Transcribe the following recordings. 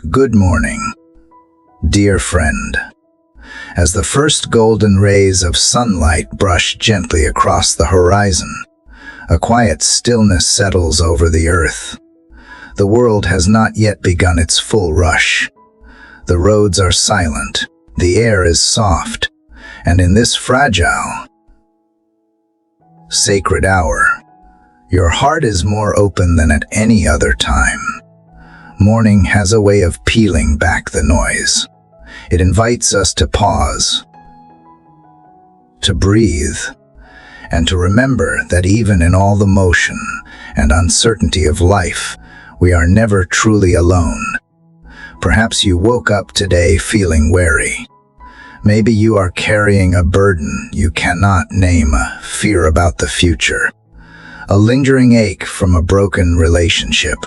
Good morning, dear friend. As the first golden rays of sunlight brush gently across the horizon, a quiet stillness settles over the earth. The world has not yet begun its full rush. The roads are silent, the air is soft, and in this fragile, sacred hour, your heart is more open than at any other time. Morning has a way of peeling back the noise. It invites us to pause, to breathe, and to remember that even in all the motion and uncertainty of life, we are never truly alone. Perhaps you woke up today feeling weary. Maybe you are carrying a burden you cannot name, a fear about the future, a lingering ache from a broken relationship,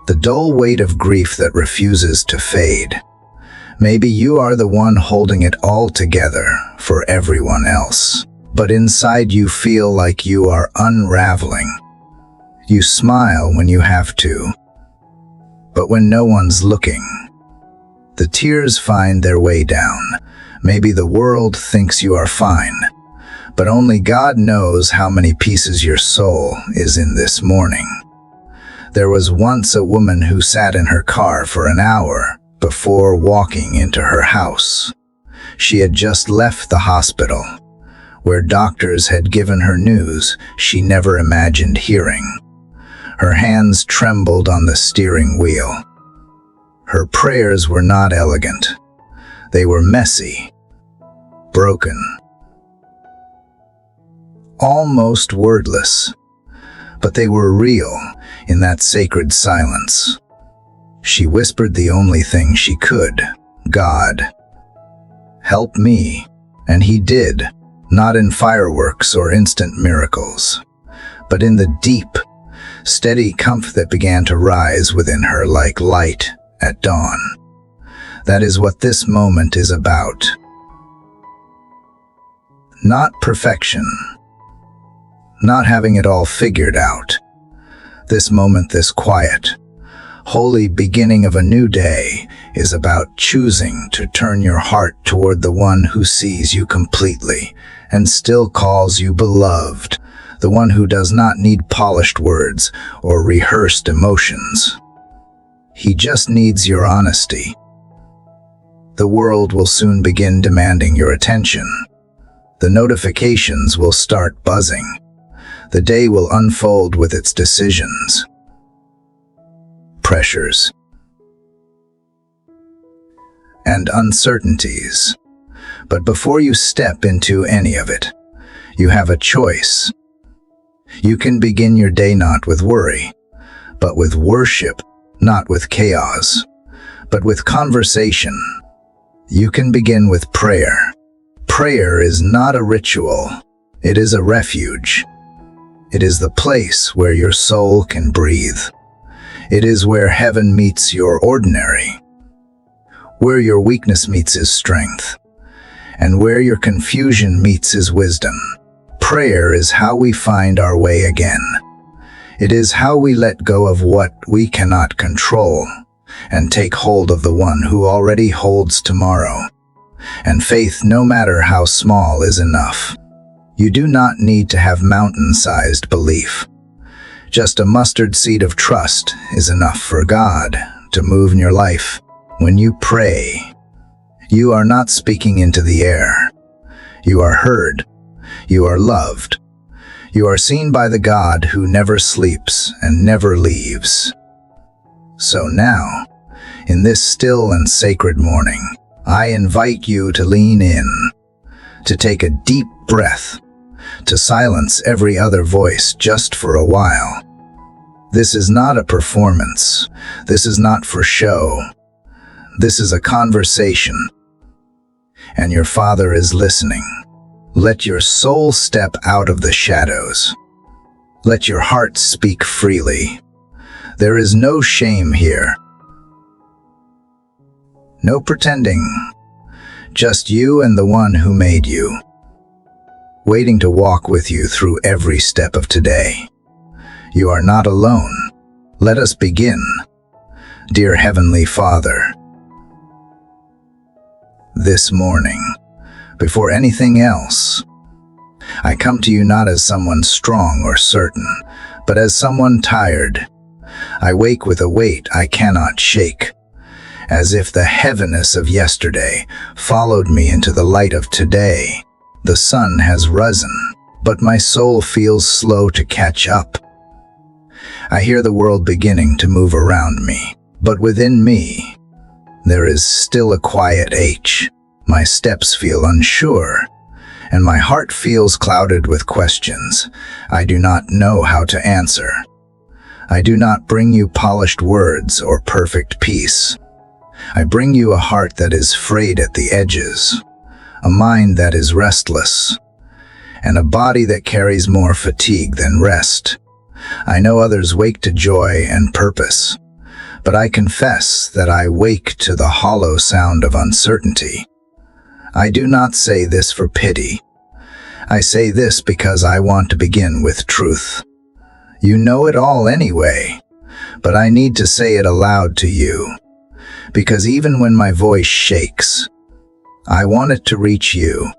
the dull weight of grief that refuses to fade. Maybe you are the one holding it all together for everyone else, but inside you feel like you are unraveling. You smile when you have to, but when no one's looking, the tears find their way down. Maybe the world thinks you are fine, but only God knows how many pieces your soul is in this morning. There was once a woman who sat in her car for an hour before walking into her house. She had just left the hospital, where doctors had given her news she never imagined hearing. Her hands trembled on the steering wheel. Her prayers were not elegant. They were messy, broken, almost wordless, but they were real in that sacred silence. She whispered the only thing she could, "God, help me." And He did, not in fireworks or instant miracles, but in the deep, steady comfort that began to rise within her like light at dawn. That is what this moment is about. Not perfection, not having it all figured out. This moment, this quiet, holy beginning of a new day, is about choosing to turn your heart toward the one who sees you completely and still calls you beloved, the one who does not need polished words or rehearsed emotions. He just needs your honesty. The world will soon begin demanding your attention. The notifications will start buzzing. The day will unfold with its decisions, pressures, and uncertainties. But before you step into any of it, you have a choice. You can begin your day not with worry, but with worship, not with chaos, but with conversation. You can begin with prayer. Prayer is not a ritual. It is a refuge. It is the place where your soul can breathe. It is where heaven meets your ordinary, where your weakness meets His strength, and where your confusion meets His wisdom. Prayer is how we find our way again. It is how we let go of what we cannot control and take hold of the one who already holds tomorrow. And faith, no matter how small, is enough. You do not need to have mountain-sized belief. Just a mustard seed of trust is enough for God to move in your life. When you pray, you are not speaking into the air. You are heard. You are loved. You are seen by the God who never sleeps and never leaves. So now, in this still and sacred morning, I invite you to lean in, to take a deep breath, to silence every other voice just for a while. This is not a performance. This is not for show. This is a conversation, and your Father is listening. Let your soul step out of the shadows. Let your heart speak freely. There is no shame here. No pretending. Just you and the one who made you, waiting to walk with you through every step of today. You are not alone. Let us begin. Dear Heavenly Father, this morning, before anything else, I come to you not as someone strong or certain, but as someone tired. I wake with a weight I cannot shake, as if the heaviness of yesterday followed me into the light of today. The sun has risen, but my soul feels slow to catch up. I hear the world beginning to move around me, but within me, there is still a quiet ache. My steps feel unsure, and my heart feels clouded with questions I do not know how to answer. I do not bring you polished words or perfect peace. I bring you a heart that is frayed at the edges, a mind that is restless, and a body that carries more fatigue than rest. I know others wake to joy and purpose, but I confess that I wake to the hollow sound of uncertainty. I do not say this for pity. I say this because I want to begin with truth. You know it all anyway, but I need to say it aloud to you, because even when my voice shakes, I want it to reach you.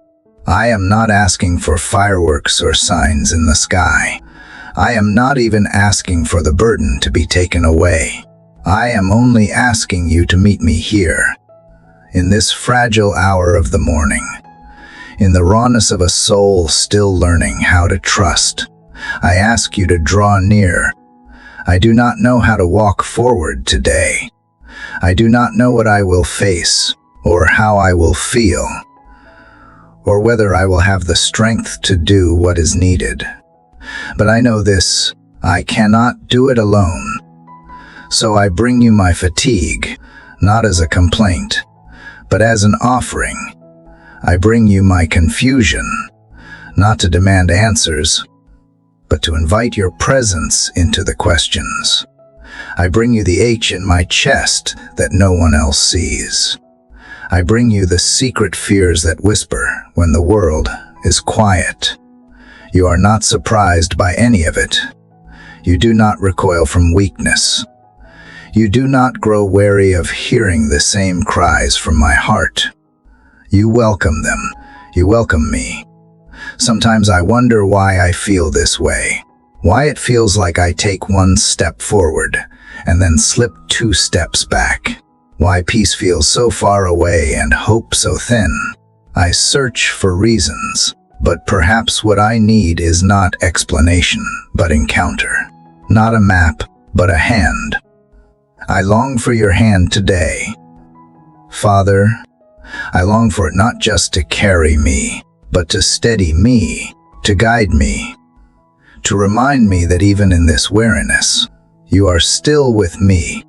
I am not asking for fireworks or signs in the sky. I am not even asking for the burden to be taken away. I am only asking you to meet me here, in this fragile hour of the morning, in the rawness of a soul still learning how to trust. I ask you to draw near. I do not know how to walk forward today. I do not know what I will face, or how I will feel, or whether I will have the strength to do what is needed. But I know this: I cannot do it alone. So I bring you my fatigue, not as a complaint, but as an offering. I bring you my confusion, not to demand answers, but to invite your presence into the questions. I bring you the ache in my chest that no one else sees. I bring you the secret fears that whisper when the world is quiet. You are not surprised by any of it. You do not recoil from weakness. You do not grow weary of hearing the same cries from my heart. You welcome them. You welcome me. Sometimes I wonder why I feel this way, why it feels like I take one step forward and then slip 2 steps back, why peace feels so far away and hope so thin. I search for reasons, but perhaps what I need is not explanation, but encounter. Not a map, but a hand. I long for your hand today. Father, I long for it not just to carry me, but to steady me, to guide me, to remind me that even in this weariness, you are still with me.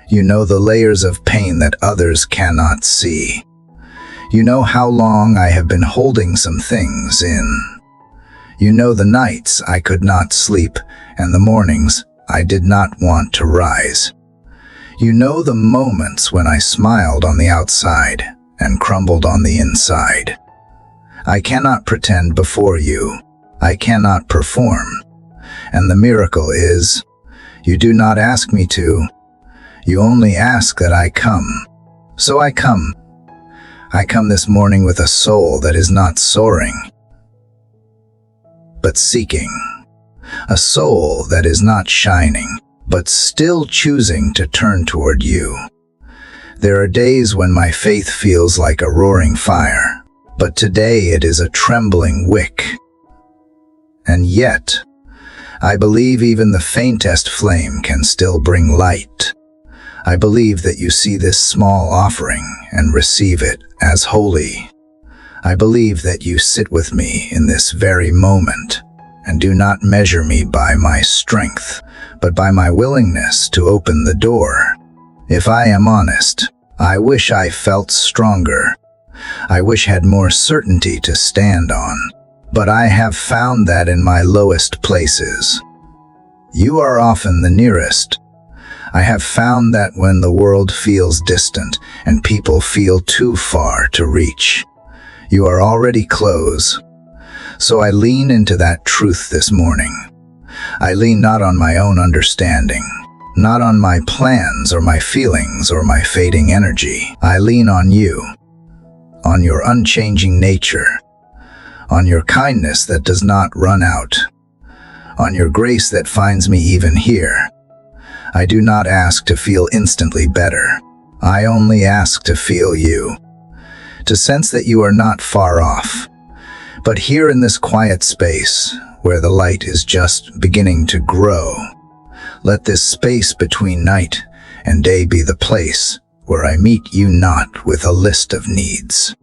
You know the layers of pain that others cannot see. You know how long I have been holding some things in. You know the nights I could not sleep and the mornings I did not want to rise. You know the moments when I smiled on the outside and crumbled on the inside. I cannot pretend before you. I cannot perform. And the miracle is, you do not ask me to. You only ask that I come. So I come. I come this morning with a soul that is not soaring, but seeking. A soul that is not shining, but still choosing to turn toward you. There are days when my faith feels like a roaring fire, but today it is a trembling wick. And yet, I believe even the faintest flame can still bring light. I believe that you see this small offering and receive it as holy. I believe that you sit with me in this very moment and do not measure me by my strength, but by my willingness to open the door. If I am honest, I wish I felt stronger. I wish I had more certainty to stand on, but I have found that in my lowest places. You are often the nearest. I have found that when the world feels distant and people feel too far to reach, you are already close. So I lean into that truth this morning. I lean not on my own understanding, not on my plans or my feelings or my fading energy. I lean on you, on your unchanging nature, on your kindness that does not run out, on your grace that finds me even here. I do not ask to feel instantly better. I only ask to feel you, to sense that you are not far off, but here in this quiet space where the light is just beginning to grow. Let this space between night and day be the place where I meet you not with a list of needs,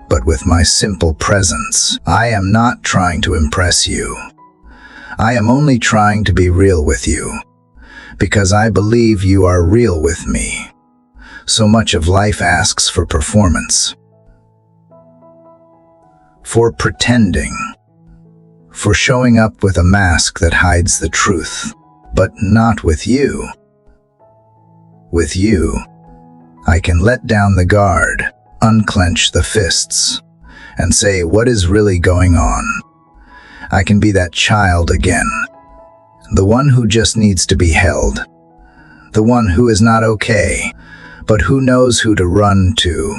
but with my simple presence. I am not trying to impress you. I am only trying to be real with you, because I believe you are real with me. So much of life asks for performance, for pretending, for showing up with a mask that hides the truth, but not with you. With you, I can let down the guard, unclench the fists, and say what is really going on. I can be that child again, the one who just needs to be held, the one who is not okay, but who knows who to run to.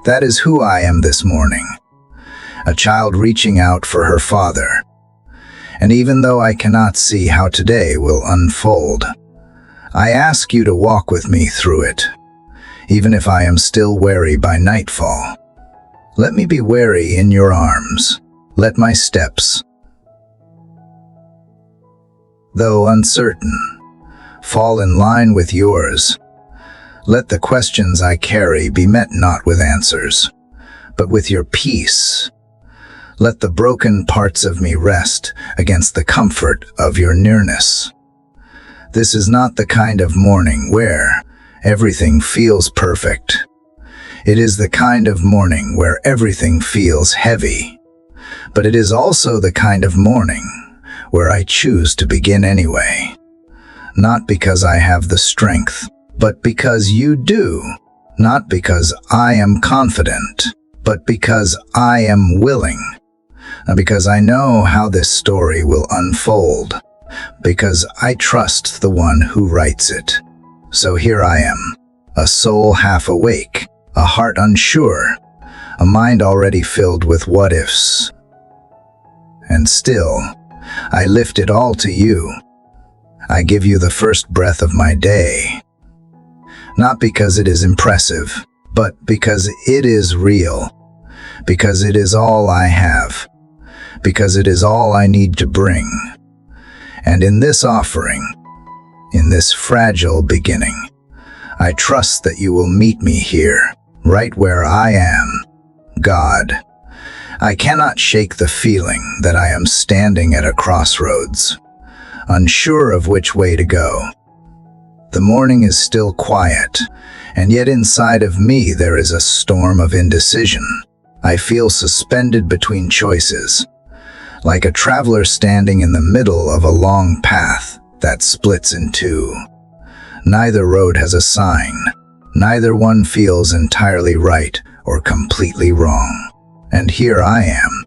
That is who I am this morning, a child reaching out for her father. And even though I cannot see how today will unfold, I ask you to walk with me through it, even if I am still weary by nightfall. Let me be wary in your arms. Let my steps, though uncertain, fall in line with yours. Let the questions I carry be met not with answers, but with your peace. Let the broken parts of me rest against the comfort of your nearness. This is not the kind of morning where everything feels perfect. It is the kind of morning where everything feels heavy. But it is also the kind of morning where I choose to begin anyway. Not because I have the strength, but because you do. Not because I am confident, but because I am willing. Not because I know how this story will unfold, because I trust the one who writes it. So here I am, a soul half awake, a heart unsure, a mind already filled with what-ifs. And still, I lift it all to you. I give you the first breath of my day. Not because it is impressive, but because it is real. Because it is all I have. Because it is all I need to bring. And in this offering, in this fragile beginning, I trust that you will meet me here, right where I am, God. I cannot shake the feeling that I am standing at a crossroads, unsure of which way to go. The morning is still quiet, and yet inside of me there is a storm of indecision. I feel suspended between choices, like a traveler standing in the middle of a long path that splits in two. Neither road has a sign. Neither one feels entirely right or completely wrong. And here I am,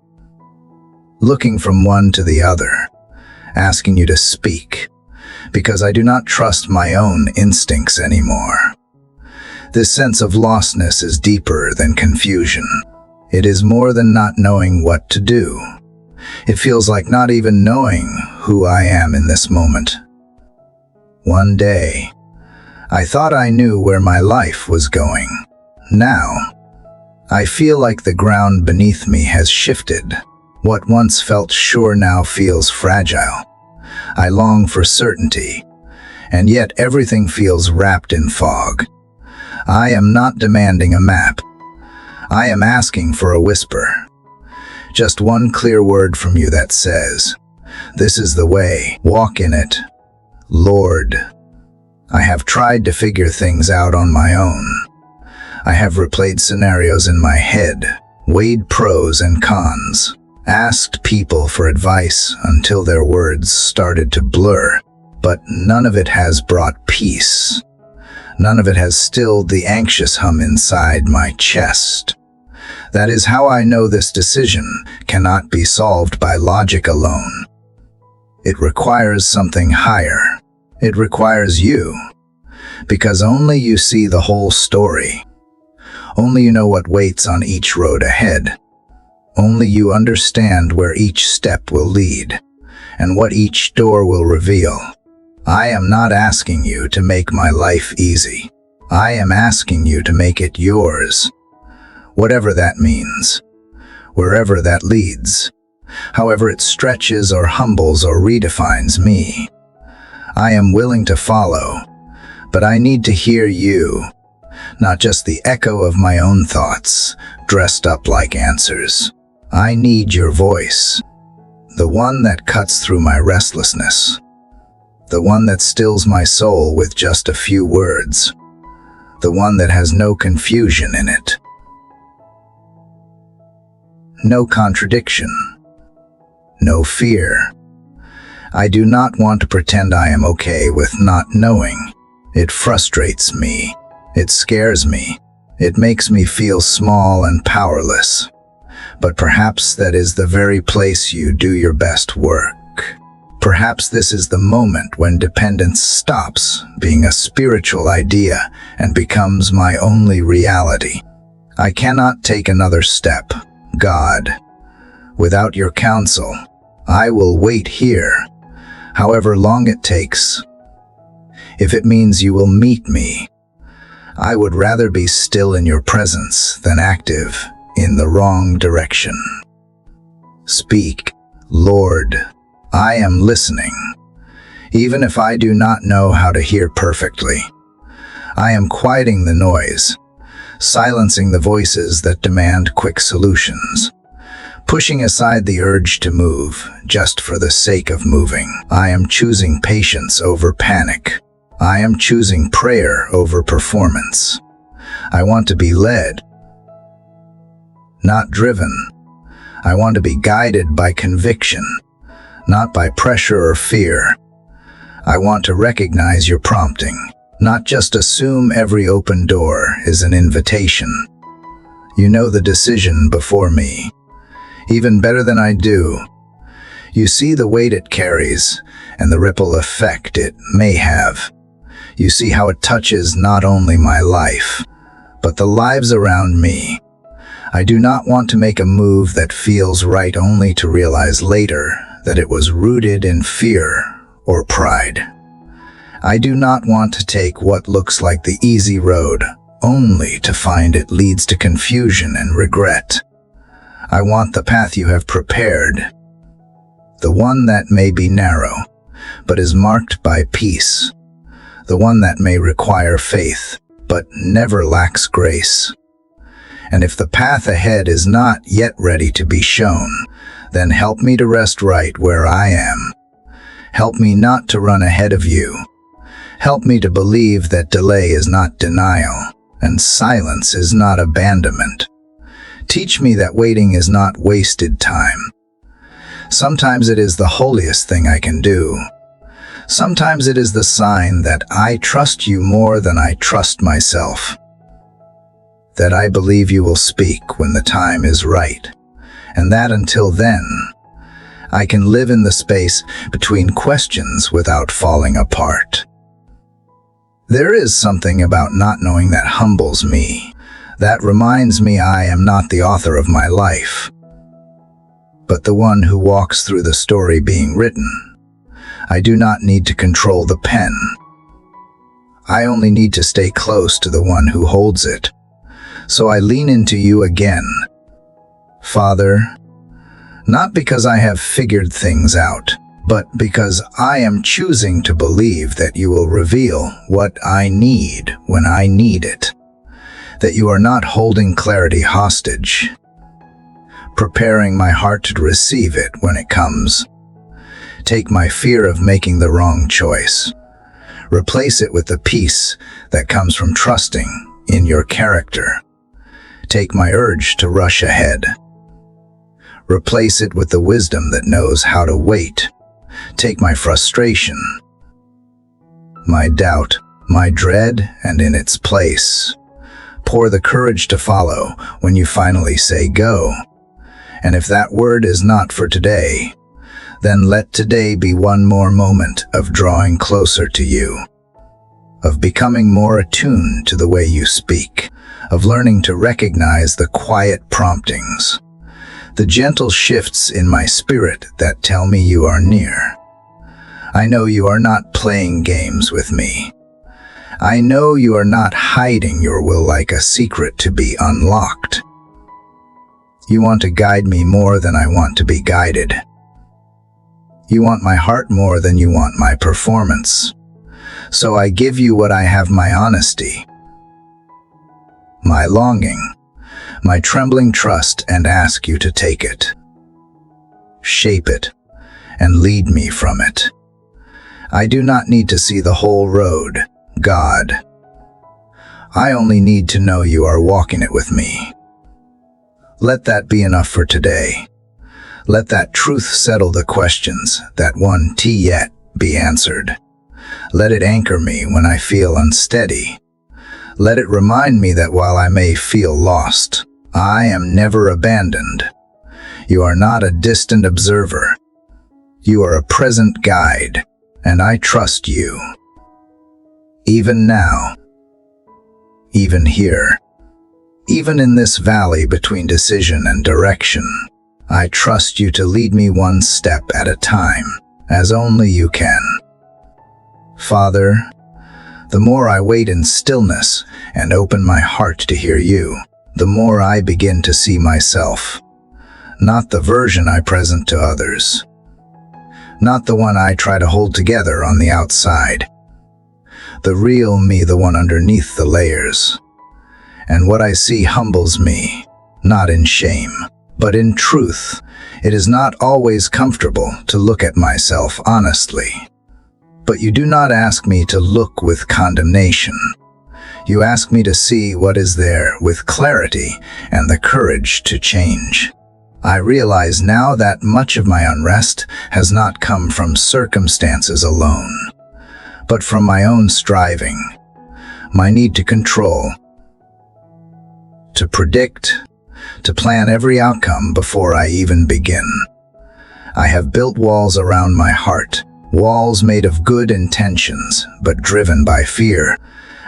looking from one to the other, asking you to speak, because I do not trust my own instincts anymore. This sense of lostness is deeper than confusion. It is more than not knowing what to do. It feels like not even knowing who I am in this moment. One day, I thought I knew where my life was going. Now, I feel like the ground beneath me has shifted. What once felt sure now feels fragile. I long for certainty, and yet everything feels wrapped in fog. I am not demanding a map. I am asking for a whisper. Just one clear word from you that says, "This is the way, walk in it." Lord, I have tried to figure things out on my own. I have replayed scenarios in my head, weighed pros and cons, asked people for advice until their words started to blur, but none of it has brought peace. None of it has stilled the anxious hum inside my chest. That is how I know this decision cannot be solved by logic alone. It requires something higher, It requires you, because only you see the whole story. Only you know what waits on each road ahead. Only you understand where each step will lead, and what each door will reveal. I am not asking you to make my life easy. I am asking you to make it yours. Whatever that means, wherever that leads, however it stretches or humbles or redefines me. I am willing to follow, but I need to hear you, not just the echo of my own thoughts, dressed up like answers. I need your voice, the one that cuts through my restlessness, the one that stills my soul with just a few words, the one that has no confusion in it, no contradiction, no fear. I do not want to pretend I am okay with not knowing. It frustrates me. It scares me. It makes me feel small and powerless. But perhaps that is the very place you do your best work. Perhaps this is the moment when dependence stops being a spiritual idea and becomes my only reality. I cannot take another step, God, without your counsel. I will wait here, however long it takes. If it means you will meet me, I would rather be still in your presence than active in the wrong direction. Speak, Lord. I am listening, even if I do not know how to hear perfectly. I am quieting the noise, silencing the voices that demand quick solutions, pushing aside the urge to move just for the sake of moving. I am choosing patience over panic. I am choosing prayer over performance. I want to be led, not driven. I want to be guided by conviction, not by pressure or fear. I want to recognize your prompting, not just assume every open door is an invitation. You know the decision before me, even better than I do. You see the weight it carries and the ripple effect it may have. You see how it touches not only my life, but the lives around me. I do not want to make a move that feels right only to realize later that it was rooted in fear or pride. I do not want to take what looks like the easy road only to find it leads to confusion and regret. I want the path you have prepared, the one that may be narrow, but is marked by peace, the one that may require faith, but never lacks grace. And if the path ahead is not yet ready to be shown, then help me to rest right where I am. Help me not to run ahead of you. Help me to believe that delay is not denial, and silence is not abandonment. Teach me that waiting is not wasted time. Sometimes it is the holiest thing I can do. Sometimes it is the sign that I trust you more than I trust myself. That I believe you will speak when the time is right, and that until then, I can live in the space between questions without falling apart. There is something about not knowing that humbles me, that reminds me I am not the author of my life, but the one who walks through the story being written. I do not need to control the pen. I only need to stay close to the one who holds it. So I lean into you again, Father, not because I have figured things out, but because I am choosing to believe that you will reveal what I need when I need it, that you are not holding clarity hostage, preparing my heart to receive it when it comes. Take my fear of making the wrong choice. Replace it with the peace that comes from trusting in your character. Take my urge to rush ahead. Replace it with the wisdom that knows how to wait. Take my frustration, my doubt, my dread, and in its place, pour the courage to follow when you finally say go. And if that word is not for today, then let today be one more moment of drawing closer to you, of becoming more attuned to the way you speak, of learning to recognize the quiet promptings, the gentle shifts in my spirit that tell me you are near. I know you are not playing games with me. I know you are not hiding your will like a secret to be unlocked. You want to guide me more than I want to be guided. You want my heart more than you want my performance. So I give you what I have: my honesty, my longing, my trembling trust, and ask you to take it, shape it, and lead me from it. I do not need to see the whole road, God. I only need to know you are walking it with me. Let that be enough for today. Let that truth settle the questions that want yet be answered. Let it anchor me when I feel unsteady. Let it remind me that while I may feel lost, I am never abandoned. You are not a distant observer. You are a present guide, and I trust you. Even now, even here, even in this valley between decision and direction, I trust you to lead me one step at a time, as only you can. Father, the more I wait in stillness and open my heart to hear you, the more I begin to see myself, not the version I present to others, not the one I try to hold together on the outside, the real me, the one underneath the layers. And what I see humbles me, not in shame, but in truth. It is not always comfortable to look at myself honestly. But you do not ask me to look with condemnation. You ask me to see what is there with clarity and the courage to change. I realize now that much of my unrest has not come from circumstances alone, but from my own striving, my need to control, to predict, to plan every outcome before I even begin. I have built walls around my heart, walls made of good intentions, but driven by fear.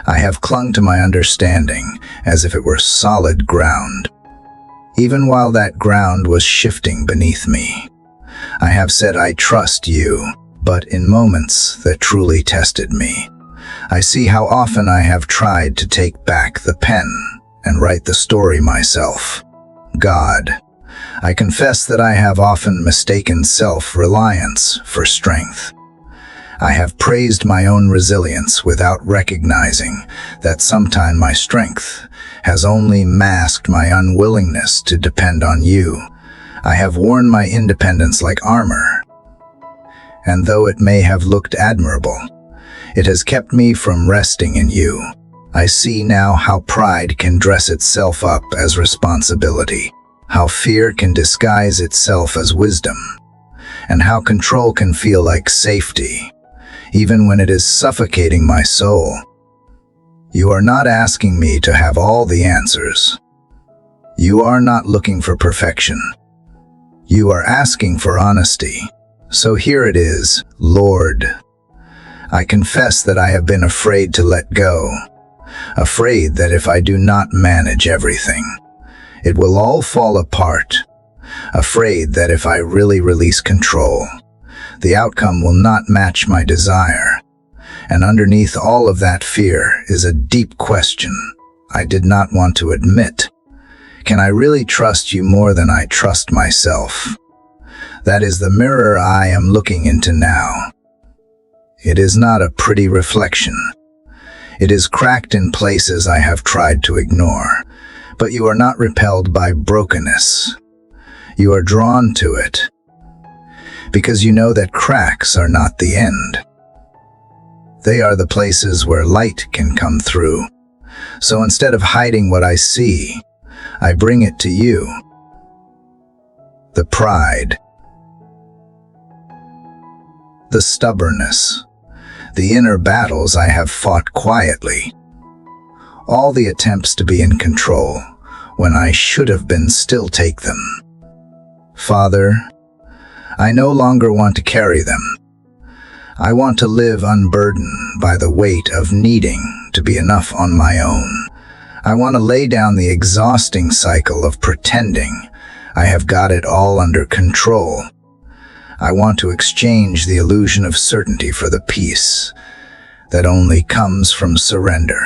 I have clung to my understanding as if it were solid ground, even while that ground was shifting beneath me. I have said I trust you, but in moments that truly tested me, I see how often I have tried to take back the pen and write the story myself. God, I confess that I have often mistaken self-reliance for strength. I have praised my own resilience without recognizing that sometimes my strength has only masked my unwillingness to depend on you. I have worn my independence like armor, and though it may have looked admirable, it has kept me from resting in you. I see now how pride can dress itself up as responsibility, how fear can disguise itself as wisdom, and how control can feel like safety, even when it is suffocating my soul. You are not asking me to have all the answers. You are not looking for perfection. You are asking for honesty. So here it is, Lord. I confess that I have been afraid to let go, afraid that if I do not manage everything, it will all fall apart, afraid that if I really release control, the outcome will not match my desire. And underneath all of that fear is a deep question I did not want to admit. Can I really trust you more than I trust myself? That is the mirror I am looking into now. It is not a pretty reflection. It is cracked in places I have tried to ignore. But you are not repelled by brokenness. You are drawn to it, because you know that cracks are not the end. They are the places where light can come through. So instead of hiding what I see, I bring it to you. The pride, the stubbornness, the inner battles I have fought quietly, all the attempts to be in control when I should have been still take them. Father, I no longer want to carry them. I want to live unburdened by the weight of needing to be enough on my own. I want to lay down the exhausting cycle of pretending I have got it all under control. I want to exchange the illusion of certainty for the peace that only comes from surrender.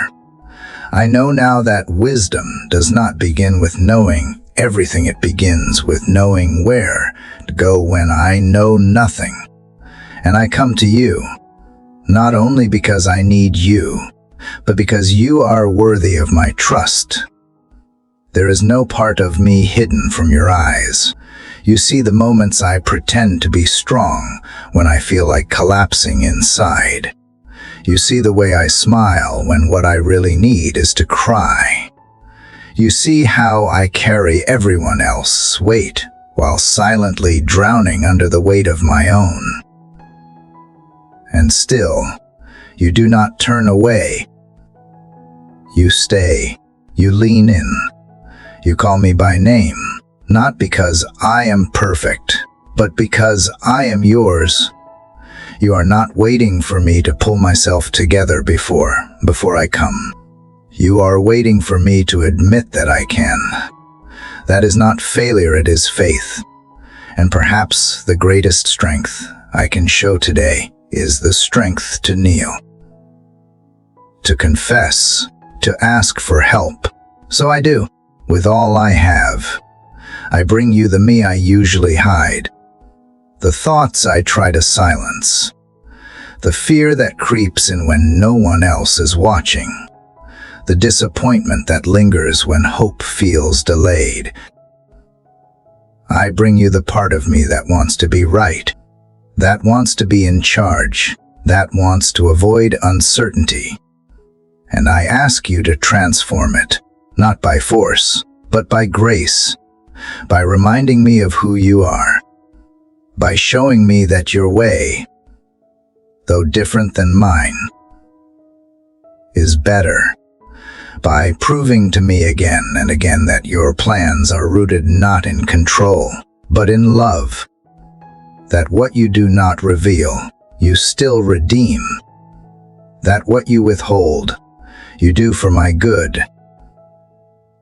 I know now that wisdom does not begin with knowing everything. It begins with knowing where to go when I know nothing. And I come to you, not only because I need you, but because you are worthy of my trust. There is no part of me hidden from your eyes. You see the moments I pretend to be strong when I feel like collapsing inside. You see the way I smile when what I really need is to cry. You see how I carry everyone else's weight while silently drowning under the weight of my own. And still, you do not turn away. You stay. You lean in. You call me by name, not because I am perfect, but because I am yours. You are not waiting for me to pull myself together before I come. You are waiting for me to admit that I can. That is not failure, it is faith. And perhaps the greatest strength I can show today is the strength to kneel, to confess, to ask for help. So I do, with all I have. I bring you the me I usually hide, the thoughts I try to silence, the fear that creeps in when no one else is watching, the disappointment that lingers when hope feels delayed. I bring you the part of me that wants to be right, that wants to be in charge, that wants to avoid uncertainty. And I ask you to transform it, not by force, but by grace, by reminding me of who you are, by showing me that your way, though different than mine, is better, by proving to me again and again that your plans are rooted not in control, but in love, that what you do not reveal, you still redeem, that what you withhold, you do for my good,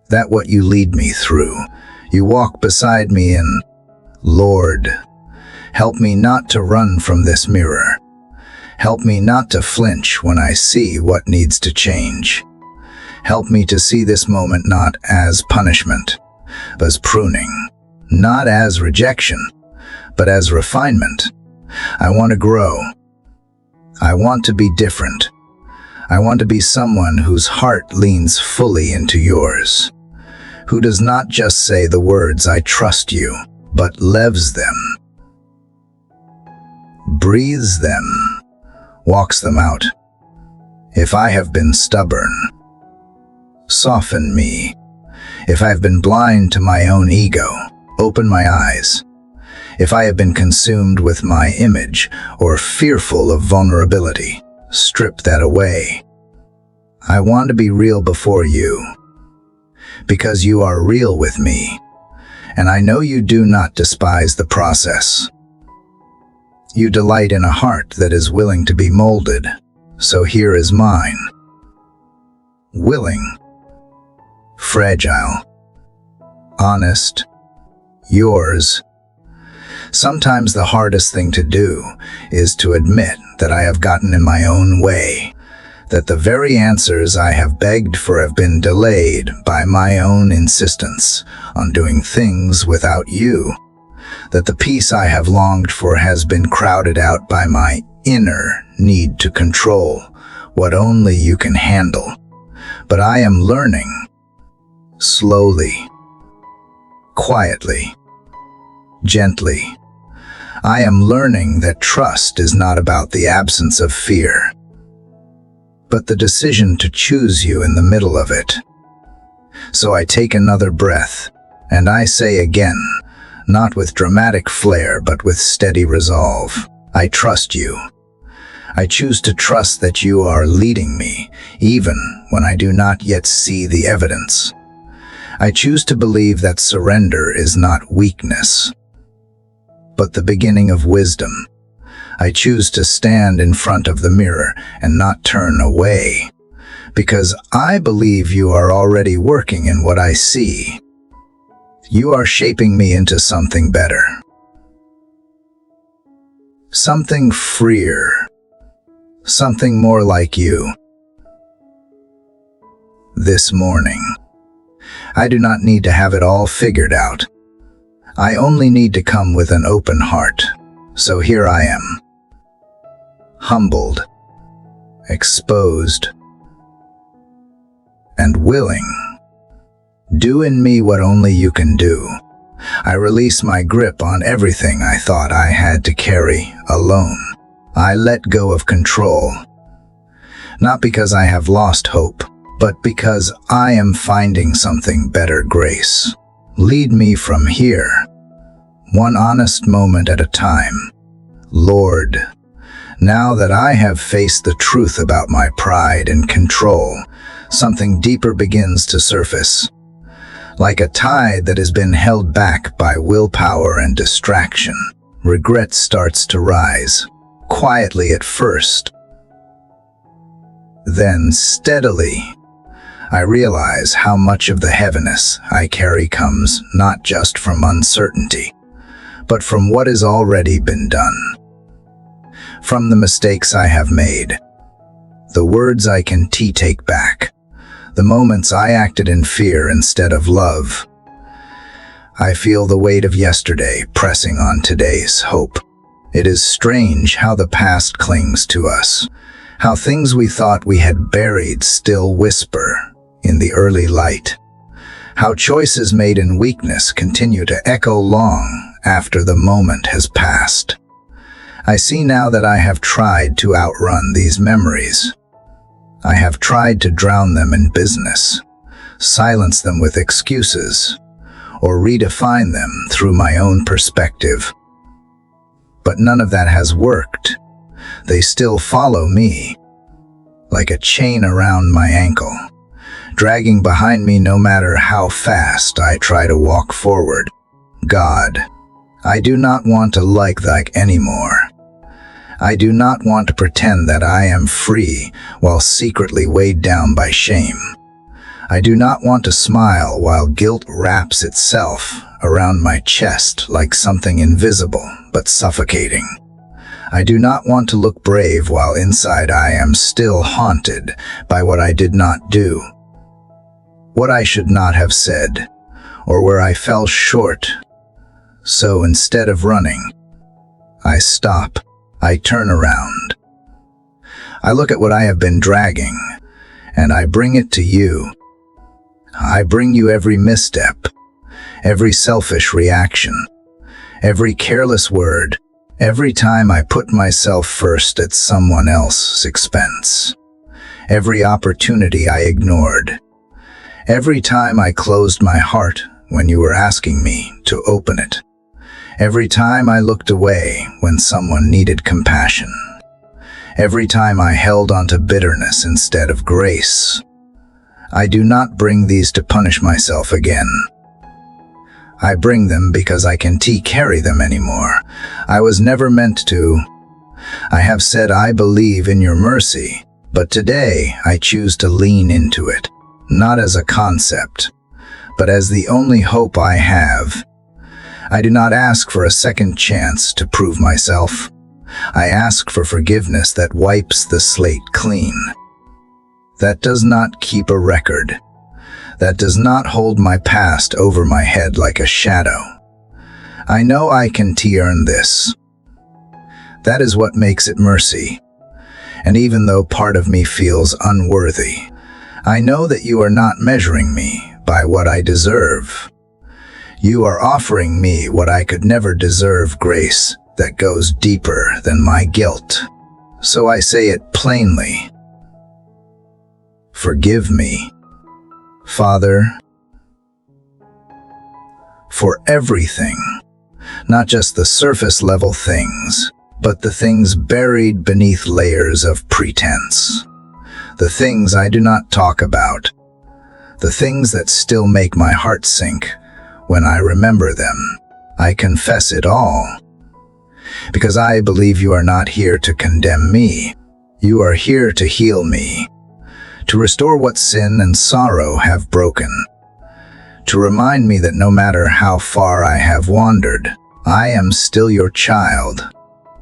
that what you lead me through, you walk beside me in. Lord, help me not to run from this mirror. Help me not to flinch when I see what needs to change. Help me to see this moment not as punishment, but as pruning, not as rejection, but as refinement. I want to grow. I want to be different. I want to be someone whose heart leans fully into yours, who does not just say the words "I trust you," but lives them, breathes them, walks them out. If I have been stubborn, soften me. If I have been blind to my own ego, open my eyes. If I have been consumed with my image or fearful of vulnerability, strip that away. I want to be real before you, because you are real with me, and I know you do not despise the process. You delight in a heart that is willing to be molded, so here is mine. Willing, fragile, honest, yours. Sometimes the hardest thing to do is to admit that I have gotten in my own way, that the very answers I have begged for have been delayed by my own insistence on doing things without you, that the peace I have longed for has been crowded out by my inner need to control what only you can handle. But I am learning, slowly, quietly, gently. I am learning that trust is not about the absence of fear, but the decision to choose you in the middle of it. So I take another breath, and I say again, not with dramatic flair, but with steady resolve, I trust you. I choose to trust that you are leading me, even when I do not yet see the evidence. I choose to believe that surrender is not weakness, but the beginning of wisdom. I choose to stand in front of the mirror and not turn away, because I believe you are already working in what I see. You are shaping me into something better. Something freer. Something more like you. This morning, I do not need to have it all figured out. I only need to come with an open heart. So here I am. Humbled, exposed, and willing. Do in me what only you can do. I release my grip on everything I thought I had to carry alone. I let go of control. Not because I have lost hope, but because I am finding something better. Grace, lead me from here, one honest moment at a time. Lord, now that I have faced the truth about my pride and control, something deeper begins to surface. Like a tide that has been held back by willpower and distraction, regret starts to rise, quietly at first. Then steadily, I realize how much of the heaviness I carry comes not just from uncertainty, but from what has already been done. From the mistakes I have made, the words I can take back, the moments I acted in fear instead of love. I feel the weight of yesterday pressing on today's hope. It is strange how the past clings to us, how things we thought we had buried still whisper in the early light, how choices made in weakness continue to echo long after the moment has passed. I see now that I have tried to outrun these memories. I have tried to drown them in business, silence them with excuses, or redefine them through my own perspective. But none of that has worked. They still follow me, like a chain around my ankle, dragging behind me no matter how fast I try to walk forward. God, I do not want to like that anymore. I do not want to pretend that I am free while secretly weighed down by shame. I do not want to smile while guilt wraps itself around my chest like something invisible but suffocating. I do not want to look brave while inside I am still haunted by what I did not do, what I should not have said, or where I fell short. So instead of running, I stop. I turn around. I look at what I have been dragging, and I bring it to you. I bring you every misstep, every selfish reaction, every careless word, every time I put myself first at someone else's expense, every opportunity I ignored, every time I closed my heart when you were asking me to open it. Every time I looked away when someone needed compassion. Every time I held onto bitterness instead of grace. I do not bring these to punish myself again. I bring them because I can't carry them anymore. I was never meant to. I have said I believe in your mercy, but today I choose to lean into it, not as a concept, but as the only hope I have. I do not ask for a second chance to prove myself. I ask for forgiveness that wipes the slate clean. That does not keep a record. That does not hold my past over my head like a shadow. I know I can earn this. That is what makes it mercy. And even though part of me feels unworthy, I know that you are not measuring me by what I deserve. You are offering me what I could never deserve, grace that goes deeper than my guilt. So I say it plainly. Forgive me, Father, for everything, not just the surface level things, but the things buried beneath layers of pretense. The things I do not talk about. The things that still make my heart sink when I remember them. I confess it all. because I believe you are not here to condemn me. You are here to heal me, to restore what sin and sorrow have broken, to remind me that no matter how far I have wandered, I am still your child.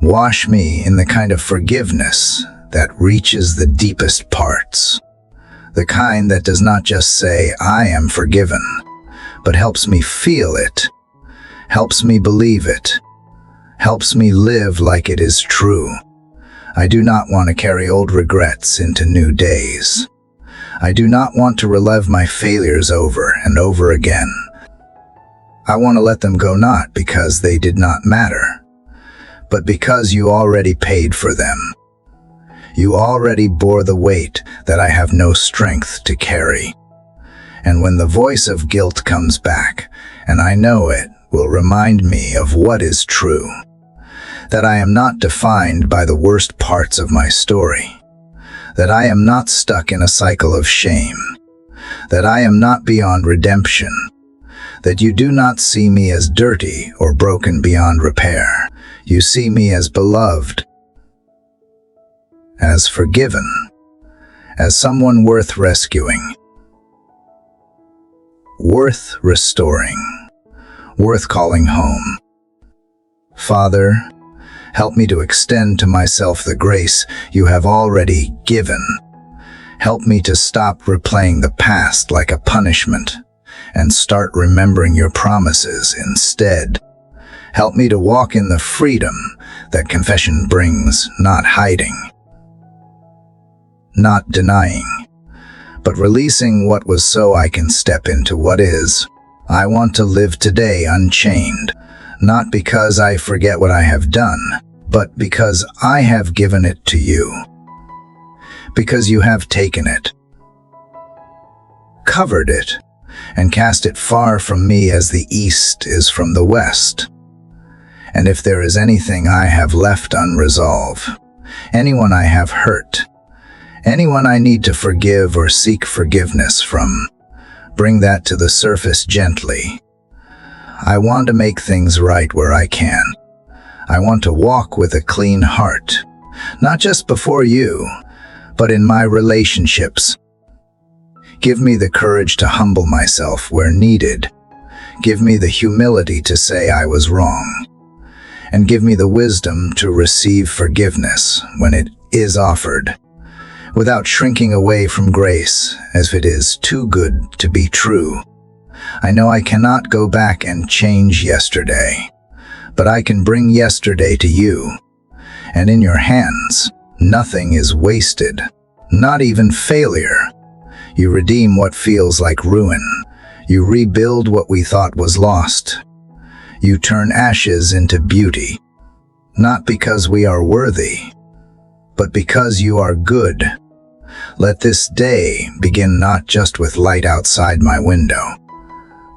Wash me in the kind of forgiveness that reaches the deepest parts, the kind that does not just say, I am forgiven, but helps me feel it, helps me believe it, helps me live like it is true. I do not want to carry old regrets into new days. I do not want to relive my failures over and over again. I want to let them go not because they did not matter, but because you already paid for them. You already bore the weight that I have no strength to carry. And when the voice of guilt comes back, and I know it will remind me of what is true, that I am not defined by the worst parts of my story, that I am not stuck in a cycle of shame, that I am not beyond redemption, that you do not see me as dirty or broken beyond repair. You see me as beloved, as forgiven, as someone worth rescuing, worth restoring, worth calling home. Father, help me to extend to myself the grace you have already given. Help me to stop replaying the past like a punishment and start remembering your promises instead. Help me to walk in the freedom that confession brings, not hiding, not denying, but releasing what was so I can step into what is. I want to live today unchained, not because I forget what I have done, but because I have given it to you. Because you have taken it, covered it, and cast it far from me as the east is from the west. And if there is anything I have left unresolved, anyone I have hurt, anyone I need to forgive or seek forgiveness from, bring that to the surface gently. I want to make things right where I can. I want to walk with a clean heart, not just before you, but in my relationships. Give me the courage to humble myself where needed. Give me the humility to say I was wrong. And give me the wisdom to receive forgiveness when it is offered, without shrinking away from grace as if it is too good to be true. I know I cannot go back and change yesterday, but I can bring yesterday to you. And in your hands, nothing is wasted, not even failure. You redeem what feels like ruin. You rebuild what we thought was lost. You turn ashes into beauty, not because we are worthy, but because you are good. Let this day begin not just with light outside my window,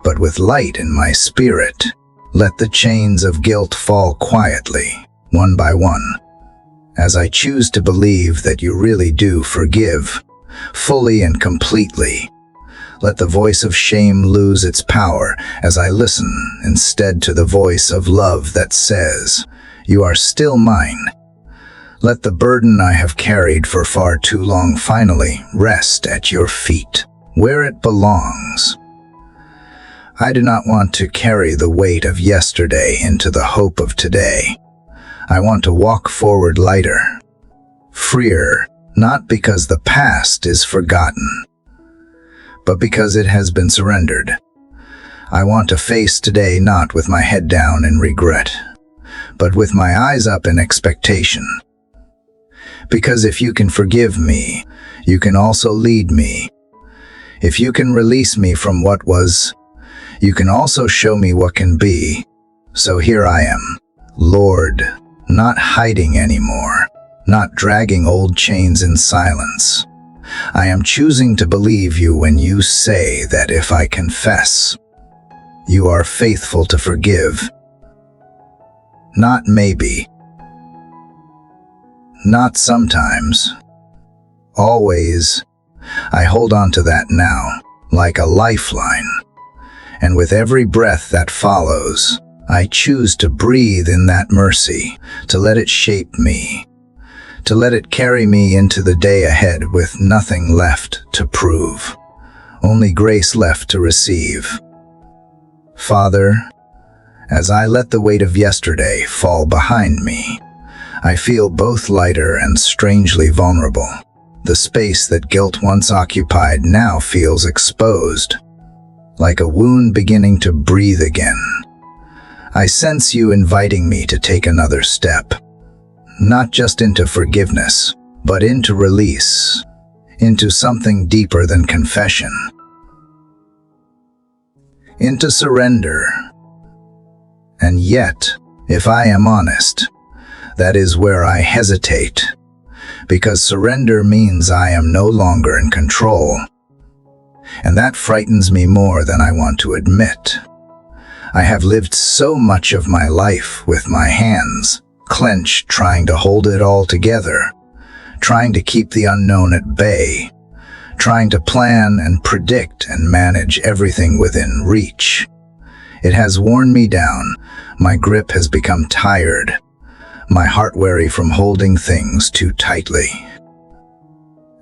but with light in my spirit. Let the chains of guilt fall quietly, one by one, as I choose to believe that you really do forgive, fully and completely. Let the voice of shame lose its power as I listen instead to the voice of love that says, you are still mine. Let the burden I have carried for far too long finally rest at your feet, where it belongs. I do not want to carry the weight of yesterday into the hope of today. I want to walk forward lighter, freer, not because the past is forgotten, but because it has been surrendered. I want to face today not with my head down in regret, but with my eyes up in expectation. Because if you can forgive me, you can also lead me. If you can release me from what was, you can also show me what can be. So here I am, Lord, not hiding anymore, not dragging old chains in silence. I am choosing to believe you when you say that if I confess, you are faithful to forgive. Not maybe. Not sometimes. Always. I hold on to that now, like a lifeline. And with every breath that follows, I choose to breathe in that mercy, to let it shape me, to let it carry me into the day ahead with nothing left to prove, only grace left to receive. Father, as I let the weight of yesterday fall behind me, I feel both lighter and strangely vulnerable. The space that guilt once occupied now feels exposed, like a wound beginning to breathe again. I sense you inviting me to take another step, not just into forgiveness, but into release, into something deeper than confession, into surrender. And yet, if I am honest, that is where I hesitate, because surrender means I am no longer in control. And that frightens me more than I want to admit. I have lived so much of my life with my hands clenched, trying to hold it all together, trying to keep the unknown at bay, trying to plan and predict and manage everything within reach. It has worn me down. My grip has become tired, my heart weary from holding things too tightly.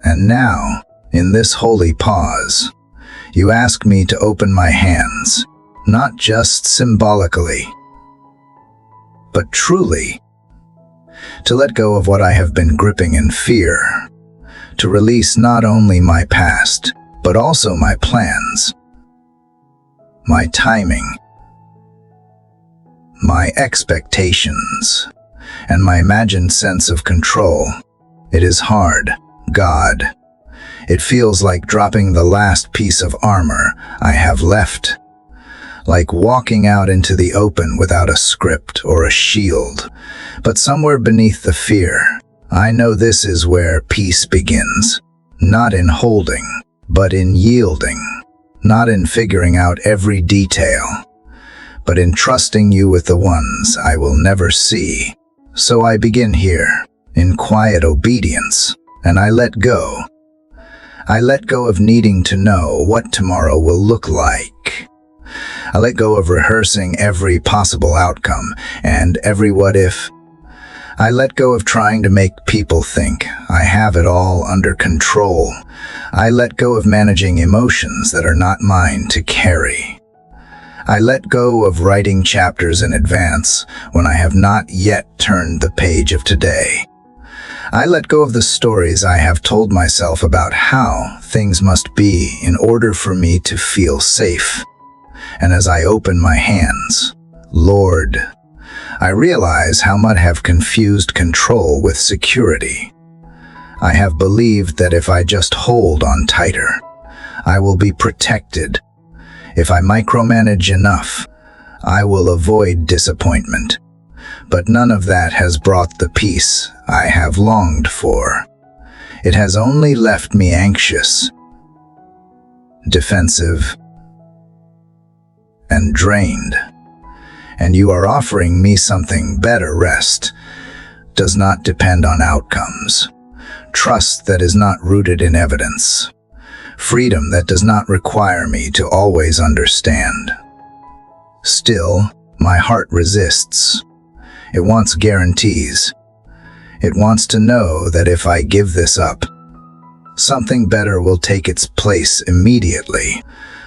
And now, in this holy pause, you ask me to open my hands, not just symbolically, but truly, to let go of what I have been gripping in fear, to release not only my past, but also my plans, my timing, my expectations, and my imagined sense of control. It is hard, God. It feels like dropping the last piece of armor I have left, like walking out into the open without a script or a shield. But somewhere beneath the fear, I know this is where peace begins, not in holding, but in yielding, not in figuring out every detail, but in trusting you with the ones I will never see. So I begin here, in quiet obedience, and I let go. I let go of needing to know what tomorrow will look like. I let go of rehearsing every possible outcome and every what if. I let go of trying to make people think I have it all under control. I let go of managing emotions that are not mine to carry. I let go of writing chapters in advance when I have not yet turned the page of today. I let go of the stories I have told myself about how things must be in order for me to feel safe. And as I open my hands, Lord, I realize how much I have confused control with security. I have believed that if I just hold on tighter, I will be protected. If I micromanage enough, I will avoid disappointment. But none of that has brought the peace I have longed for. It has only left me anxious, defensive, and drained. And you are offering me something better. Rest does not depend on outcomes. Trust that is not rooted in evidence. Freedom that does not require me to always understand. Still, my heart resists. It wants guarantees. It wants to know that if I give this up, something better will take its place immediately.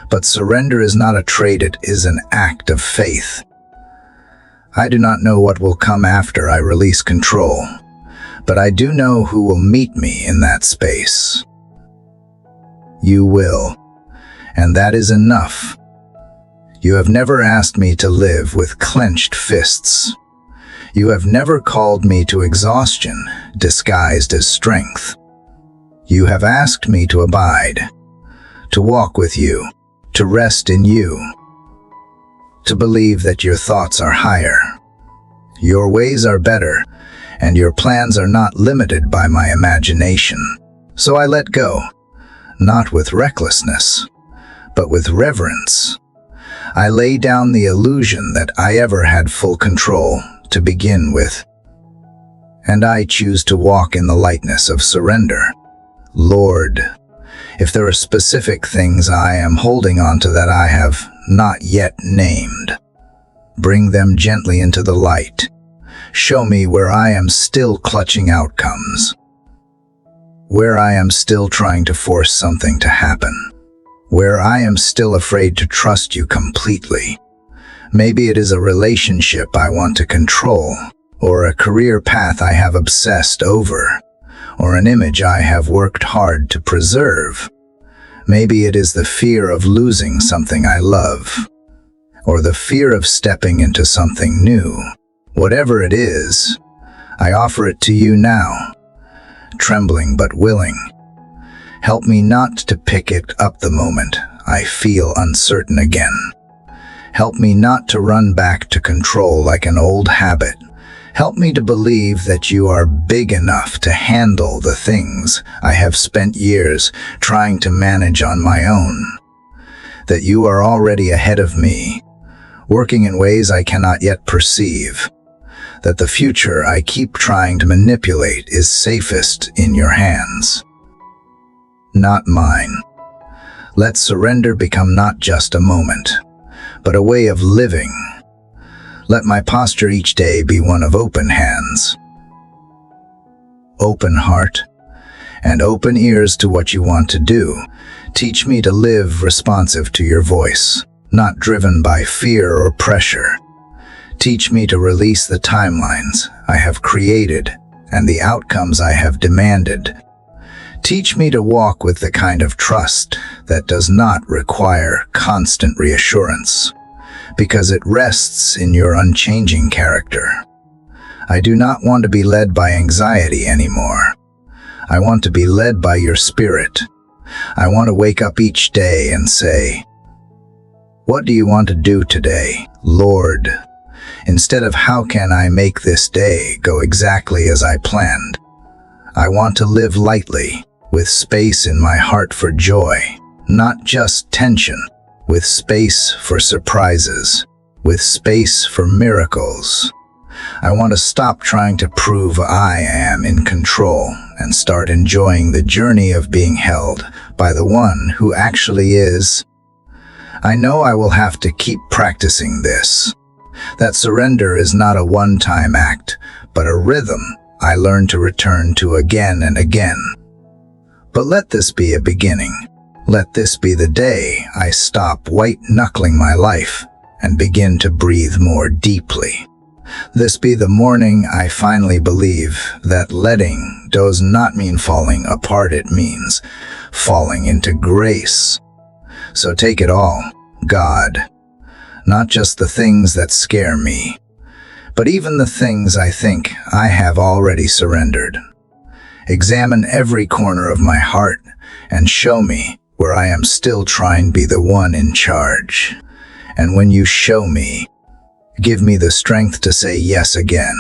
But surrender is not a trade, it is an act of faith. I do not know what will come after I release control, but I do know who will meet me in that space. You will, and that is enough. You have never asked me to live with clenched fists. You have never called me to exhaustion disguised as strength. You have asked me to abide, to walk with you, to rest in you, to believe that your thoughts are higher, your ways are better, and your plans are not limited by my imagination. So I let go, not with recklessness, but with reverence. I lay down the illusion that I ever had full control to begin with, and I choose to walk in the lightness of surrender. Lord, if there are specific things I am holding on to that I have not yet named, Bring them gently into the light. Show me where I am still clutching outcomes, where I am still trying to force something to happen, where I am still afraid to trust you completely. Maybe it is a relationship I want to control, or a career path I have obsessed over, or an image I have worked hard to preserve. Maybe it is the fear of losing something I love, or the fear of stepping into something new. Whatever it is, I offer it to you now, trembling but willing. Help me not to pick it up the moment I feel uncertain again. Help me not to run back to control like an old habit. Help me to believe that you are big enough to handle the things I have spent years trying to manage on my own. That you are already ahead of me, working in ways I cannot yet perceive. That the future I keep trying to manipulate is safest in your hands, not mine. Let surrender become not just a moment, but a way of living. Let my posture each day be one of open hands, open heart, and open ears to what you want to do. Teach me to live responsive to your voice, not driven by fear or pressure. Teach me to release the timelines I have created and the outcomes I have demanded. Teach me to walk with the kind of trust that does not require constant reassurance, because it rests in your unchanging character. I do not want to be led by anxiety anymore. I want to be led by your spirit. I want to wake up each day and say, "What do you want to do today, Lord?" Instead of "How can I make this day go exactly as I planned?" I want to live lightly, with space in my heart for joy, not just tension, with space for surprises, with space for miracles. I want to stop trying to prove I am in control and start enjoying the journey of being held by the one who actually is. I know I will have to keep practicing this. That surrender is not a one-time act, but a rhythm I learn to return to again and again. But let this be a beginning. Let this be the day I stop white-knuckling my life and begin to breathe more deeply. This be the morning I finally believe that letting does not mean falling apart, it means falling into grace. So take it all, God. Not just the things that scare me, but even the things I think I have already surrendered. Examine every corner of my heart and show me where I am still trying to be the one in charge. And when you show me, give me the strength to say yes again,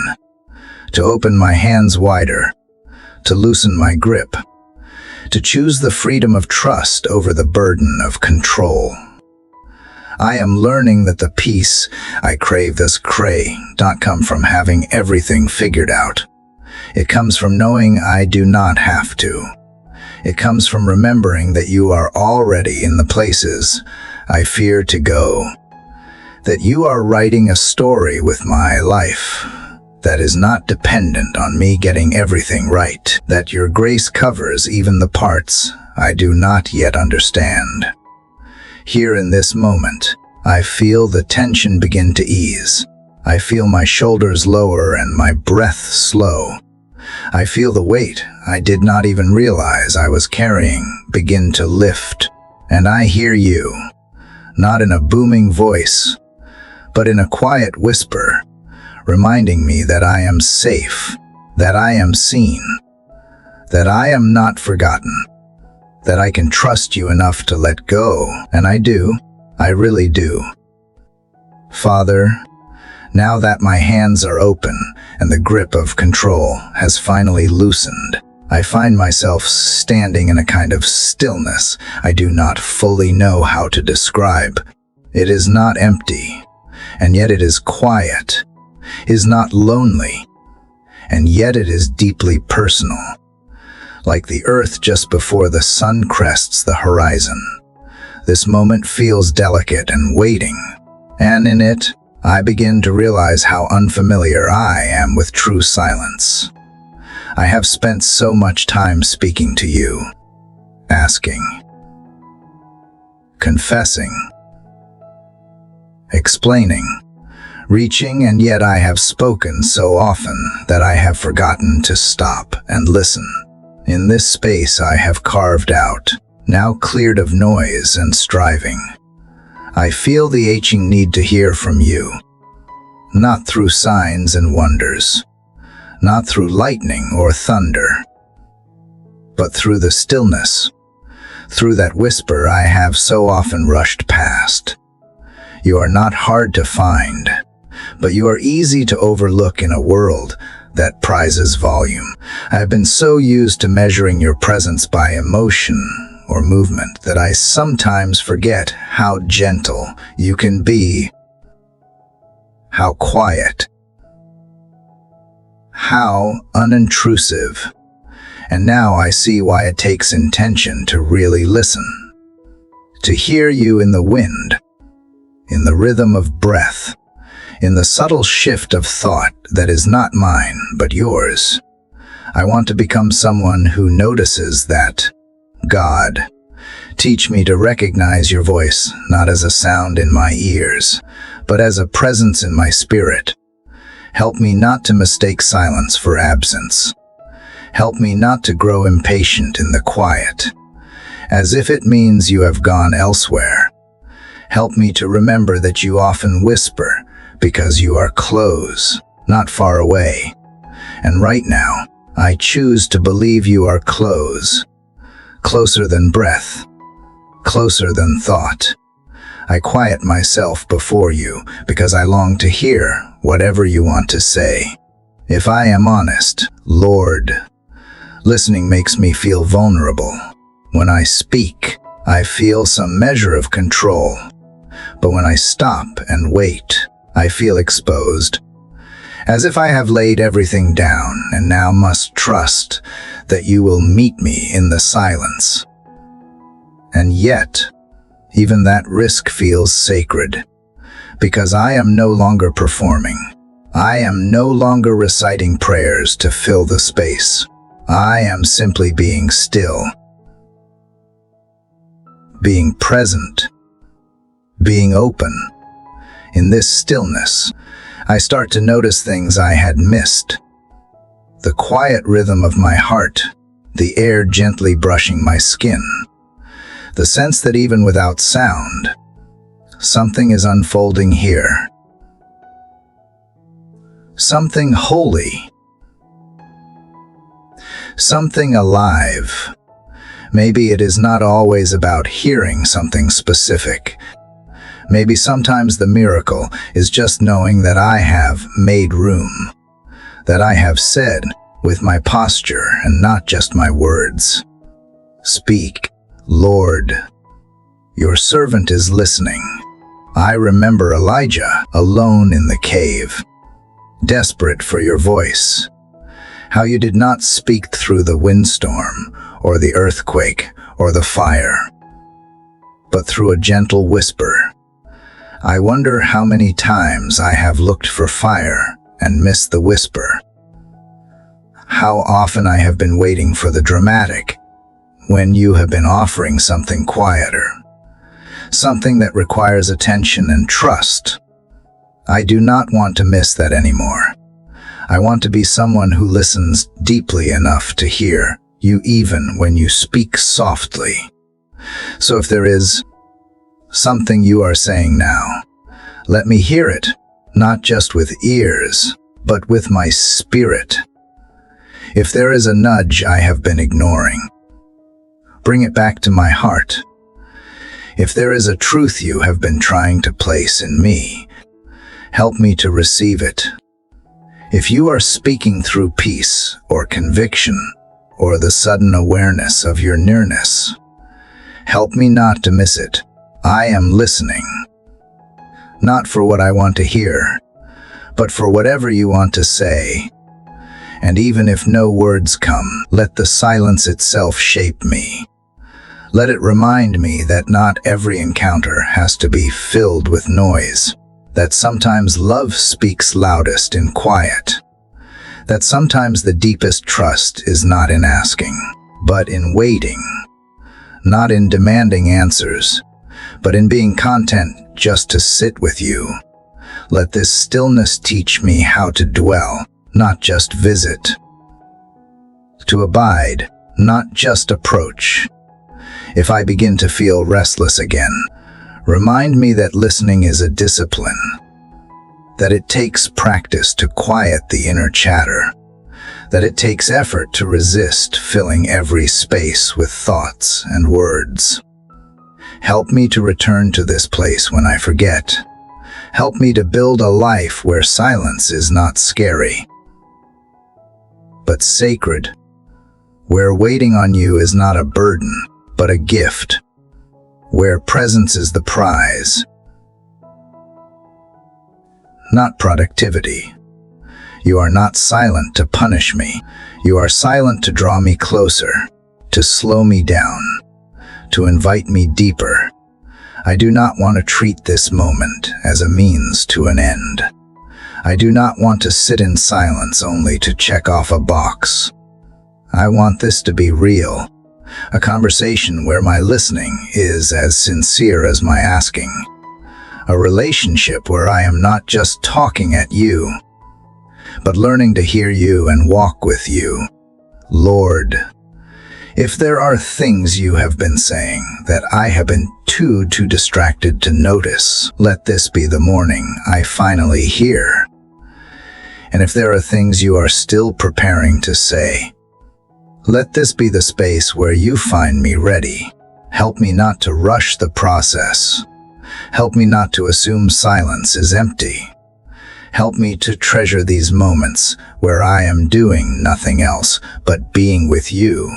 to open my hands wider, to loosen my grip, to choose the freedom of trust over the burden of control. I am learning that the peace I crave does not come from having everything figured out. It comes from knowing I do not have to. It comes from remembering that you are already in the places I fear to go. That you are writing a story with my life that is not dependent on me getting everything right. That your grace covers even the parts I do not yet understand. Here in this moment, I feel the tension begin to ease. I feel my shoulders lower and my breath slow. I feel the weight I did not even realize I was carrying begin to lift. And I hear you, not in a booming voice, but in a quiet whisper, reminding me that I am safe, that I am seen, that I am not forgotten, that I can trust you enough to let go. And I do. I really do. Father, now that my hands are open and the grip of control has finally loosened, I find myself standing in a kind of stillness I do not fully know how to describe. It is not empty, and yet it is quiet, is not lonely, and yet it is deeply personal. Like the earth just before the sun crests the horizon. This moment feels delicate and waiting, and in it, I begin to realize how unfamiliar I am with true silence. I have spent so much time speaking to you, asking, confessing, explaining, reaching, and yet I have spoken so often that I have forgotten to stop and listen. In this space I have carved out, now cleared of noise and striving, I feel the aching need to hear from you, not through signs and wonders, not through lightning or thunder, but through the stillness, through that whisper I have so often rushed past. You are not hard to find, but you are easy to overlook in a world that prizes volume. I have been so used to measuring your presence by emotion or movement that I sometimes forget how gentle you can be, how quiet, how unintrusive. And now I see why it takes intention to really listen, to hear you in the wind, in the rhythm of breath, in the subtle shift of thought that is not mine but yours. I want to become someone who notices that. God, teach me to recognize your voice not as a sound in my ears, but as a presence in my spirit. Help me not to mistake silence for absence. Help me not to grow impatient in the quiet, as if it means you have gone elsewhere. Help me to remember that you often whisper because you are close, not far away. And right now, I choose to believe you are close, closer than breath, closer than thought. I quiet myself before you because I long to hear whatever you want to say. If I am honest, Lord, listening makes me feel vulnerable. When I speak, I feel some measure of control. But when I stop and wait, I feel exposed, as if I have laid everything down and now must trust that you will meet me in the silence. And yet, even that risk feels sacred, because I am no longer performing. I am no longer reciting prayers to fill the space. I am simply being still, being present, being open. In this stillness, I start to notice things I had missed. The quiet rhythm of my heart, the air gently brushing my skin, the sense that even without sound, something is unfolding here. Something holy, something alive. Maybe it is not always about hearing something specific. Maybe sometimes the miracle is just knowing that I have made room, that I have said with my posture and not just my words, "Speak, Lord, your servant is listening." I remember Elijah alone in the cave, desperate for your voice, how you did not speak through the windstorm or the earthquake or the fire, but through a gentle whisper. I wonder how many times I have looked for fire and missed the whisper. How often I have been waiting for the dramatic, when you have been offering something quieter, something that requires attention and trust. I do not want to miss that anymore. I want to be someone who listens deeply enough to hear you even when you speak softly. So if there is something you are saying now, let me hear it, not just with ears, but with my spirit. If there is a nudge I have been ignoring, bring it back to my heart. If there is a truth you have been trying to place in me, help me to receive it. If you are speaking through peace or conviction or the sudden awareness of your nearness, help me not to miss it. I am listening, not for what I want to hear, but for whatever you want to say. And even if no words come, let the silence itself shape me. Let it remind me that not every encounter has to be filled with noise. that sometimes love speaks loudest in quiet, that sometimes the deepest trust is not in asking, but in waiting, not in demanding answers, but in being content just to sit with you. Let this stillness teach me how to dwell, not just visit, to abide, not just approach. If I begin to feel restless again, remind me that listening is a discipline, that it takes practice to quiet the inner chatter, that it takes effort to resist filling every space with thoughts and words. Help me to return to this place when I forget. Help me to build a life where silence is not scary, but sacred, where waiting on you is not a burden, but a gift, where presence is the prize, not productivity. You are not silent to punish me. You are silent to draw me closer, to slow me down, to invite me deeper. I do not want to treat this moment as a means to an end. I do not want to sit in silence only to check off a box. I want this to be real, a conversation where my listening is as sincere as my asking, a relationship where I am not just talking at you, but learning to hear you and walk with you. Lord, if there are things you have been saying that I have been too distracted to notice, let this be the morning I finally hear. And if there are things you are still preparing to say, let this be the space where you find me ready. Help me not to rush the process. Help me not to assume silence is empty. Help me to treasure these moments where I am doing nothing else but being with you.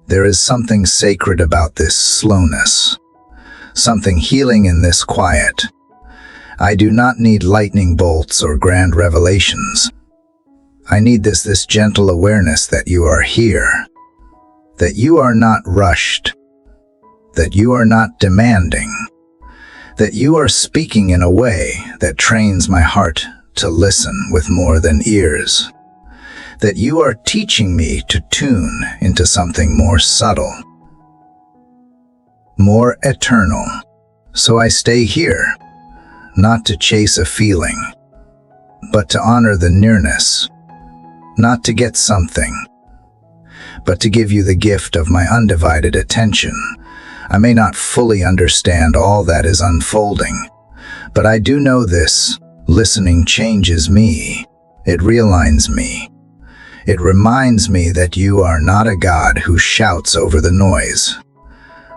There is something sacred about this slowness, something healing in this quiet. I do not need lightning bolts or grand revelations. I need this gentle awareness that you are here, that you are not rushed, that you are not demanding, that you are speaking in a way that trains my heart to listen with more than ears, that you are teaching me to tune into something more subtle, more eternal. So I stay here, not to chase a feeling, but to honor the nearness, not to get something, but to give you the gift of my undivided attention. I may not fully understand all that is unfolding, but I do know this: listening changes me. It realigns me. It reminds me that you are not a God who shouts over the noise,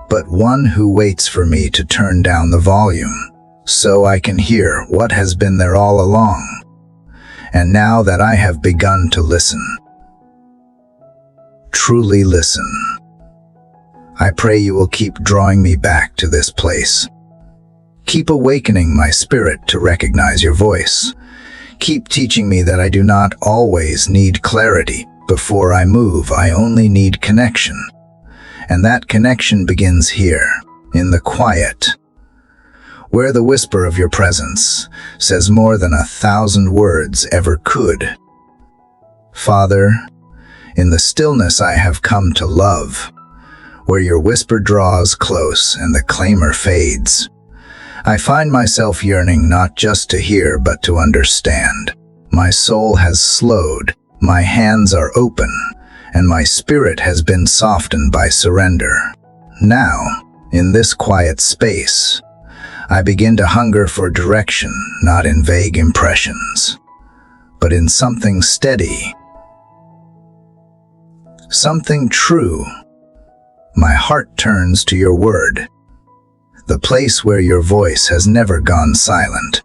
but one who waits for me to turn down the volume, so I can hear what has been there all along. And now that I have begun to listen, truly listen, I pray you will keep drawing me back to this place. Keep awakening my spirit to recognize your voice. Keep teaching me that I do not always need clarity. Before I move, I only need connection. And that connection begins here, in the quiet, where the whisper of your presence says more than 1,000 words ever could. Father, in the stillness I have come to love, where your whisper draws close and the clamor fades, I find myself yearning not just to hear but to understand. My soul has slowed, my hands are open, and my spirit has been softened by surrender. Now, in this quiet space, I begin to hunger for direction, not in vague impressions, but in something steady, something true. My heart turns to your word, the place where your voice has never gone silent.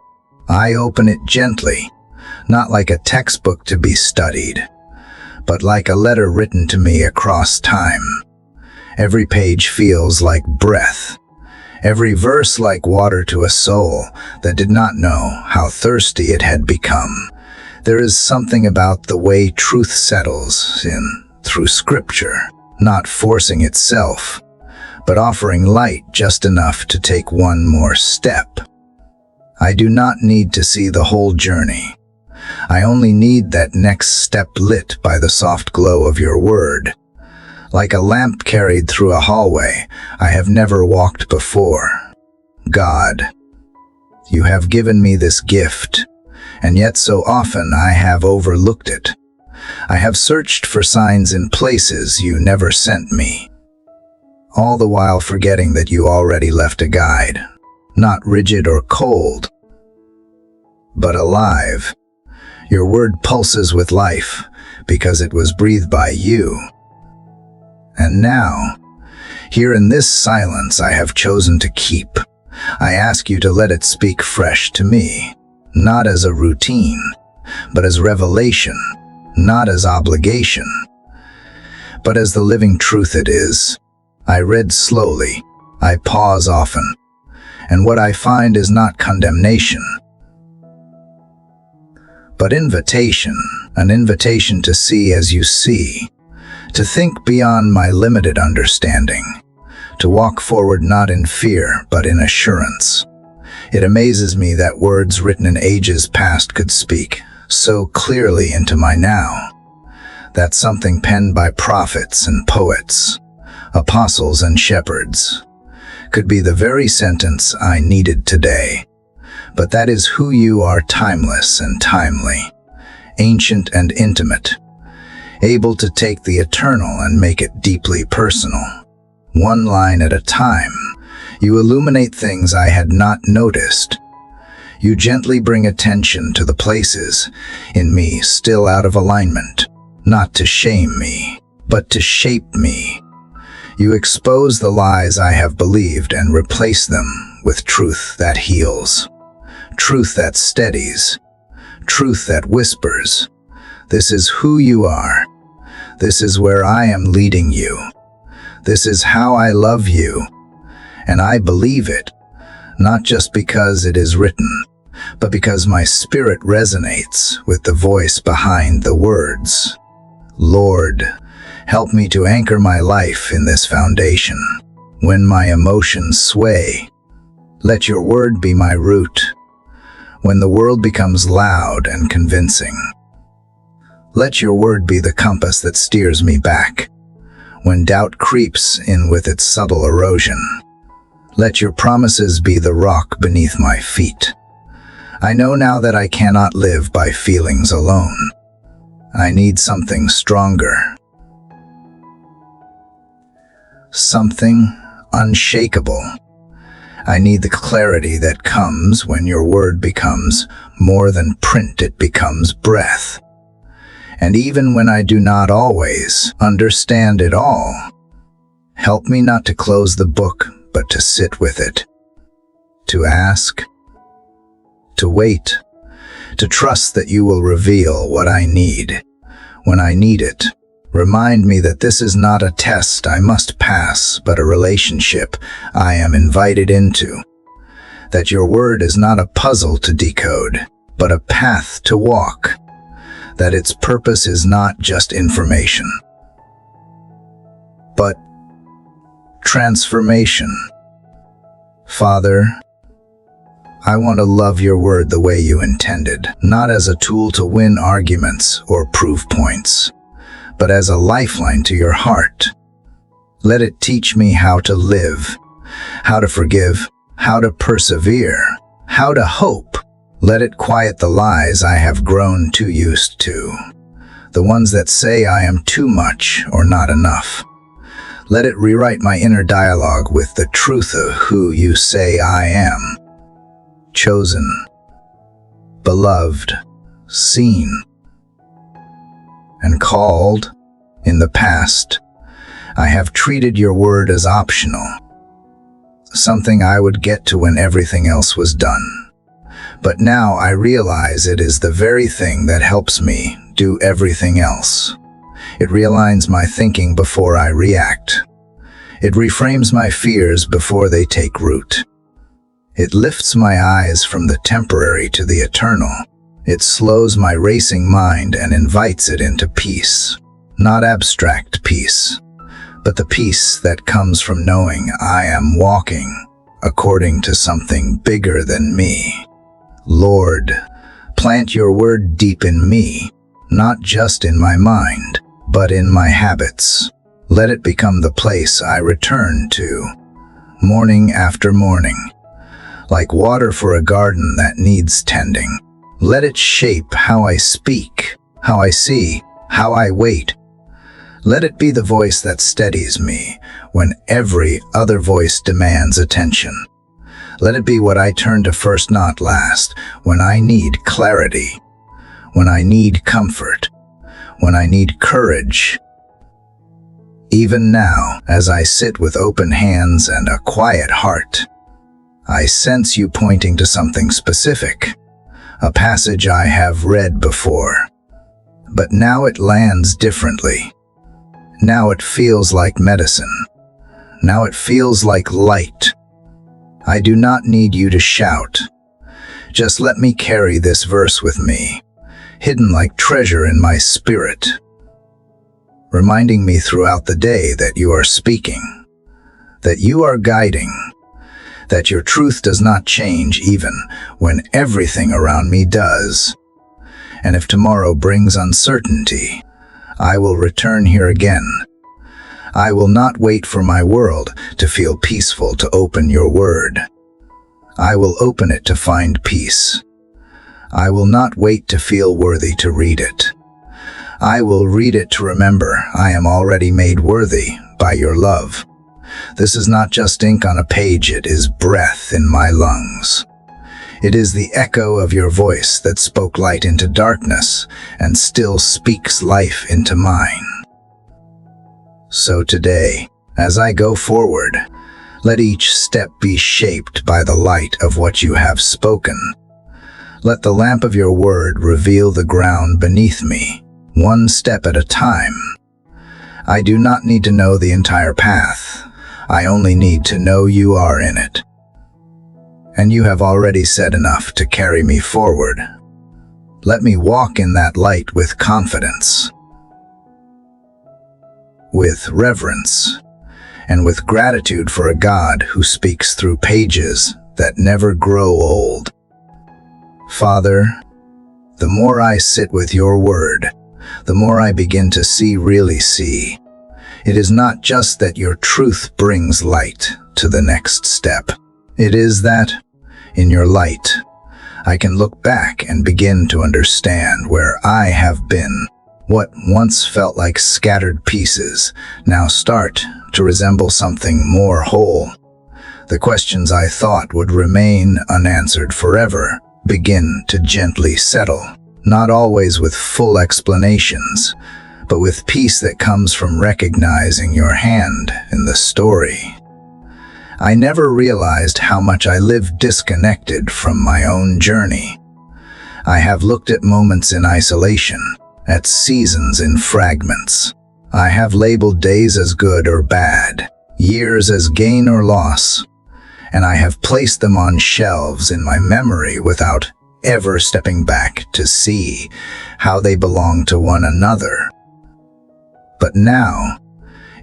I open it gently, not like a textbook to be studied, but like a letter written to me across time. Every page feels like breath, every verse like water to a soul that did not know how thirsty it had become. There is something about the way truth settles in through scripture, not forcing itself, but offering light just enough to take one more step. I do not need to see the whole journey. I only need that next step lit by the soft glow of your word. Like a lamp carried through a hallway I have never walked before. God, you have given me this gift, and yet so often I have overlooked it. I have searched for signs in places you never sent me, all the while forgetting that you already left a guide, not rigid or cold, but alive. Your word pulses with life because it was breathed by you. And now, here in this silence I have chosen to keep, I ask you to let it speak fresh to me, not as a routine, but as revelation, not as obligation, but as the living truth it is. I read slowly, I pause often, and what I find is not condemnation, but invitation, an invitation to see as you see, to think beyond my limited understanding, to walk forward not in fear, but in assurance. It amazes me that words written in ages past could speak so clearly into my now, that something penned by prophets and poets, apostles and shepherds, could be the very sentence I needed today. But that is who you are, timeless and timely, ancient and intimate, able to take the eternal and make it deeply personal. One line at a time, you illuminate things I had not noticed. You gently bring attention to the places in me still out of alignment, not to shame me, but to shape me. You expose the lies I have believed and replace them with truth that heals, truth that steadies, truth that whispers. This is who you are. This is where I am leading you. This is how I love you. And I believe it, not just because it is written, but because my spirit resonates with the voice behind the words. Lord, help me to anchor my life in this foundation. When my emotions sway, let your word be my root. When the world becomes loud and convincing, let your word be the compass that steers me back. When doubt creeps in with its subtle erosion, let your promises be the rock beneath my feet. I know now that I cannot live by feelings alone. I need something stronger, something unshakable. I need the clarity that comes when your word becomes more than print, it becomes breath. And even when I do not always understand it all, help me not to close the book, but to sit with it, to ask, to wait, to trust that you will reveal what I need when I need it. Remind me that this is not a test I must pass, but a relationship I am invited into. That your word is not a puzzle to decode, but a path to walk. That its purpose is not just information, but transformation. Father, I want to love your word the way you intended, not as a tool to win arguments or prove points, but as a lifeline to your heart. Let it teach me how to live, how to forgive, how to persevere, how to hope. Let it quiet the lies I have grown too used to, the ones that say I am too much or not enough. Let it rewrite my inner dialogue with the truth of who you say I am. Chosen, beloved, seen, and called. In the past, I have treated your word as optional, something I would get to when everything else was done. But now I realize it is the very thing that helps me do everything else. It realigns my thinking before I react. It reframes my fears before they take root. It lifts my eyes from the temporary to the eternal. It slows my racing mind and invites it into peace. Not abstract peace, but the peace that comes from knowing I am walking according to something bigger than me. Lord, plant your word deep in me, not just in my mind, but in my habits. Let it become the place I return to, morning after morning, like water for a garden that needs tending. Let it shape how I speak, how I see, how I wait. Let it be the voice that steadies me when every other voice demands attention. Let it be what I turn to first, not last, when I need clarity, when I need comfort, when I need courage. Even now, as I sit with open hands and a quiet heart, I sense you pointing to something specific, a passage I have read before. But now it lands differently. Now it feels like medicine. Now it feels like light. I do not need you to shout. Just let me carry this verse with me, hidden like treasure in my spirit, reminding me throughout the day that you are speaking, that you are guiding, that your truth does not change even when everything around me does. And if tomorrow brings uncertainty, I will return here again. I will not wait for my world to feel peaceful to open your word. I will open it to find peace. I will not wait to feel worthy to read it. I will read it to remember I am already made worthy by your love. This is not just ink on a page, it is breath in my lungs. It is the echo of your voice that spoke light into darkness and still speaks life into mine. So today, as I go forward, let each step be shaped by the light of what you have spoken. Let the lamp of your word reveal the ground beneath me, one step at a time. I do not need to know the entire path. I only need to know you are in it. And you have already said enough to carry me forward. Let me walk in that light with confidence, with reverence, and with gratitude for a God who speaks through pages that never grow old. Father, the more I sit with your word, the more I begin to really see. It is not just that your truth brings light to the next step. It is that, in your light, I can look back and begin to understand where I have been. What once felt like scattered pieces now start to resemble something more whole. The questions I thought would remain unanswered forever begin to gently settle, not always with full explanations, but with peace that comes from recognizing your hand in the story. I never realized how much I lived disconnected from my own journey. I have looked at moments in isolation, at seasons in fragments. I have labeled days as good or bad, years as gain or loss, and I have placed them on shelves in my memory without ever stepping back to see how they belong to one another. But now,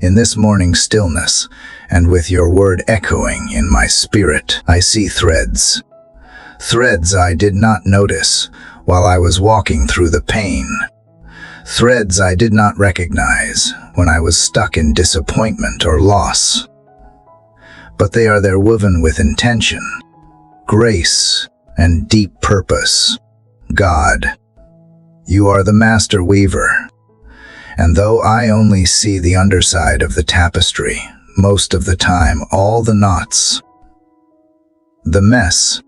in this morning stillness, and with your word echoing in my spirit, I see threads. Threads I did not notice while I was walking through the pain. Threads I did not recognize when I was stuck in disappointment or loss. But they are there, woven with intention, grace, and deep purpose. God, you are the master weaver. And though I only see the underside of the tapestry, most of the time all the knots, the mess,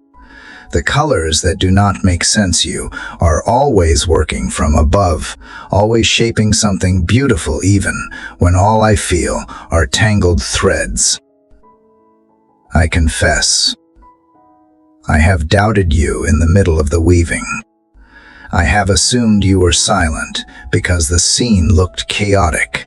the colors that do not make sense, you are always working from above, always shaping something beautiful even when all I feel are tangled threads. I confess, I have doubted you in the middle of the weaving. I have assumed you were silent because the scene looked chaotic.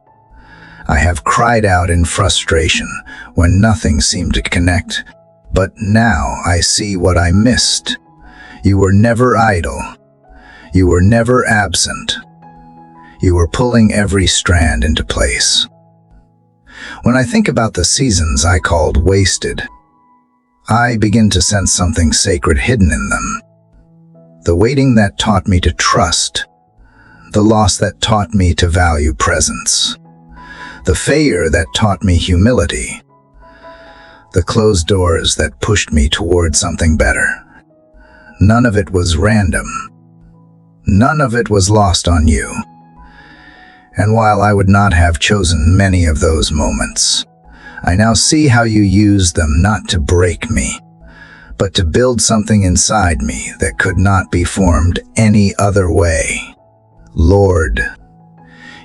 I have cried out in frustration when nothing seemed to connect. But now I see what I missed. You were never idle. You were never absent. You were pulling every strand into place. When I think about the seasons I called wasted, I begin to sense something sacred hidden in them. The waiting that taught me to trust. The loss that taught me to value presence. The failure that taught me humility. The closed doors that pushed me toward something better. None of it was random. None of it was lost on you. And while I would not have chosen many of those moments, I now see how you used them not to break me, but to build something inside me that could not be formed any other way. Lord,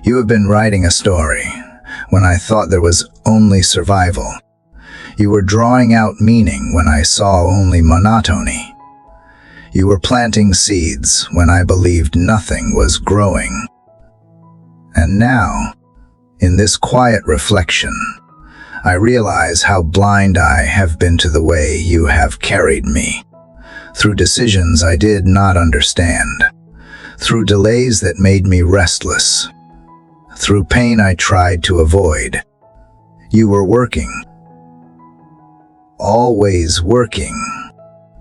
you have been writing a story when I thought there was only survival. You were drawing out meaning when I saw only monotony. You were planting seeds when I believed nothing was growing. And now, in this quiet reflection, I realize how blind I have been to the way you have carried me, through decisions I did not understand, through delays that made me restless, through pain I tried to avoid. You were working, always working.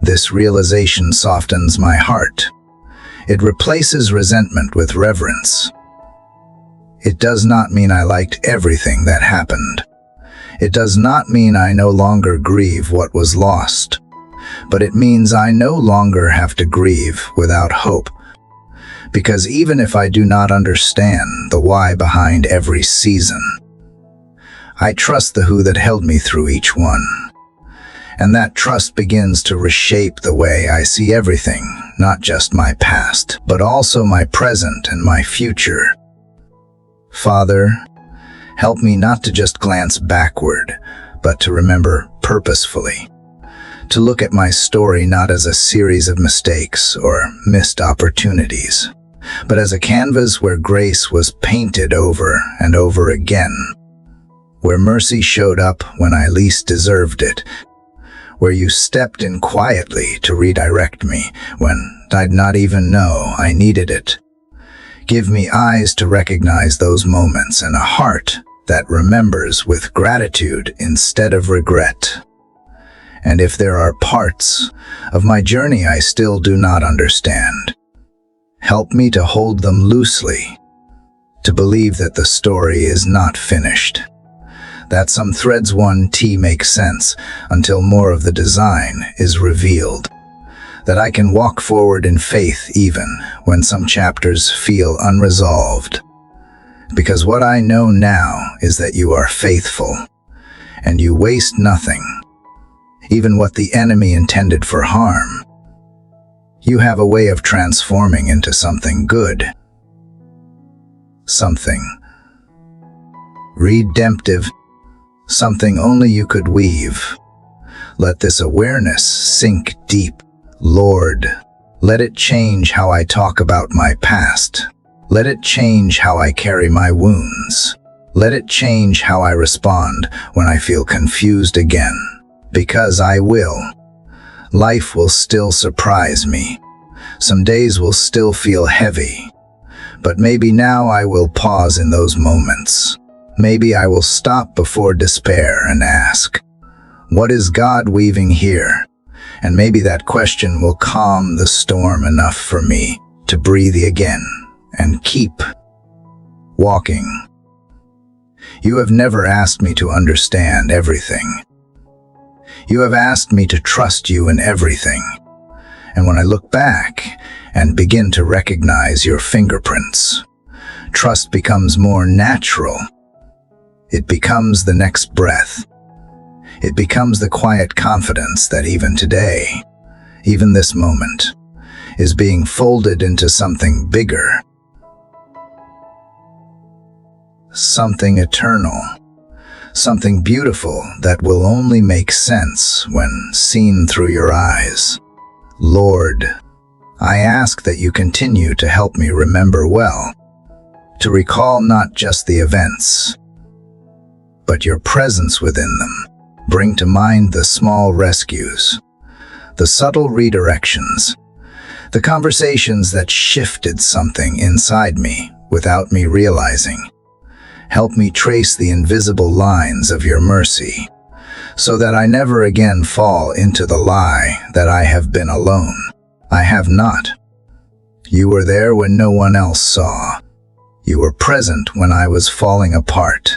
This realization softens my heart. It replaces resentment with reverence. It does not mean I liked everything that happened. It does not mean I no longer grieve what was lost, but it means I no longer have to grieve without hope. Because even if I do not understand the why behind every season, I trust the who that held me through each one. And that trust begins to reshape the way I see everything, not just my past, but also my present and my future. Father, help me not to just glance backward, but to remember purposefully. To look at my story not as a series of mistakes or missed opportunities, but as a canvas where grace was painted over and over again, where mercy showed up when I least deserved it, where you stepped in quietly to redirect me when I'd not even know I needed it. Give me eyes to recognize those moments and a heart that remembers with gratitude instead of regret. And if there are parts of my journey I still do not understand, help me to hold them loosely, to believe that the story is not finished, that some threads 1T make sense until more of the design is revealed, that I can walk forward in faith even when some chapters feel unresolved. Because what I know now is that you are faithful, and you waste nothing, even what the enemy intended for harm. You have a way of transforming into something good, something redemptive, something only you could weave. Let this awareness sink deep, Lord. Let it change how I talk about my past. Let it change how I carry my wounds. Let it change how I respond when I feel confused again. Because I will. Life will still surprise me. Some days will still feel heavy. But maybe now I will pause in those moments. Maybe I will stop before despair and ask, what is God weaving here? And maybe that question will calm the storm enough for me to breathe again and keep walking. You have never asked me to understand everything. You have asked me to trust you in everything. And when I look back and begin to recognize your fingerprints, trust becomes more natural. It becomes the next breath. It becomes the quiet confidence that even today, even this moment, is being folded into something bigger, something eternal, something beautiful that will only make sense when seen through your eyes. Lord, I ask that you continue to help me remember well, to recall not just the events, but your presence within them. Bring to mind the small rescues, the subtle redirections, the conversations that shifted something inside me without me realizing. Help me trace the invisible lines of your mercy, so that I never again fall into the lie that I have been alone. I have not. You were there when no one else saw. You were present when I was falling apart.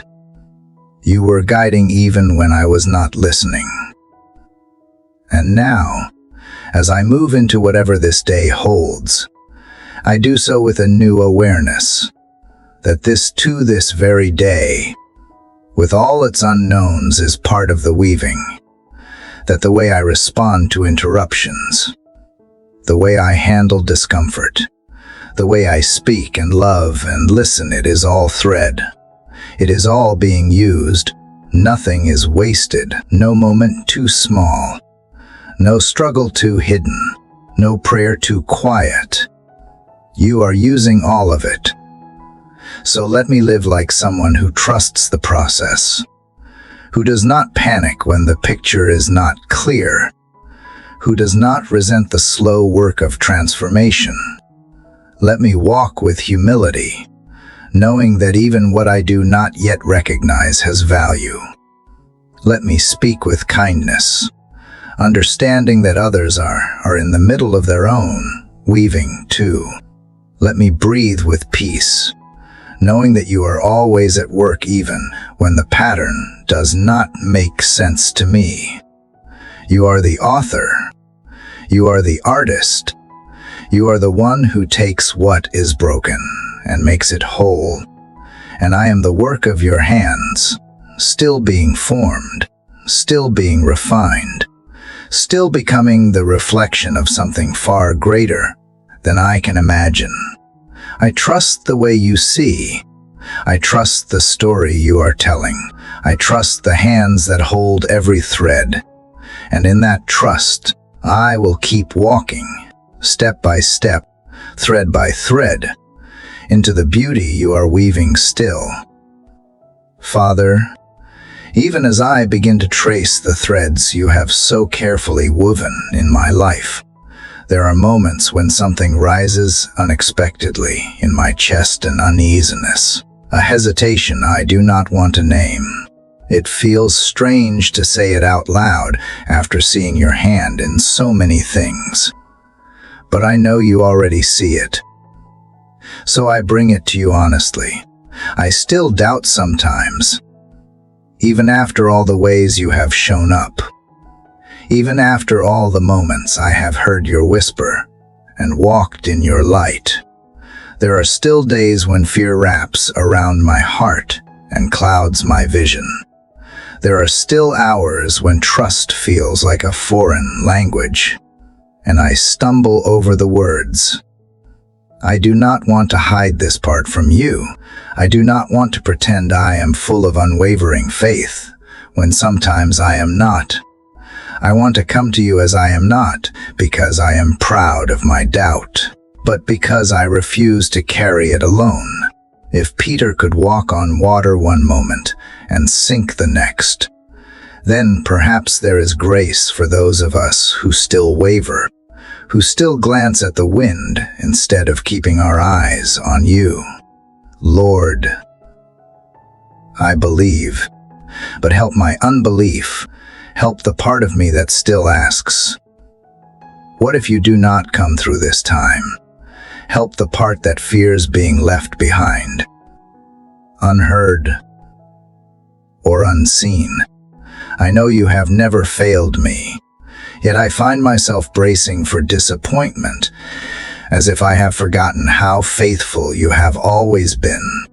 You were guiding even when I was not listening. And now, as I move into whatever this day holds, I do so with a new awareness that this very day, with all its unknowns, is part of the weaving, that the way I respond to interruptions, the way I handle discomfort, the way I speak and love and listen, it is all thread. It is all being used. Nothing is wasted, no moment too small, no struggle too hidden, no prayer too quiet. You are using all of it. So let me live like someone who trusts the process, who does not panic when the picture is not clear, who does not resent the slow work of transformation. Let me walk with humility, knowing that even what I do not yet recognize has value. Let me speak with kindness, understanding that others are in the middle of their own weaving too. Let me breathe with peace, knowing that you are always at work even when the pattern does not make sense to me. You are the author. You are the artist. You are the one who takes what is broken and makes it whole. And I am the work of your hands, still being formed, still being refined, still becoming the reflection of something far greater than I can imagine. I trust the way you see. I trust the story you are telling. I trust the hands that hold every thread. And in that trust, I will keep walking, step by step, thread by thread, into the beauty you are weaving still. Father, even as I begin to trace the threads you have so carefully woven in my life, there are moments when something rises unexpectedly in my chest, an uneasiness, a hesitation I do not want to name. It feels strange to say it out loud after seeing your hand in so many things. But I know you already see it. So I bring it to you honestly. I still doubt sometimes, even after all the ways you have shown up. Even after all the moments I have heard your whisper and walked in your light, there are still days when fear wraps around my heart and clouds my vision. There are still hours when trust feels like a foreign language, and I stumble over the words. I do not want to hide this part from you. I do not want to pretend I am full of unwavering faith, when sometimes I am not. I want to come to you as I am, not because I am proud of my doubt, but because I refuse to carry it alone. If Peter could walk on water one moment and sink the next, then perhaps there is grace for those of us who still waver, who still glance at the wind instead of keeping our eyes on you. Lord, I believe, but help my unbelief. Help the part of me that still asks, what if you do not come through this time? Help the part that fears being left behind, unheard or unseen. I know you have never failed me, yet I find myself bracing for disappointment, as if I have forgotten how faithful you have always been.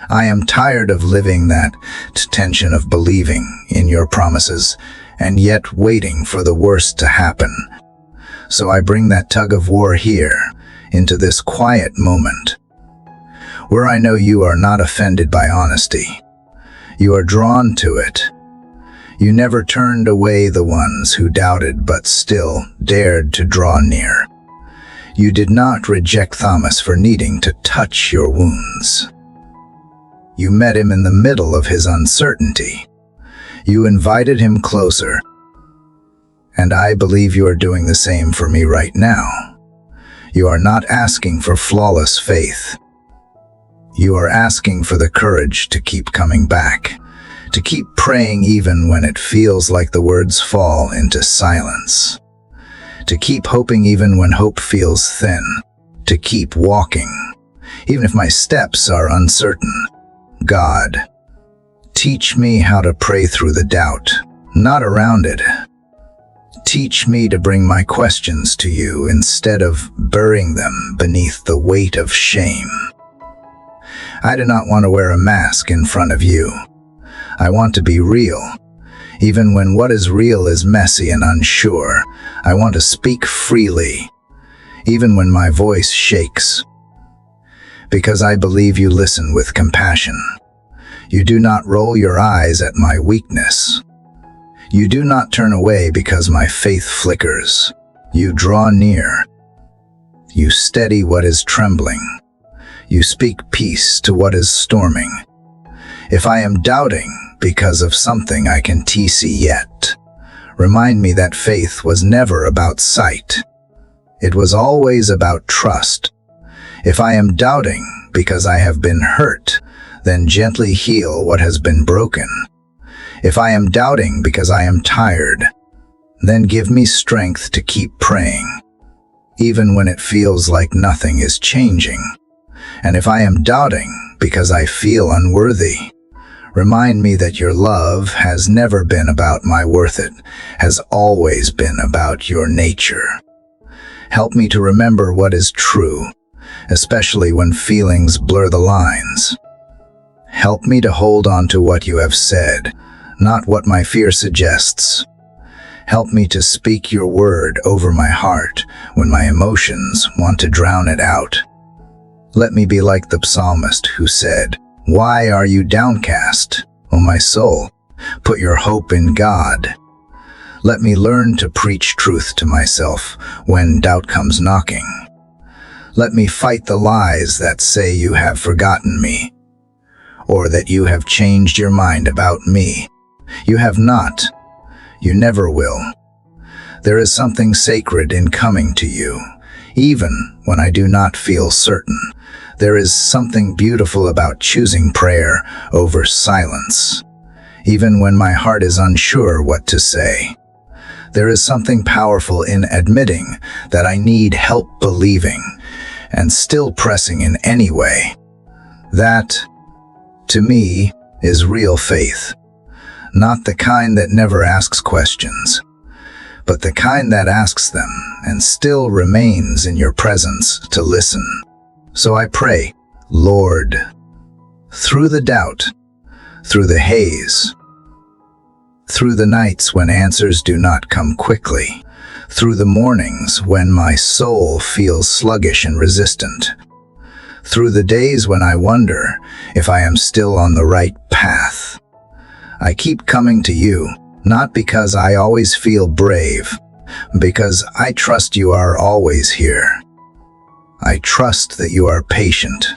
I am tired of living that tension of believing in your promises and yet waiting for the worst to happen. So I bring that tug of war here, into this quiet moment, where I know you are not offended by honesty. You are drawn to it. You never turned away the ones who doubted but still dared to draw near. You did not reject Thomas for needing to touch your wounds. You met him in the middle of his uncertainty. You invited him closer. And I believe you are doing the same for me right now. You are not asking for flawless faith. You are asking for the courage to keep coming back, to keep praying even when it feels like the words fall into silence, to keep hoping even when hope feels thin, to keep walking, even if my steps are uncertain. God, teach me how to pray through the doubt, not around it. Teach me to bring my questions to you instead of burying them beneath the weight of shame. I do not want to wear a mask in front of you. I want to be real. Even when what is real is messy and unsure, I want to speak freely, even when my voice shakes. Because I believe you listen with compassion. You do not roll your eyes at my weakness. You do not turn away because my faith flickers. You draw near. You steady what is trembling. You speak peace to what is storming. If I am doubting because of something I can see yet, remind me that faith was never about sight. It was always about trust. If I am doubting because I have been hurt, then gently heal what has been broken. If I am doubting because I am tired, then give me strength to keep praying, even when it feels like nothing is changing. And if I am doubting because I feel unworthy, remind me that your love has never been about my worth. It has always been about your nature. Help me to remember what is true, especially when feelings blur the lines. Help me to hold on to what you have said, not what my fear suggests. Help me to speak your word over my heart when my emotions want to drown it out. Let me be like the psalmist who said, "Why are you downcast, O my soul? Put your hope in God." Let me learn to preach truth to myself when doubt comes knocking. Let me fight the lies that say you have forgotten me, or that you have changed your mind about me. You have not. You never will. There is something sacred in coming to you, even when I do not feel certain. There is something beautiful about choosing prayer over silence, even when my heart is unsure what to say. There is something powerful in admitting that I need help believing and still pressing in anyway. That, to me, is real faith. Not the kind that never asks questions, but the kind that asks them and still remains in your presence to listen. So I pray, Lord, through the doubt, through the haze, through the nights when answers do not come quickly, through the mornings when my soul feels sluggish and resistant, through the days when I wonder if I am still on the right path, I keep coming to you, not because I always feel brave, because I trust you are always here. I trust that you are patient,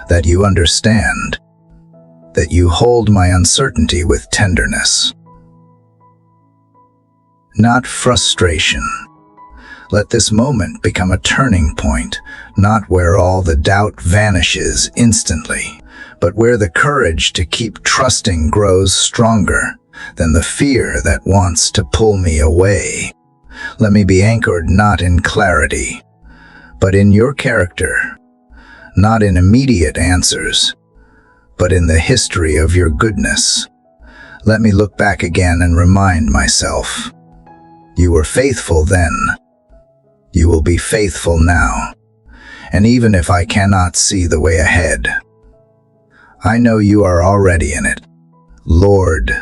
that you understand, that you hold my uncertainty with tenderness, not frustration. Let this moment become a turning point, not where all the doubt vanishes instantly, but where the courage to keep trusting grows stronger than the fear that wants to pull me away. Let me be anchored not in clarity, but in your character, not in immediate answers, but in the history of your goodness. Let me look back again and remind myself, you were faithful then. You will be faithful now. And even if I cannot see the way ahead, I know you are already in it. Lord,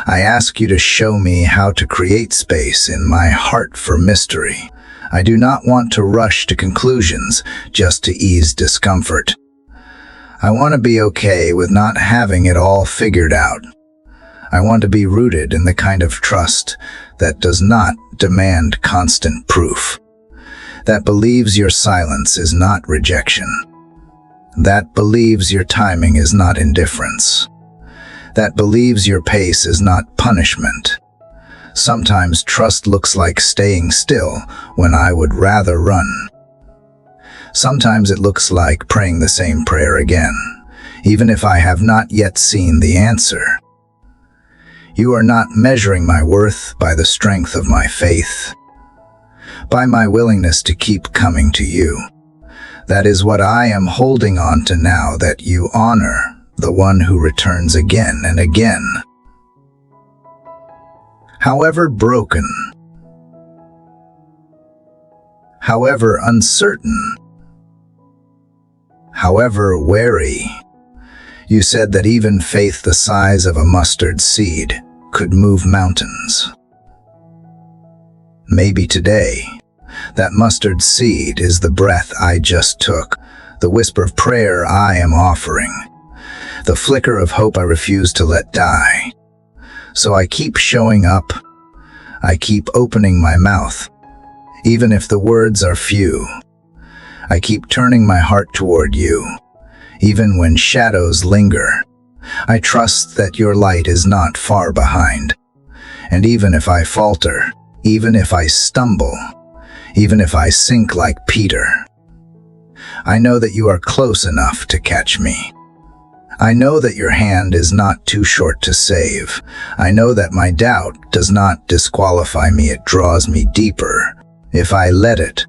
I ask you to show me how to create space in my heart for mystery. I do not want to rush to conclusions just to ease discomfort. I want to be okay with not having it all figured out. I want to be rooted in the kind of trust that does not demand constant proof, that believes your silence is not rejection, that believes your timing is not indifference, that believes your pace is not punishment. Sometimes trust looks like staying still when I would rather run. Sometimes it looks like praying the same prayer again, even if I have not yet seen the answer. You are not measuring my worth by the strength of my faith, by my willingness to keep coming to you, That is what I am holding on to now, that you honor the one who returns again and again. However broken, however uncertain, however wary, you said that even faith the size of a mustard seed could move mountains. Maybe today, that mustard seed is the breath I just took, the whisper of prayer I am offering, the flicker of hope I refuse to let die. So I keep showing up. I keep opening my mouth, even if the words are few. I keep turning my heart toward you, even when shadows linger. I trust that your light is not far behind. And even if I falter, even if I stumble, even if I sink like Peter, I know that you are close enough to catch me. I know that your hand is not too short to save. I know that my doubt does not disqualify me, it draws me deeper. If I let it,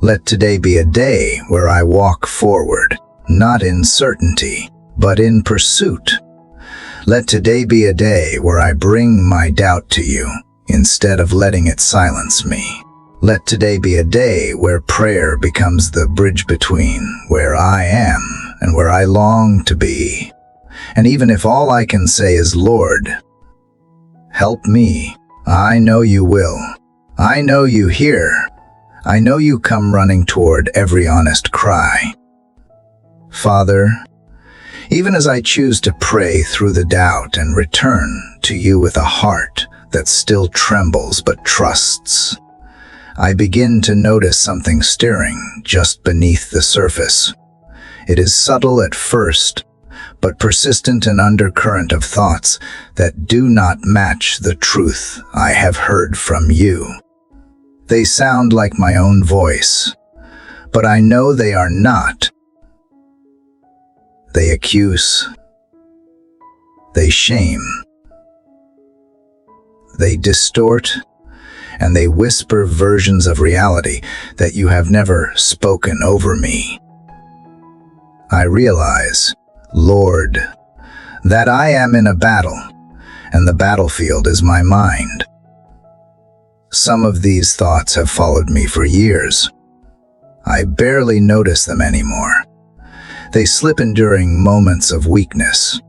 let today be a day where I walk forward, not in certainty, but in pursuit. Let today be a day where I bring my doubt to you, instead of letting it silence me. Let today be a day where prayer becomes the bridge between where I am and where I long to be. And even if all I can say is, Lord, help me, I know you will. I know you hear. I know you come running toward every honest cry. Father, even as I choose to pray through the doubt and return to you with a heart that still trembles but trusts, I begin to notice something stirring just beneath the surface. It is subtle at first, but persistent, an undercurrent of thoughts that do not match the truth I have heard from you. They sound like my own voice, but I know they are not. They accuse. They shame. They distort, and they whisper versions of reality that you have never spoken over me. I realize, Lord, that I am in a battle, and the battlefield is my mind. Some of these thoughts have followed me for years. I barely notice them anymore. They slip in during moments of weakness,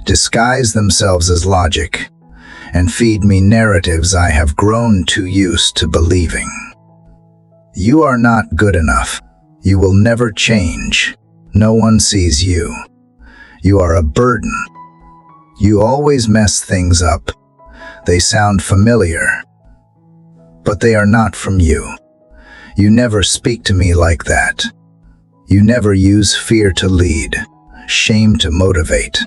disguise themselves as logic, and feed me narratives I have grown too used to believing. You are not good enough. You will never change. No one sees you. You are a burden. You always mess things up. They sound familiar, but they are not from you. You never speak to me like that. You never use fear to lead, shame to motivate,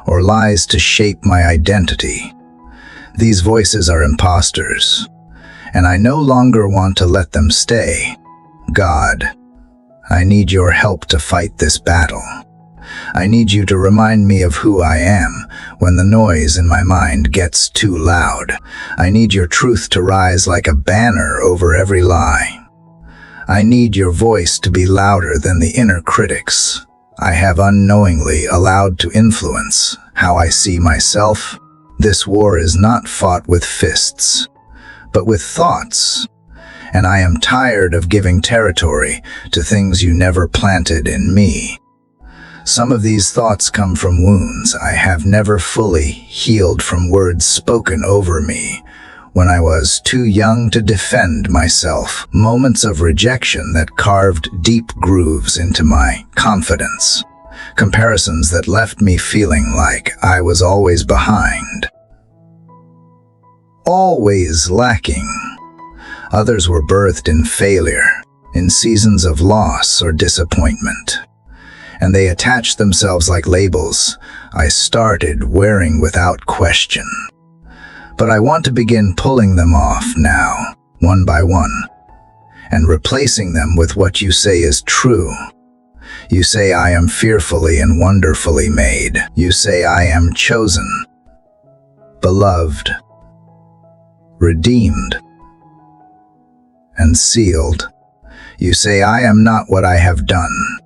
or lies to shape my identity. These voices are imposters, and I no longer want to let them stay. God, I need your help to fight this battle. I need you to remind me of who I am when the noise in my mind gets too loud. I need your truth to rise like a banner over every lie. I need your voice to be louder than the inner critics I have unknowingly allowed to influence how I see myself. This war is not fought with fists, but with thoughts, and I am tired of giving territory to things you never planted in me. Some of these thoughts come from wounds I have never fully healed, from words spoken over me when I was too young to defend myself, moments of rejection that carved deep grooves into my confidence, comparisons that left me feeling like I was always behind, always lacking. Others were birthed in failure, in seasons of loss or disappointment, and they attached themselves like labels I started wearing without question. But I want to begin pulling them off now, one by one, and replacing them with what you say is true. You say I am fearfully and wonderfully made. You say I am chosen, beloved, redeemed, and sealed. You say, I am not what I have done,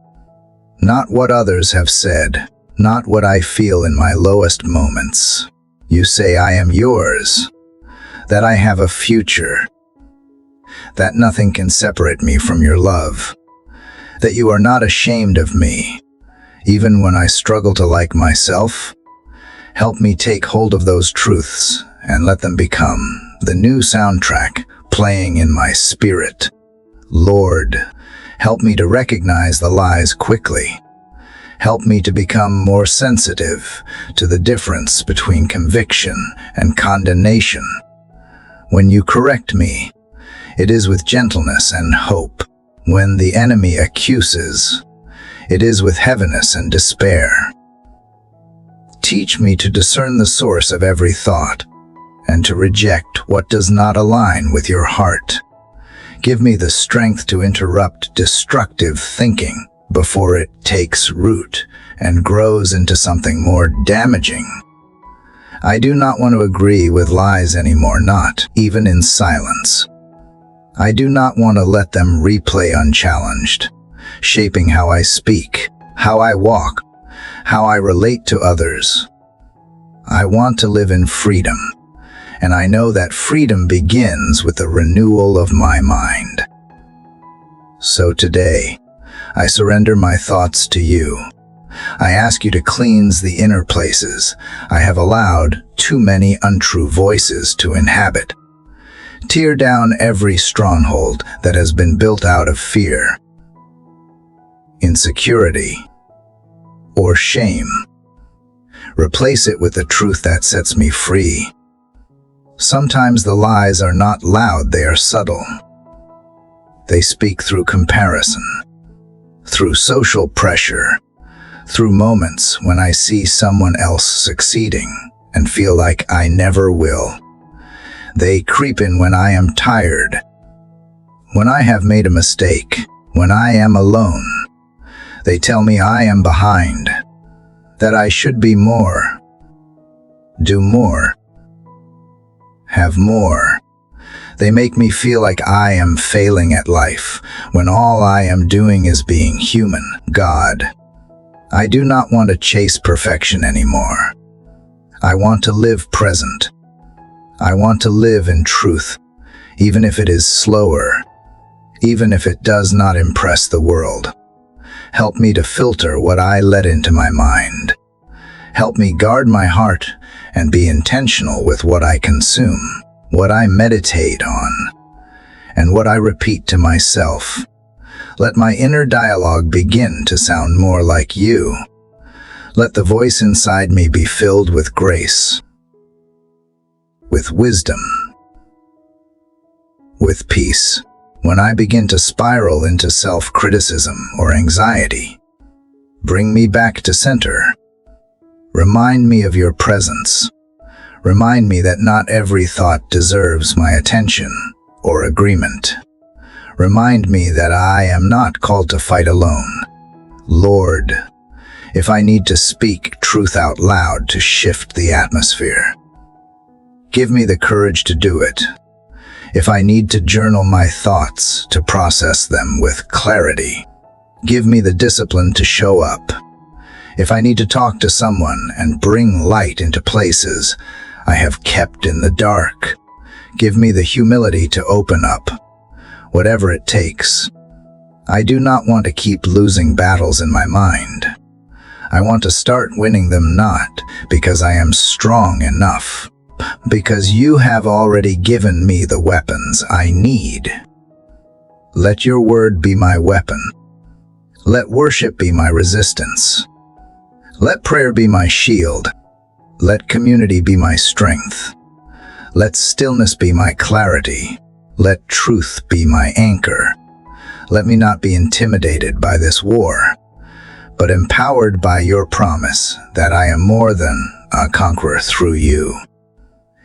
not what others have said, not what I feel in my lowest moments. You say, I am yours, that I have a future, that nothing can separate me from your love, that you are not ashamed of me, even when I struggle to like myself. Help me take hold of those truths and let them become the new soundtrack playing in my spirit. Lord, help me to recognize the lies quickly. Help me to become more sensitive to the difference between conviction and condemnation. When you correct me, it is with gentleness and hope. When the enemy accuses, it is with heaviness and despair. Teach me to discern the source of every thought and to reject what does not align with your heart. Give me the strength to interrupt destructive thinking before it takes root and grows into something more damaging. I do not want to agree with lies anymore, not even in silence. I do not want to let them replay unchallenged, shaping how I speak, how I walk, how I relate to others. I want to live in freedom, and I know that freedom begins with the renewal of my mind. So today, I surrender my thoughts to you. I ask you to cleanse the inner places I have allowed too many untrue voices to inhabit. Tear down every stronghold that has been built out of fear, insecurity, or shame. Replace it with the truth that sets me free. Sometimes the lies are not loud, they are subtle. They speak through comparison, through social pressure, through moments when I see someone else succeeding and feel like I never will. They creep in when I am tired, when I have made a mistake, when I am alone. They tell me I am behind, that I should be more, do more, have more. They make me feel like I am failing at life, when all I am doing is being human. God, I do not want to chase perfection anymore. I want to live present. I want to live in truth, even if it is slower, even if it does not impress the world. Help me to filter what I let into my mind. Help me guard my heart and be intentional with what I consume, what I meditate on, and what I repeat to myself. Let my inner dialogue begin to sound more like you. Let the voice inside me be filled with grace, with wisdom, with peace. When I begin to spiral into self-criticism or anxiety, bring me back to center. Remind me of your presence. Remind me that not every thought deserves my attention or agreement. Remind me that I am not called to fight alone. Lord, if I need to speak truth out loud to shift the atmosphere, give me the courage to do it. If I need to journal my thoughts to process them with clarity, give me the discipline to show up. If I need to talk to someone and bring light into places I have kept in the dark, give me the humility to open up. Whatever it takes. I do not want to keep losing battles in my mind. I want to start winning them, not because I am strong enough, because you have already given me the weapons I need. Let your word be my weapon. Let worship be my resistance. Let prayer be my shield. Let community be my strength. Let stillness be my clarity. Let truth be my anchor. Let me not be intimidated by this war, but empowered by your promise that I am more than a conqueror through you.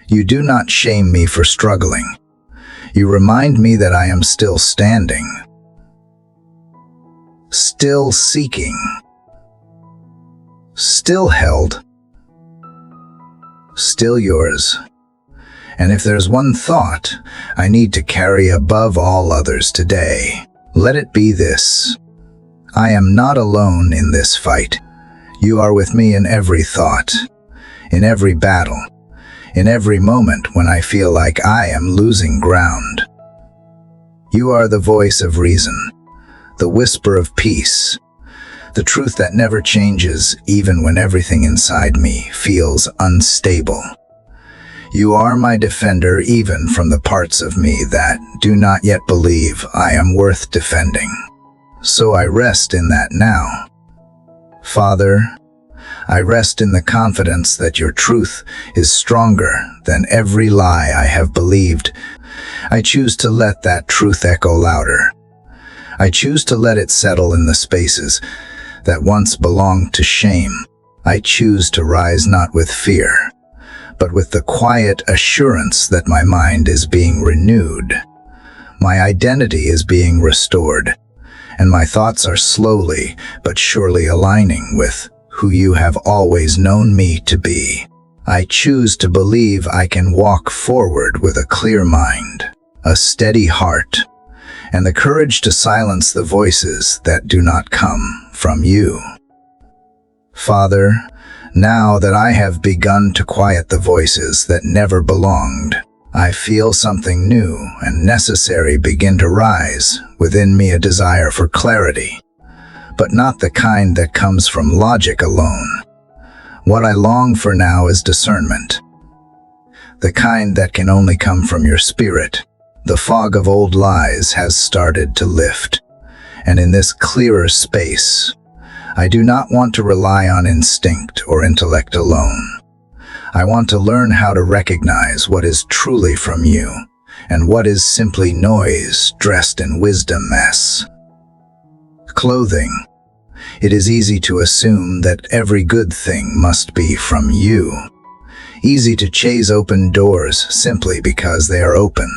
You do not shame me for struggling. You remind me that I am still standing, still seeking, still held, still yours. And if there's one thought I need to carry above all others today, Let it be this: I am not alone in this fight. You are with me in every thought, in every battle, in every moment when I feel like I am losing ground. You are the voice of reason, the whisper of peace, the truth that never changes even when everything inside me feels unstable. You are my defender even from the parts of me that do not yet believe I am worth defending. So I rest in that now. Father, I rest in the confidence that your truth is stronger than every lie I have believed. I choose to let that truth echo louder. I choose to let it settle in the spaces that once belonged to shame. I choose to rise not with fear, but with the quiet assurance that my mind is being renewed. My identity is being restored, and my thoughts are slowly but surely aligning with who you have always known me to be. I choose to believe I can walk forward with a clear mind, a steady heart, and the courage to silence the voices that do not come from you. Father, now that I have begun to quiet the voices that never belonged, I feel something new and necessary begin to rise within me, a desire for clarity, but not the kind that comes from logic alone. What I long for now is discernment, the kind that can only come from your spirit. The fog of old lies has started to lift, and in this clearer space, I do not want to rely on instinct or intellect alone. I want to learn how to recognize what is truly from you and what is simply noise dressed in wisdom-mess. Clothing. It is easy to assume that every good thing must be from you. Easy to chase open doors simply because they are open.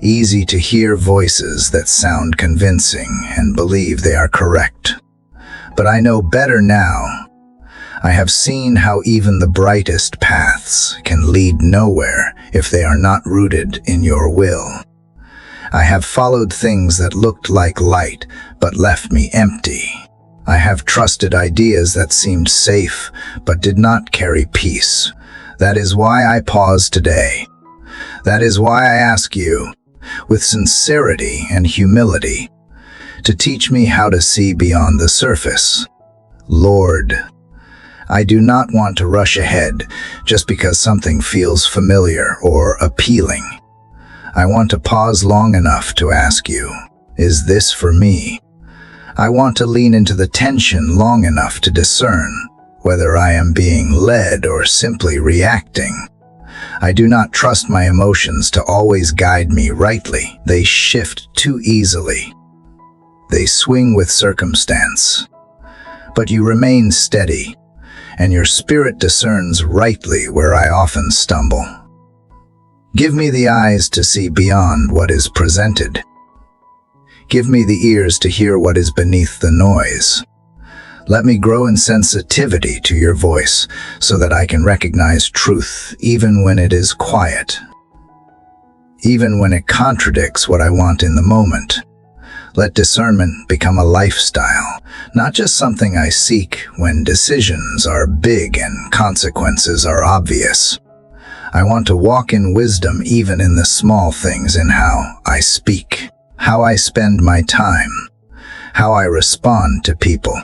Easy to hear voices that sound convincing and believe they are correct. But I know better now. I have seen how even the brightest paths can lead nowhere if they are not rooted in your will. I have followed things that looked like light but left me empty. I have trusted ideas that seemed safe but did not carry peace. That is why I pause today. That is why I ask you, with sincerity and humility, to teach me how to see beyond the surface. Lord, I do not want to rush ahead just because something feels familiar or appealing. I want to pause long enough to ask you, is this for me? I want to lean into the tension long enough to discern whether I am being led or simply reacting. I do not trust my emotions to always guide me rightly. They shift too easily. They swing with circumstance. But you remain steady, and your spirit discerns rightly where I often stumble. Give me the eyes to see beyond what is presented. Give me the ears to hear what is beneath the noise. Let me grow in sensitivity to your voice so that I can recognize truth even when it is quiet, even when it contradicts what I want in the moment. Let discernment become a lifestyle, not just something I seek when decisions are big and consequences are obvious. I want to walk in wisdom even in the small things, in how I speak, how I spend my time, how I respond to people,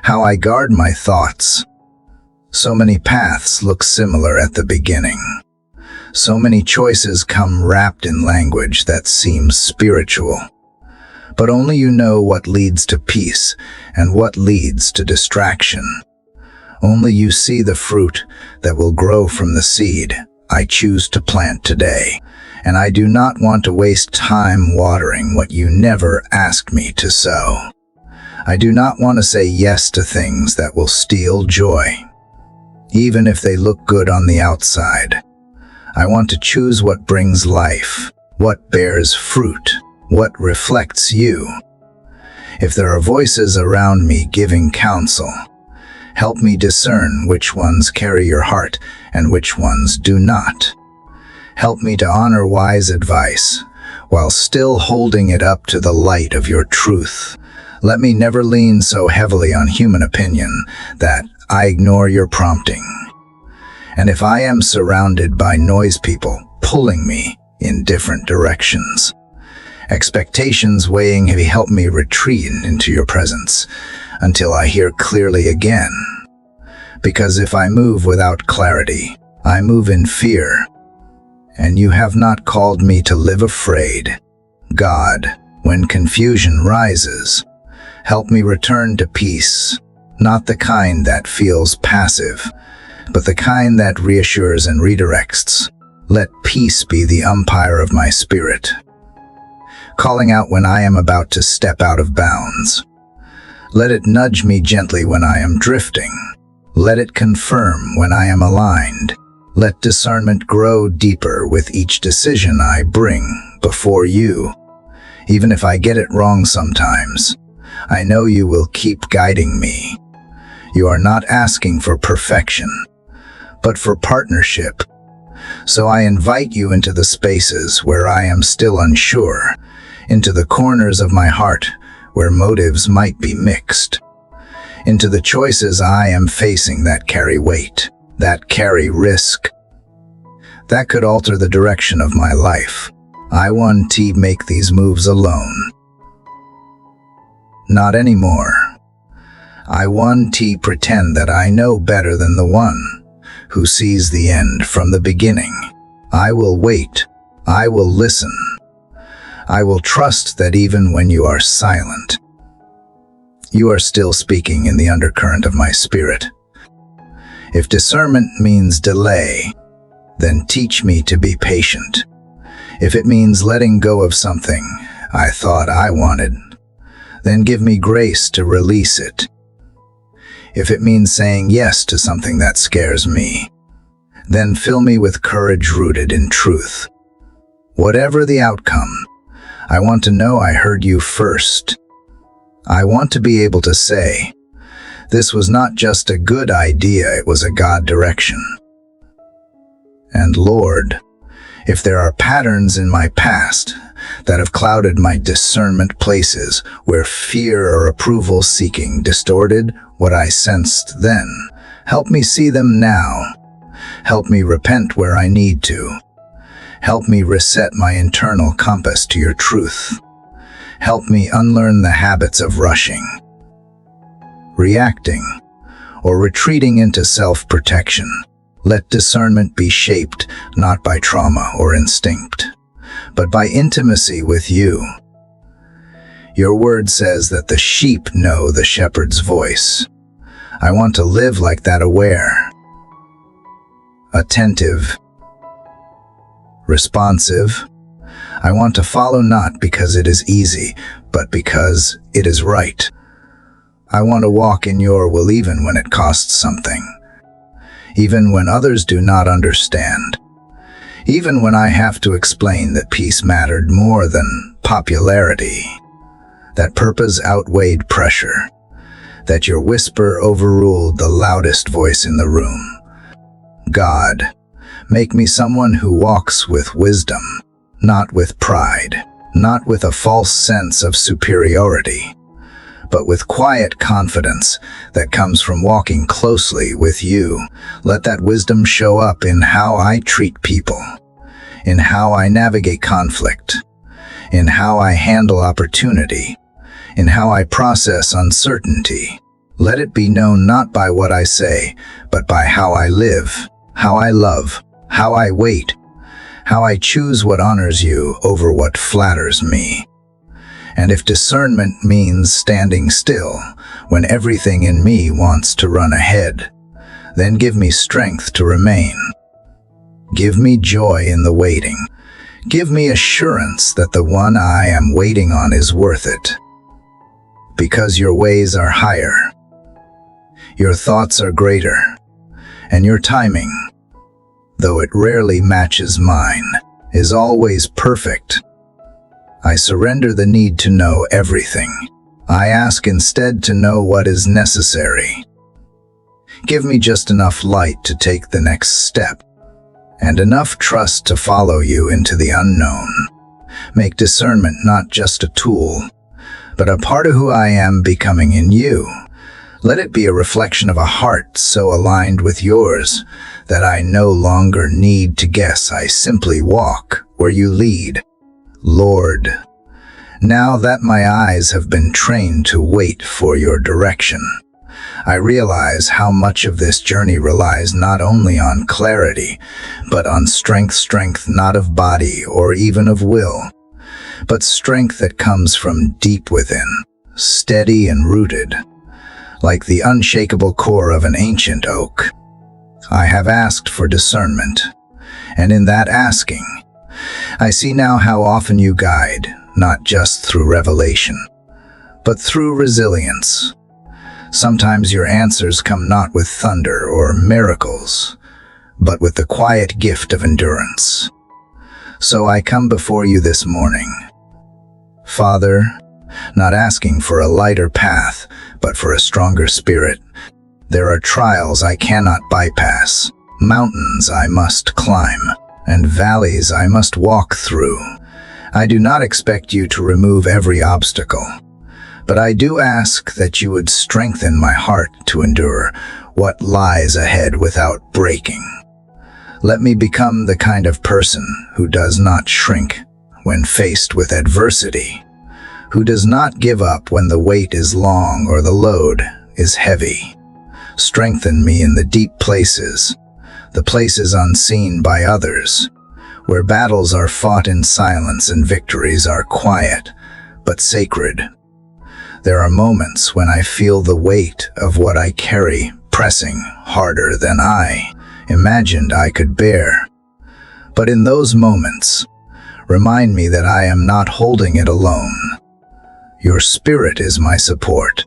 how I guard my thoughts. So many paths look similar at the beginning. So many choices come wrapped in language that seems spiritual. But only you know what leads to peace and what leads to distraction. Only you see the fruit that will grow from the seed I choose to plant today. And I do not want to waste time watering what you never asked me to sow. I do not want to say yes to things that will steal joy, even if they look good on the outside. I want to choose what brings life, what bears fruit, what reflects you. If there are voices around me giving counsel, help me discern which ones carry your heart and which ones do not. Help me to honor wise advice while still holding it up to the light of your truth. Let me never lean so heavily on human opinion that I ignore your prompting. And if I am surrounded by noise people pulling me in different directions, expectations weighing heavy, help me retreat into your presence until I hear clearly again. Because if I move without clarity, I move in fear, and you have not called me to live afraid. God, when confusion rises, help me return to peace, not the kind that feels passive, but the kind that reassures and redirects. Let peace be the umpire of my spirit, calling out when I am about to step out of bounds. Let it nudge me gently when I am drifting. Let it confirm when I am aligned. Let discernment grow deeper with each decision I bring before you. Even if I get it wrong sometimes, I know you will keep guiding me. You are not asking for perfection, but for partnership. So I invite you into the spaces where I am still unsure, into the corners of my heart where motives might be mixed, into the choices I am facing that carry weight, that carry risk, that could alter the direction of my life. I want to make these moves alone. Not anymore. I want to pretend that I know better than the one who sees the end from the beginning. I will wait. I will listen. I will trust that even when you are silent, you are still speaking in the undercurrent of my spirit. If discernment means delay, then teach me to be patient. If it means letting go of something I thought I wanted, then give me grace to release it. If it means saying yes to something that scares me, then fill me with courage rooted in truth. Whatever the outcome, I want to know I heard you first. I want to be able to say, this was not just a good idea, it was a God direction. And Lord, if there are patterns in my past that have clouded my discernment, places where fear or approval seeking distorted what I sensed then, help me see them now. Help me repent where I need to. Help me reset my internal compass to your truth. Help me unlearn the habits of rushing, reacting, or retreating into self-protection. Let discernment be shaped not by trauma or instinct, but by intimacy with you. Your word says that the sheep know the shepherd's voice. I want to live like that, aware, attentive, responsive. I want to follow not because it is easy, but because it is right. I want to walk in your will even when it costs something. Even when others do not understand. Even when I have to explain that peace mattered more than popularity. That purpose outweighed pressure. That your whisper overruled the loudest voice in the room. God, make me someone who walks with wisdom, not with pride, not with a false sense of superiority, but with quiet confidence that comes from walking closely with you. Let that wisdom show up in how I treat people, in how I navigate conflict, in how I handle opportunity, in how I process uncertainty. Let it be known not by what I say, but by how I live, how I love, how I wait, how I choose what honors you over what flatters me. And if discernment means standing still when everything in me wants to run ahead, then give me strength to remain. Give me joy in the waiting. Give me assurance that the one I am waiting on is worth it. Because your ways are higher, your thoughts are greater, and your timing, though it rarely matches mine, is always perfect. I surrender the need to know everything. I ask instead to know what is necessary. Give me just enough light to take the next step, and enough trust to follow you into the unknown. Make discernment not just a tool, but a part of who I am becoming in you. Let it be a reflection of a heart so aligned with yours that I no longer need to guess. I simply walk where you lead. Lord, now that my eyes have been trained to wait for your direction, I realize how much of this journey relies not only on clarity, but on strength not of body or even of will, but strength that comes from deep within, steady and rooted, like the unshakable core of an ancient oak. I have asked for discernment, and in that asking, I see now how often you guide, not just through revelation, but through resilience. Sometimes your answers come not with thunder or miracles, but with the quiet gift of endurance. So I come before you this morning, Father, not asking for a lighter path, but for a stronger spirit. There are trials I cannot bypass, mountains I must climb, and valleys I must walk through. I do not expect you to remove every obstacle, but I do ask that you would strengthen my heart to endure what lies ahead without breaking. Let me become the kind of person who does not shrink when faced with adversity, who does not give up when the weight is long or the load is heavy. Strengthen me in the deep places, the places unseen by others, where battles are fought in silence and victories are quiet but sacred. There are moments when I feel the weight of what I carry pressing harder than I imagined I could bear. But in those moments, remind me that I am not holding it alone. Your spirit is my support,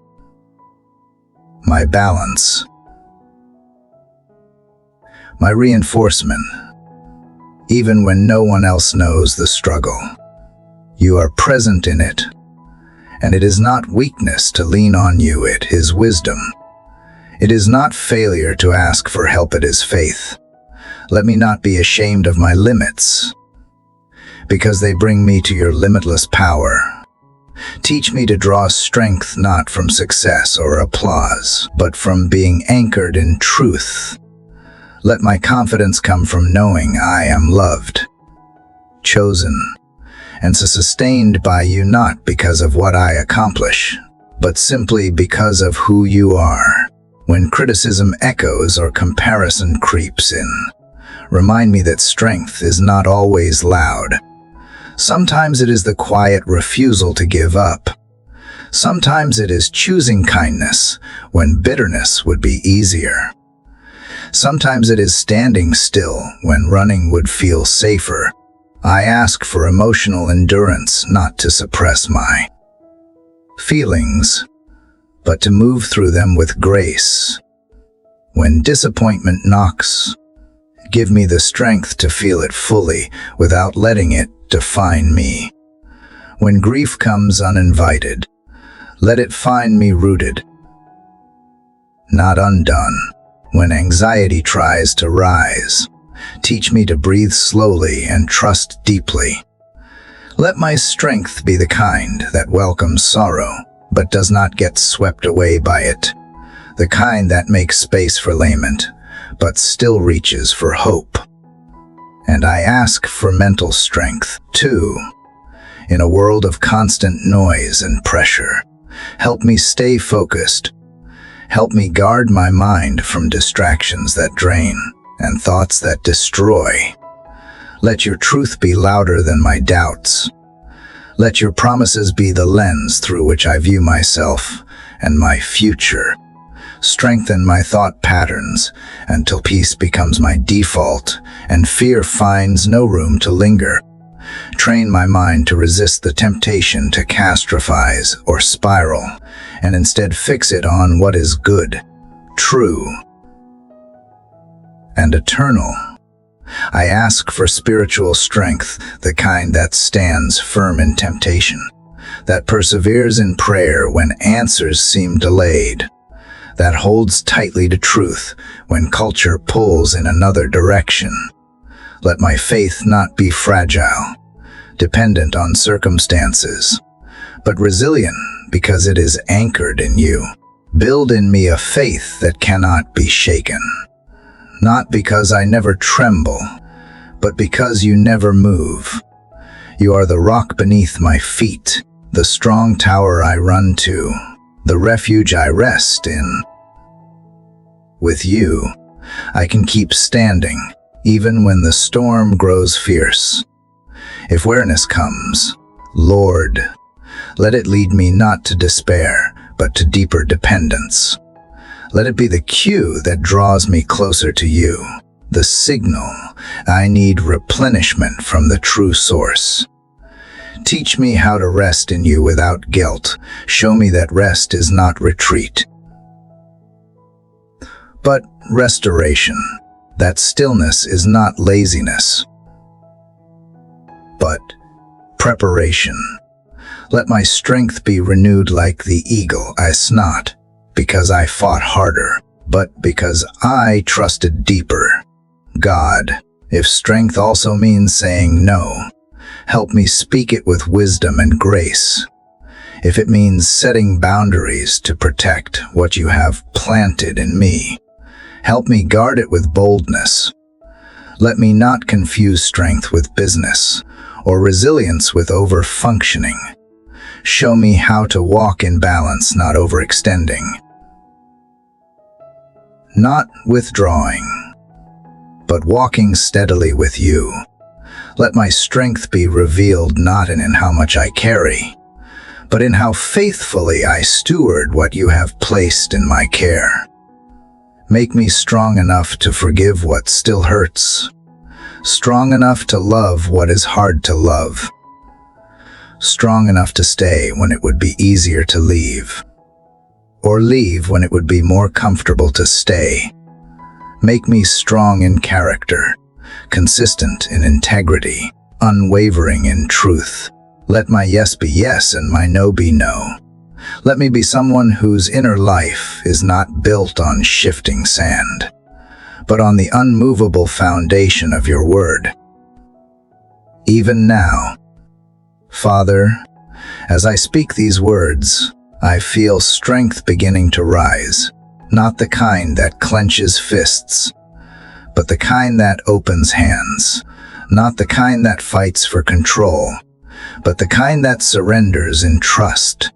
my balance, my reinforcement, even when no one else knows the struggle. You are present in it, and it is not weakness to lean on you, it is wisdom. It is not failure to ask for help, it is faith. Let me not be ashamed of my limits, because they bring me to your limitless power. Teach me to draw strength not from success or applause, but from being anchored in truth. Let my confidence come from knowing I am loved, chosen, and sustained by you, not because of what I accomplish, but simply because of who you are. When criticism echoes or comparison creeps in, remind me that strength is not always loud. Sometimes it is the quiet refusal to give up. Sometimes it is choosing kindness when bitterness would be easier. Sometimes it is standing still when running would feel safer. I ask for emotional endurance, not to suppress my feelings, but to move through them with grace. When disappointment knocks, give me the strength to feel it fully without letting it define me. When grief comes uninvited, let it find me rooted, not undone. When anxiety tries to rise, teach me to breathe slowly and trust deeply. Let my strength be the kind that welcomes sorrow, but does not get swept away by it. The kind that makes space for lament, but still reaches for hope. And I ask for mental strength, too. In a world of constant noise and pressure, help me stay focused. Help me guard my mind from distractions that drain and thoughts that destroy. Let your truth be louder than my doubts. Let your promises be the lens through which I view myself and my future. Strengthen my thought patterns until peace becomes my default and fear finds no room to linger. Train my mind to resist the temptation to catastrophize or spiral, and instead fix it on what is good, true, and eternal. I ask for spiritual strength, the kind that stands firm in temptation, that perseveres in prayer when answers seem delayed, that holds tightly to truth when culture pulls in another direction. Let my faith not be fragile, dependent on circumstances, but resilient because it is anchored in you. Build in me a faith that cannot be shaken, not because I never tremble, but because you never move. You are the rock beneath my feet, the strong tower I run to, the refuge I rest in. With you, I can keep standing, even when the storm grows fierce. If weariness comes, Lord, let it lead me not to despair, but to deeper dependence. Let it be the cue that draws me closer to you, the signal I need replenishment from the true source. Teach me how to rest in you without guilt. Show me that rest is not retreat, but restoration. That stillness is not laziness, but preparation. Let my strength be renewed like the eagle. Not because I fought harder, but because I trusted deeper. God, if strength also means saying no, help me speak it with wisdom and grace. If it means setting boundaries to protect what you have planted in me, help me guard it with boldness. Let me not confuse strength with business, or resilience with over-functioning. Show me how to walk in balance, not overextending, not withdrawing, but walking steadily with you. Let my strength be revealed not in how much I carry, but in how faithfully I steward what you have placed in my care. Make me strong enough to forgive what still hurts, strong enough to love what is hard to love, strong enough to stay when it would be easier to leave, or leave when it would be more comfortable to stay. Make me strong in character, consistent in integrity, unwavering in truth. Let my yes be yes and my no be no. Let me be someone whose inner life is not built on shifting sand, but on the unmovable foundation of your word. Even now, Father, as I speak these words, I feel strength beginning to rise, not the kind that clenches fists, but the kind that opens hands, not the kind that fights for control, but the kind that surrenders in trust,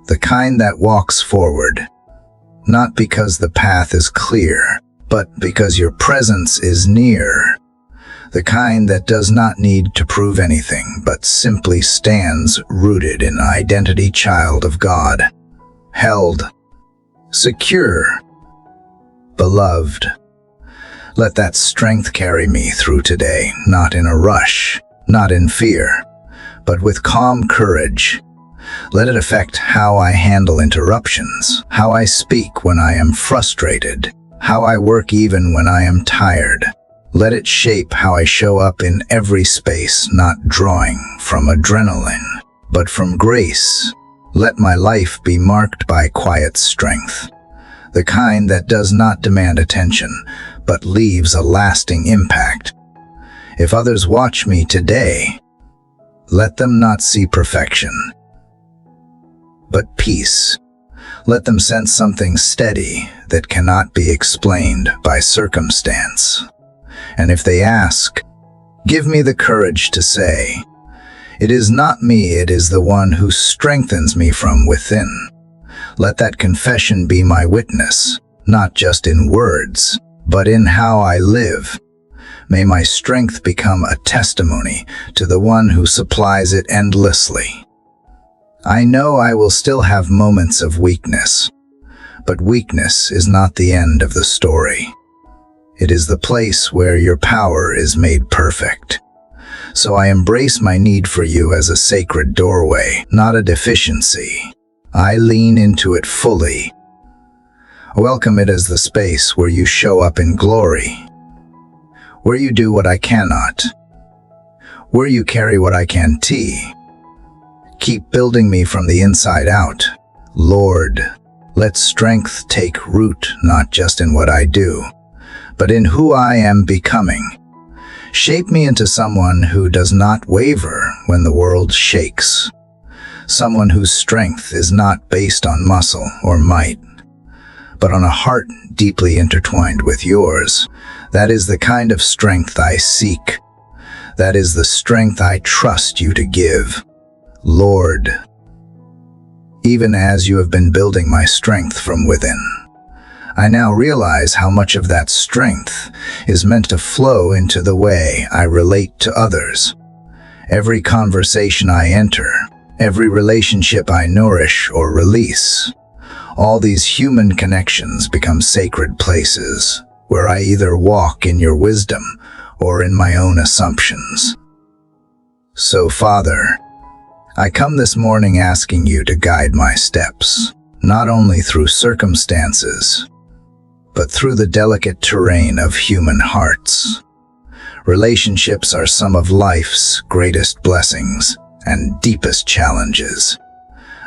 the kind that walks forward, not because the path is clear, but because your presence is near, the kind that does not need to prove anything, but simply stands rooted in identity, child of God, held, secure, beloved. Let that strength carry me through today, not in a rush, not in fear, but with calm courage. Let it affect how I handle interruptions, how I speak when I am frustrated, how I work even when I am tired. Let it shape how I show up in every space, not drawing from adrenaline, but from grace. Let my life be marked by quiet strength, the kind that does not demand attention, but leaves a lasting impact. If others watch me today, let them not see perfection, but peace. Let them sense something steady that cannot be explained by circumstance. And if they ask, give me the courage to say, it is not me, it is the one who strengthens me from within. Let that confession be my witness, not just in words, but in how I live. May my strength become a testimony to the one who supplies it endlessly. I know I will still have moments of weakness, but weakness is not the end of the story. It is the place where your power is made perfect. So I embrace my need for you as a sacred doorway, not a deficiency. I lean into it fully. I welcome it as the space where you show up in glory, where you do what I cannot, where you carry what I can't. Keep building me from the inside out. Lord, let strength take root not just in what I do, but in who I am becoming. Shape me into someone who does not waver when the world shakes. Someone whose strength is not based on muscle or might, but on a heart deeply intertwined with yours. That is the kind of strength I seek. That is the strength I trust you to give. Lord, even as you have been building my strength from within, I now realize how much of that strength is meant to flow into the way I relate to others. Every conversation I enter, every relationship I nourish or release, all these human connections become sacred places where I either walk in your wisdom or in my own assumptions. So, Father, I come this morning asking you to guide my steps, not only through circumstances, but through the delicate terrain of human hearts. Relationships are some of life's greatest blessings and deepest challenges.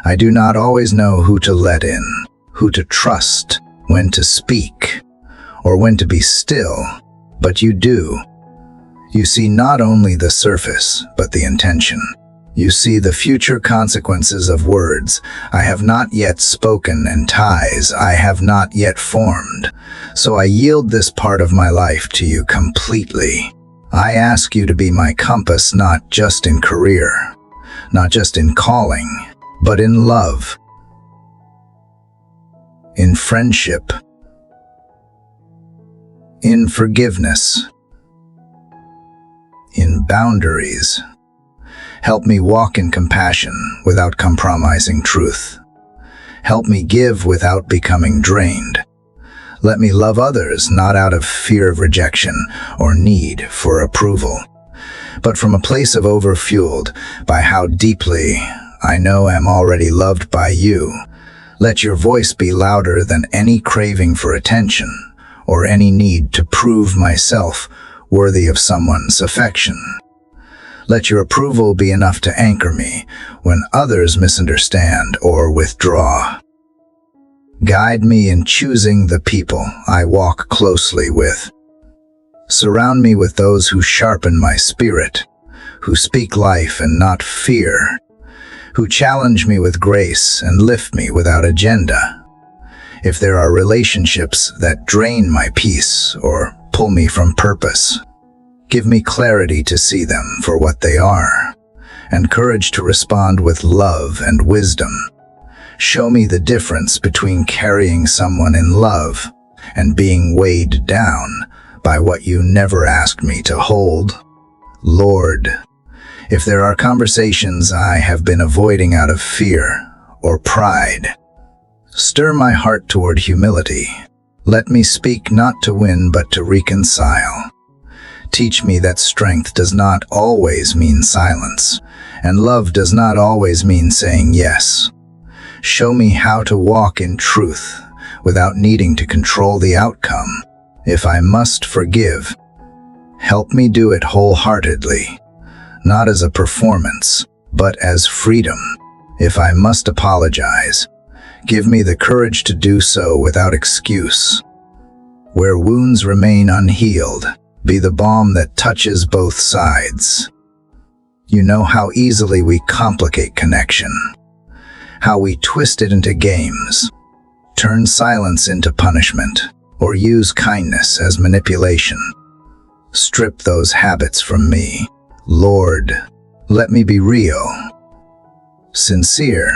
I do not always know who to let in, who to trust, when to speak, or when to be still, but you do. You see not only the surface, but the intention. You see the future consequences of words I have not yet spoken and ties I have not yet formed. So I yield this part of my life to you completely. I ask you to be my compass, not just in career, not just in calling, but in love, in friendship, in forgiveness, in boundaries. Help me walk in compassion without compromising truth. Help me give without becoming drained. Let me love others not out of fear of rejection or need for approval, but from a place of overfueled by how deeply I know I'm already loved by you. Let your voice be louder than any craving for attention or any need to prove myself worthy of someone's affection. Let your approval be enough to anchor me when others misunderstand or withdraw. Guide me in choosing the people I walk closely with. Surround me with those who sharpen my spirit, who speak life and not fear, who challenge me with grace and lift me without agenda. If there are relationships that drain my peace or pull me from purpose, give me clarity to see them for what they are, and courage to respond with love and wisdom. Show me the difference between carrying someone in love and being weighed down by what you never asked me to hold. Lord, if there are conversations I have been avoiding out of fear or pride, stir my heart toward humility. Let me speak not to win but to reconcile. Teach me that strength does not always mean silence, and love does not always mean saying yes. Show me how to walk in truth without needing to control the outcome. If I must forgive, help me do it wholeheartedly, not as a performance, but as freedom. If I must apologize, give me the courage to do so without excuse. Where wounds remain unhealed, be the balm that touches both sides. You know how easily we complicate connection, how we twist it into games, turn silence into punishment, or use kindness as manipulation. Strip those habits from me. Lord, let me be real, sincere,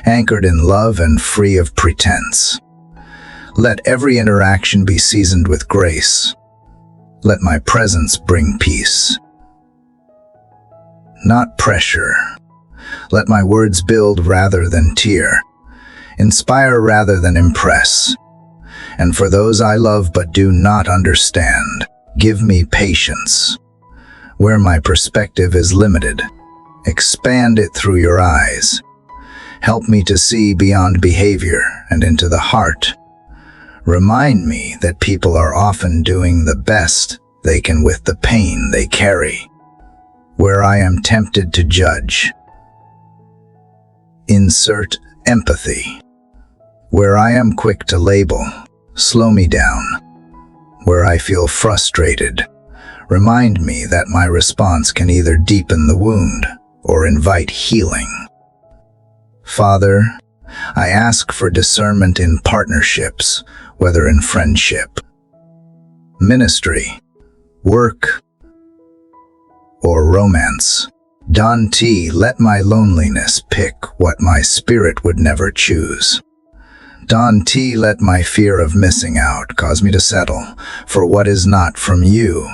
anchored in love and free of pretense. Let every interaction be seasoned with grace. Let my presence bring peace, not pressure. Let my words build rather than tear, inspire rather than impress. And for those I love but do not understand, give me patience. Where my perspective is limited, expand it through your eyes. Help me to see beyond behavior and into the heart. Remind me that people are often doing the best they can with the pain they carry. Where I am tempted to judge, insert empathy. Where I am quick to label, slow me down. Where I feel frustrated, Remind me that my response can either deepen the wound or invite healing. Father, I ask for discernment in partnerships, whether in friendship, ministry, work, or romance. Don T, let my loneliness pick what my spirit would never choose. Don T, let my fear of missing out cause me to settle for what is not from you.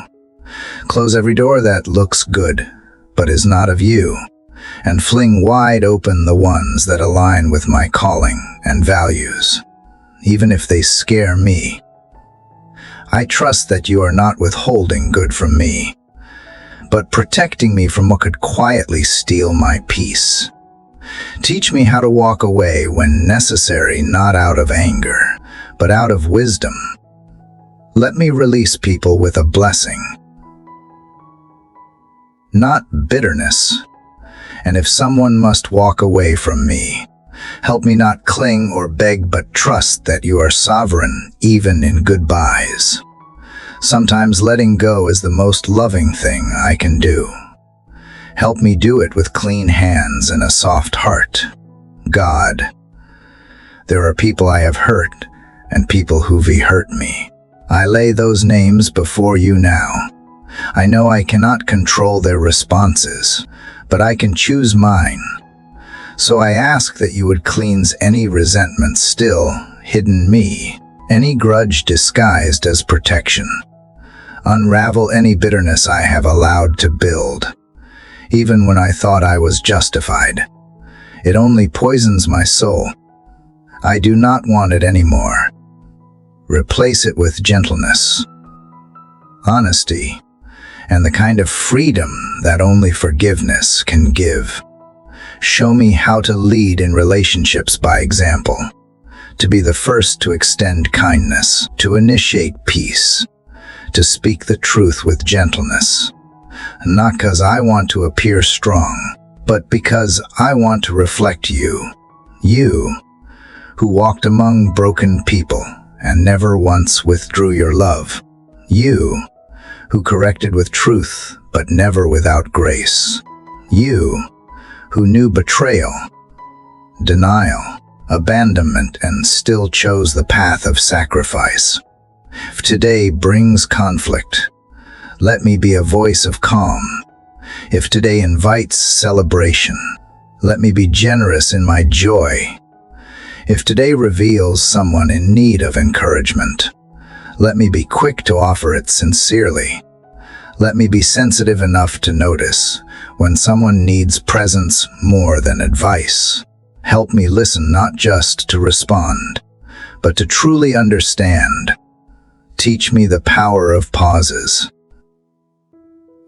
Close every door that looks good, but is not of you, and fling wide open the ones that align with my calling and values, even if they scare me. I trust that you are not withholding good from me, but protecting me from what could quietly steal my peace. Teach me how to walk away when necessary, not out of anger, but out of wisdom. Let me release people with a blessing, not bitterness. And if someone must walk away from me, help me not cling or beg, but trust that you are sovereign even in goodbyes. Sometimes letting go is the most loving thing I can do. Help me do it with clean hands and a soft heart. God, there are people I have hurt and people who've hurt me. I lay those names before you now. I know I cannot control their responses, but I can choose mine. So I ask that you would cleanse any resentment still hidden me, any grudge disguised as protection. Unravel any bitterness I have allowed to build, even when I thought I was justified. It only poisons my soul. I do not want it anymore. Replace it with gentleness, honesty, and the kind of freedom that only forgiveness can give. Show me how to lead in relationships by example, to be the first to extend kindness, to initiate peace, to speak the truth with gentleness, not because I want to appear strong, but because I want to reflect you, who walked among broken people and never once withdrew your love, you who corrected with truth but never without grace, you who knew betrayal, denial, abandonment, and still chose the path of sacrifice. If today brings conflict, let me be a voice of calm. If today invites celebration, let me be generous in my joy. If today reveals someone in need of encouragement, let me be quick to offer it sincerely. Let me be sensitive enough to notice when someone needs presence more than advice. Help me listen not just to respond, but to truly understand. Teach me the power of pauses,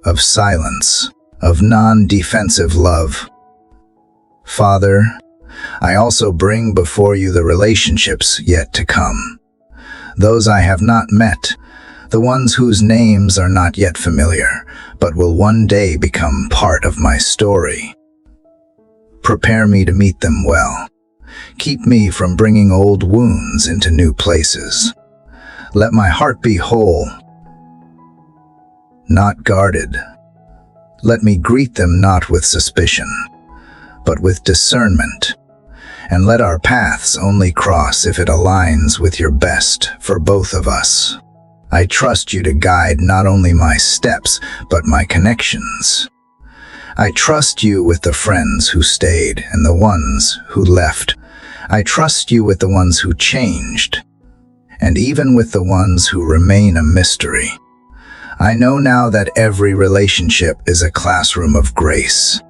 of silence, of non-defensive love. Father, I also bring before you the relationships yet to come, those I have not met, the ones whose names are not yet familiar, but will one day become part of my story. Prepare me to meet them well. Keep me from bringing old wounds into new places. Let my heart be whole, not guarded. Let me greet them not with suspicion, but with discernment. And let our paths only cross if it aligns with your best for both of us. I trust you to guide not only my steps, but my connections. I trust you with the friends who stayed and the ones who left. I trust you with the ones who changed, and even with the ones who remain a mystery. I know now that every relationship is a classroom of grace,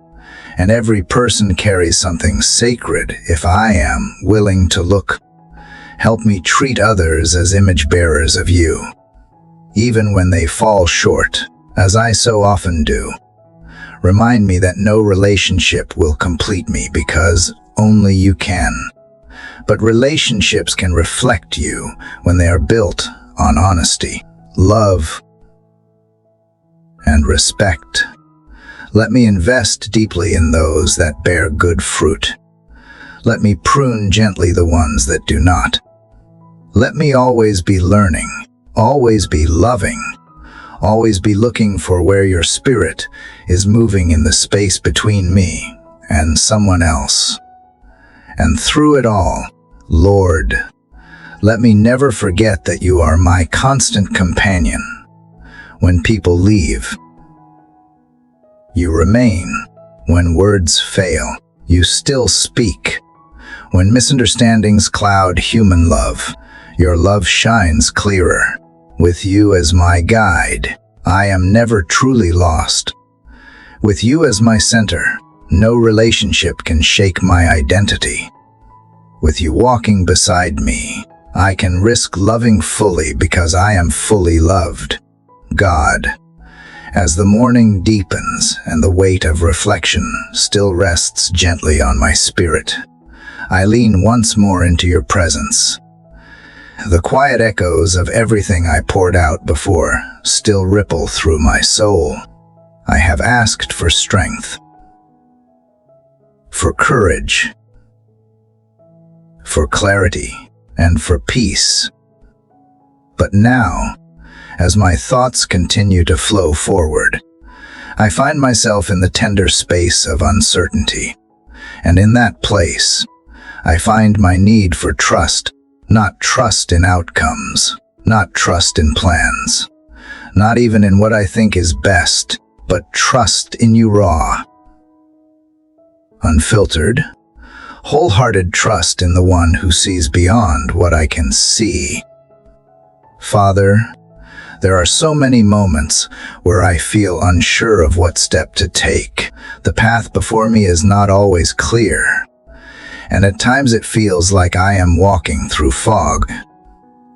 and every person carries something sacred if I am willing to look. Help me treat others as image bearers of you, even when they fall short, as I so often do. Remind me that no relationship will complete me because only you can. But relationships can reflect you when they are built on honesty, love, and respect. Let me invest deeply in those that bear good fruit. Let me prune gently the ones that do not. Let me always be learning, always be loving, Always be looking for where your spirit is moving in the space between me and someone else. And through it all, Lord, let me never forget that you are my constant companion. When people leave, you remain. When words fail, you still speak. When misunderstandings cloud human love, your love shines clearer. With you as my guide, I am never truly lost. With you as my center, no relationship can shake my identity. With you walking beside me, I can risk loving fully because I am fully loved. God, as the morning deepens and the weight of reflection still rests gently on my spirit, I lean once more into your presence. The quiet echoes of everything I poured out before still ripple through my soul. I have asked for strength, for courage, for clarity, and for peace. But now, as my thoughts continue to flow forward, I find myself in the tender space of uncertainty. And in that place, I find my need for trust, not trust in outcomes, not trust in plans, not even in what I think is best, but trust in you raw, unfiltered, wholehearted trust in the one who sees beyond what I can see. Father, there are so many moments where I feel unsure of what step to take. The path before me is not always clear, and at times it feels like I am walking through fog,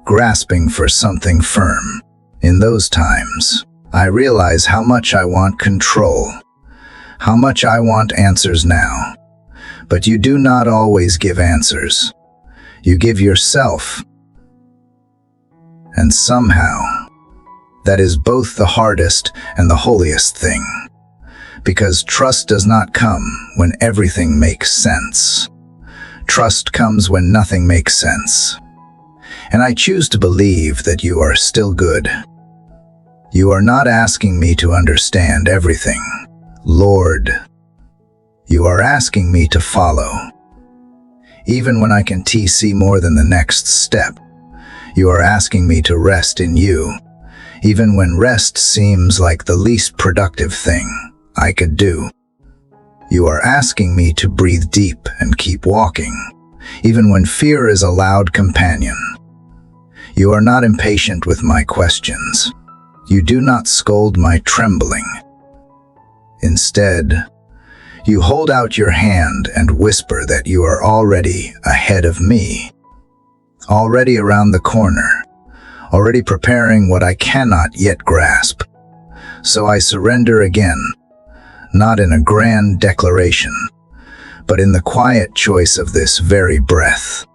grasping for something firm. In those times, I realize how much I want control, how much I want answers now. But you do not always give answers. You give yourself. And somehow, that is both the hardest and the holiest thing, because trust does not come when everything makes sense. Trust comes when nothing makes sense. And I choose to believe that you are still good. You are not asking me to understand everything, Lord. You are asking me to follow. Even when I can see more than the next step, you are asking me to rest in you. Even when rest seems like the least productive thing I could do. You are asking me to breathe deep and keep walking, even when fear is a loud companion. You are not impatient with my questions. You do not scold my trembling. Instead, you hold out your hand and whisper that you are already ahead of me, already around the corner, already preparing what I cannot yet grasp. So I surrender again, not in a grand declaration, but in the quiet choice of this very breath.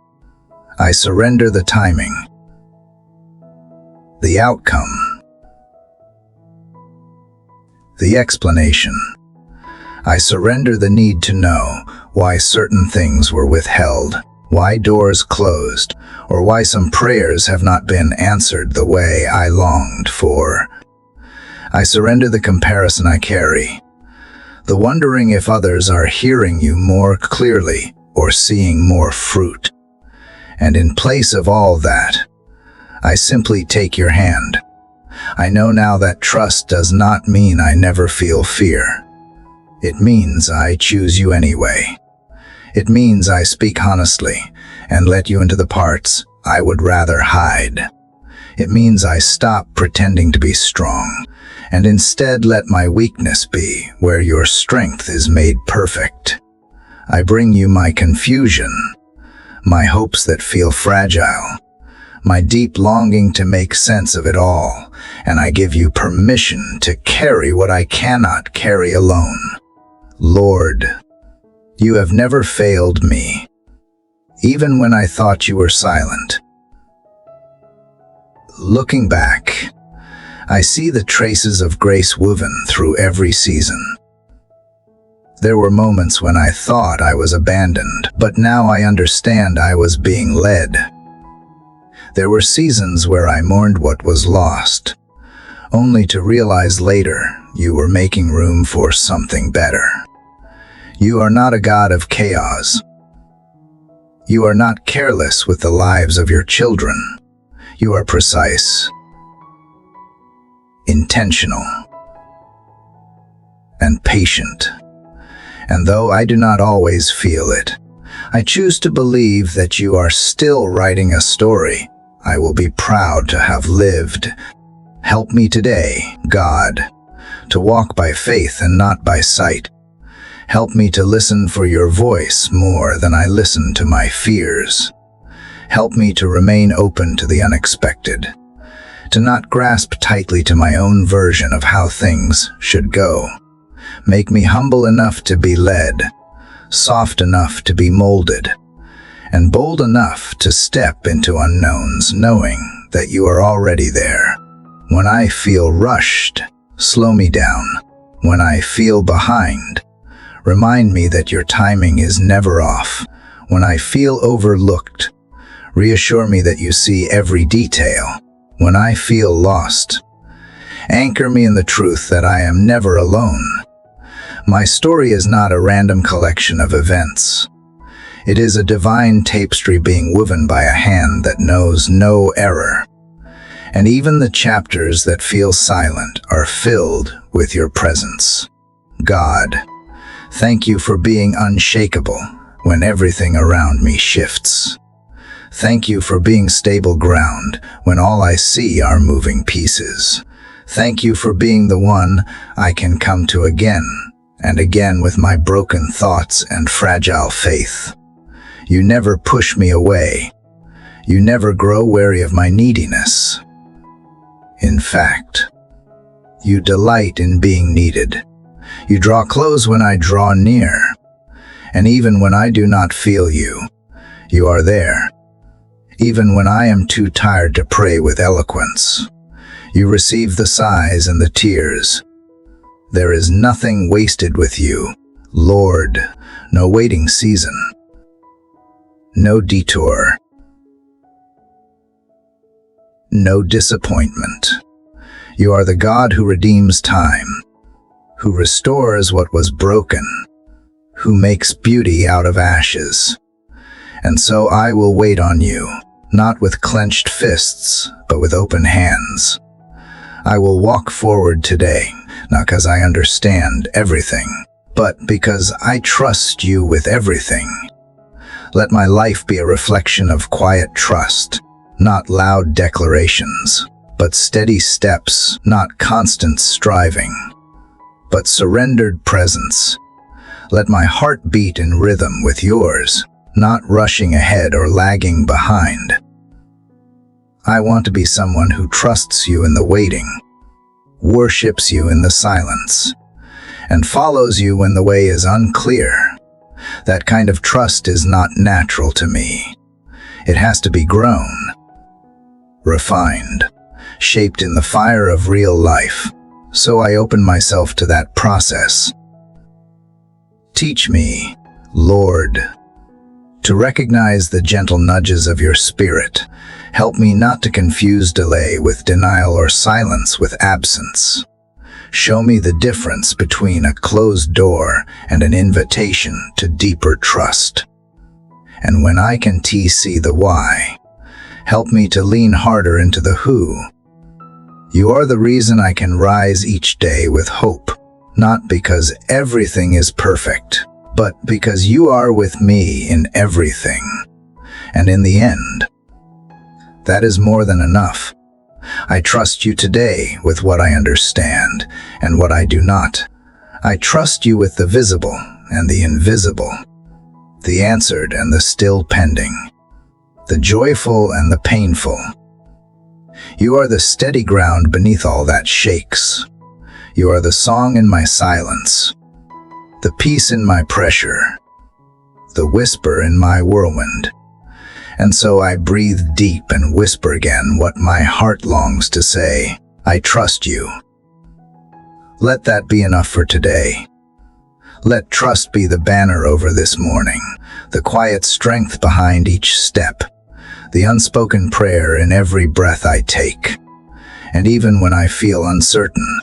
I surrender the timing, the outcome, the explanation. I surrender the need to know why certain things were withheld, why doors closed, or why some prayers have not been answered the way I longed for. I surrender the comparison I carry, the wondering if others are hearing you more clearly or seeing more fruit. And in place of all that, I simply take your hand. I know now that trust does not mean I never feel fear. It means I choose you anyway. It means I speak honestly and let you into the parts I would rather hide. It means I stop pretending to be strong and instead let my weakness be where your strength is made perfect. I bring you my confusion, my hopes that feel fragile, my deep longing to make sense of it all, and I give you permission to carry what I cannot carry alone. Lord, you have never failed me, even when I thought you were silent. Looking back, I see the traces of grace woven through every season. There were moments when I thought I was abandoned, but now I understand I was being led. There were seasons where I mourned what was lost, only to realize later you were making room for something better. You are not a God of chaos. You are not careless with the lives of your children. You are precise, intentional, and patient. And though I do not always feel it, I choose to believe that you are still writing a story I will be proud to have lived. Help me today, God, to walk by faith and not by sight. Help me to listen for your voice more than I listen to my fears. Help me to remain open to the unexpected, to not grasp tightly to my own version of how things should go. Make me humble enough to be led, soft enough to be molded, and bold enough to step into unknowns, knowing that you are already there. When I feel rushed, slow me down. When I feel behind, remind me that your timing is never off. When I feel overlooked, reassure me that you see every detail. When I feel lost, anchor me in the truth that I am never alone. My story is not a random collection of events. It is a divine tapestry being woven by a hand that knows no error. And even the chapters that feel silent are filled with your presence. God, thank you for being unshakable when everything around me shifts. Thank you for being stable ground when all I see are moving pieces. Thank you for being the one I can come to again and again with my broken thoughts and fragile faith. You never push me away. You never grow weary of my neediness. In fact, you delight in being needed. You draw close when I draw near. And even when I do not feel you, you are there. Even when I am too tired to pray with eloquence, you receive the sighs and the tears. There is nothing wasted with you, Lord, no waiting season, no detour, no disappointment. You are the God who redeems time, who restores what was broken, who makes beauty out of ashes. And so I will wait on you, not with clenched fists, but with open hands. I will walk forward today, not because I understand everything, but because I trust you with everything. Let my life be a reflection of quiet trust, not loud declarations, but steady steps, not constant striving, but surrendered presence. Let my heart beat in rhythm with yours, not rushing ahead or lagging behind. I want to be someone who trusts you in the waiting, worships you in the silence, and follows you when the way is unclear. That kind of trust is not natural to me. It has to be grown, refined, shaped in the fire of real life. So I open myself to that process. Teach me, Lord, to recognize the gentle nudges of your spirit. Help me not to confuse delay with denial or silence with absence. Show me the difference between a closed door and an invitation to deeper trust. And when I can see the why, help me to lean harder into the who. You are the reason I can rise each day with hope, not because everything is perfect, but because you are with me in everything. And in the end, that is more than enough. I trust you today with what I understand and what I do not. I trust you with the visible and the invisible, the answered and the still pending, the joyful and the painful. You are the steady ground beneath all that shakes. You are the song in my silence, the peace in my pressure, the whisper in my whirlwind. And so I breathe deep and whisper again what my heart longs to say. I trust you. Let that be enough for today. Let trust be the banner over this morning, the quiet strength behind each step, the unspoken prayer in every breath I take. And even when I feel uncertain,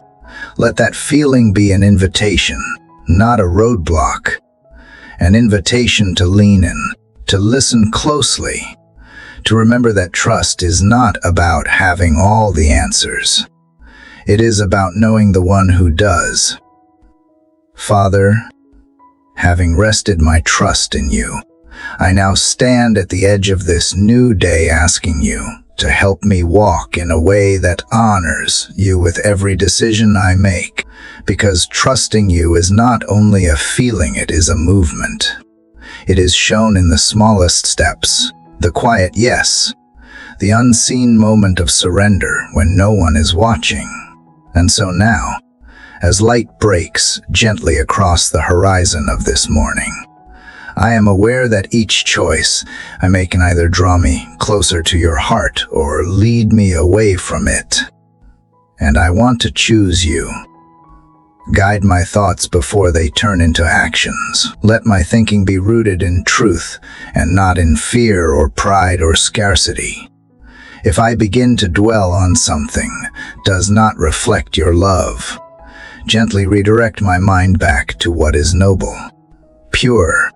let that feeling be an invitation, not a roadblock. An invitation to lean in, to listen closely, to remember that trust is not about having all the answers. It is about knowing the one who does. Father, having rested my trust in you, I now stand at the edge of this new day asking you to help me walk in a way that honors you with every decision I make, because trusting you is not only a feeling, it is a movement. It is shown in the smallest steps, the quiet yes, the unseen moment of surrender when no one is watching. And so now, as light breaks gently across the horizon of this morning, I am aware that each choice I make can either draw me closer to your heart or lead me away from it. And I want to choose you. Guide my thoughts before they turn into actions. Let my thinking be rooted in truth and not in fear or pride or scarcity. If I begin to dwell on something does not reflect your love, gently redirect my mind back to what is noble, pure,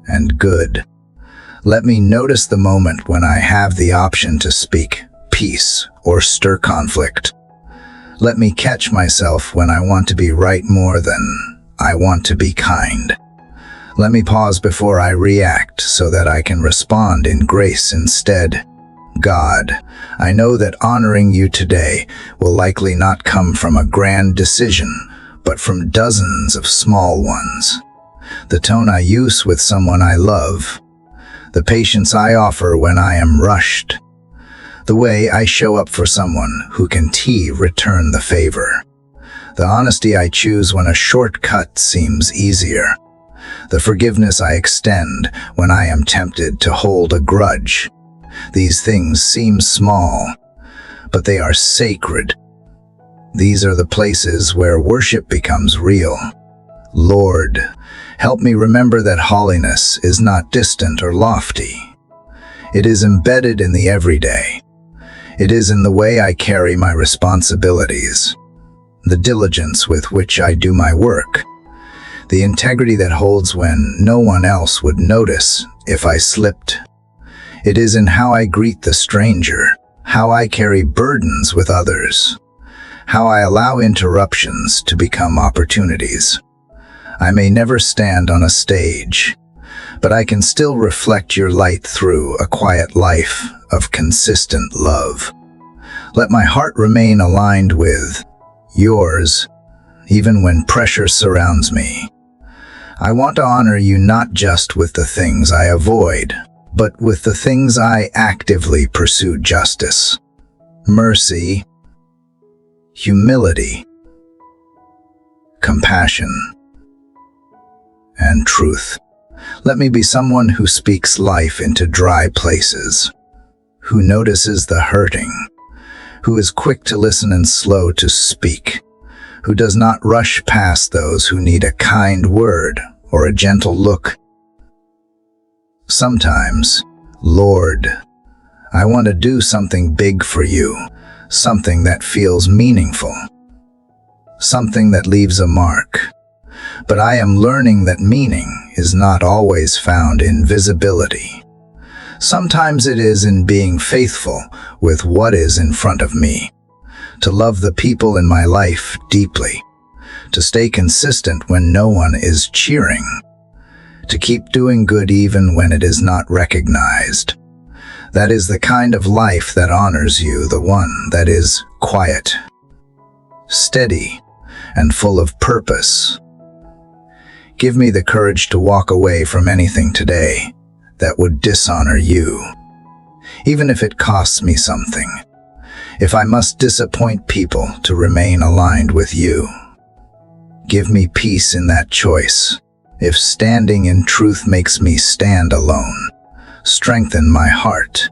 and good. Let me notice the moment when I have the option to speak peace or stir conflict. Let me catch myself when I want to be right more than I want to be kind. Let me pause before I react so that I can respond in grace instead. God, I know that honoring you today will likely not come from a grand decision, but from dozens of small ones. The tone I use with someone I love, the patience I offer when I am rushed, the way I show up for someone who can return the favor, the honesty I choose when a shortcut seems easier, the forgiveness I extend when I am tempted to hold a grudge. These things seem small, but they are sacred. These are the places where worship becomes real. Lord, help me remember that holiness is not distant or lofty. It is embedded in the everyday. It is in the way I carry my responsibilities, the diligence with which I do my work, the integrity that holds when no one else would notice if I slipped. It is in how I greet the stranger, how I carry burdens with others, how I allow interruptions to become opportunities. I may never stand on a stage, but I can still reflect your light through a quiet life of consistent love. Let my heart remain aligned with yours, even when pressure surrounds me. I want to honor you not just with the things I avoid, but with the things I actively pursue: justice, mercy, humility, compassion, and truth. Let me be someone who speaks life into dry places, who notices the hurting, who is quick to listen and slow to speak, who does not rush past those who need a kind word or a gentle look. Sometimes, Lord, I want to do something big for you, something that feels meaningful, something that leaves a mark. But I am learning that meaning is not always found in visibility. Sometimes it is in being faithful with what is in front of me, to love the people in my life deeply, to stay consistent when no one is cheering, to keep doing good even when it is not recognized. That is the kind of life that honors you, the one that is quiet, steady, and full of purpose. Give me the courage to walk away from anything today that would dishonor you, even if it costs me something, if I must disappoint people to remain aligned with you. Give me peace in that choice. If standing in truth makes me stand alone, strengthen my heart.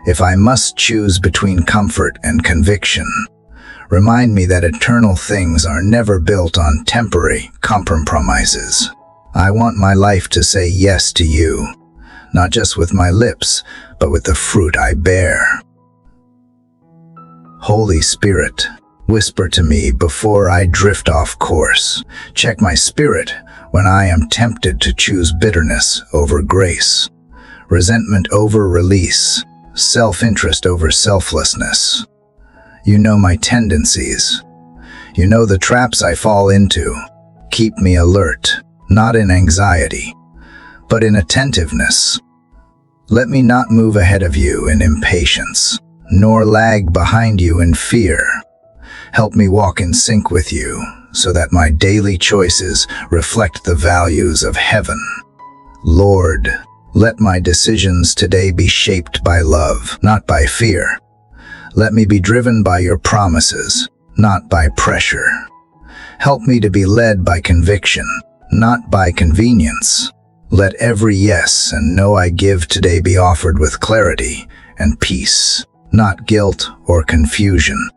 If I must choose between comfort and conviction, remind me that eternal things are never built on temporary compromises. I want my life to say yes to you, not just with my lips, but with the fruit I bear. Holy Spirit, whisper to me before I drift off course. Check my spirit when I am tempted to choose bitterness over grace, resentment over release, self-interest over selflessness. You know my tendencies. You know the traps I fall into. Keep me alert, not in anxiety, but in attentiveness. Let me not move ahead of you in impatience, nor lag behind you in fear. Help me walk in sync with you, so that my daily choices reflect the values of heaven. Lord, let my decisions today be shaped by love, not by fear. Let me be driven by your promises, not by pressure. Help me to be led by conviction, not by convenience. Let every yes and no I give today be offered with clarity and peace, not guilt or confusion.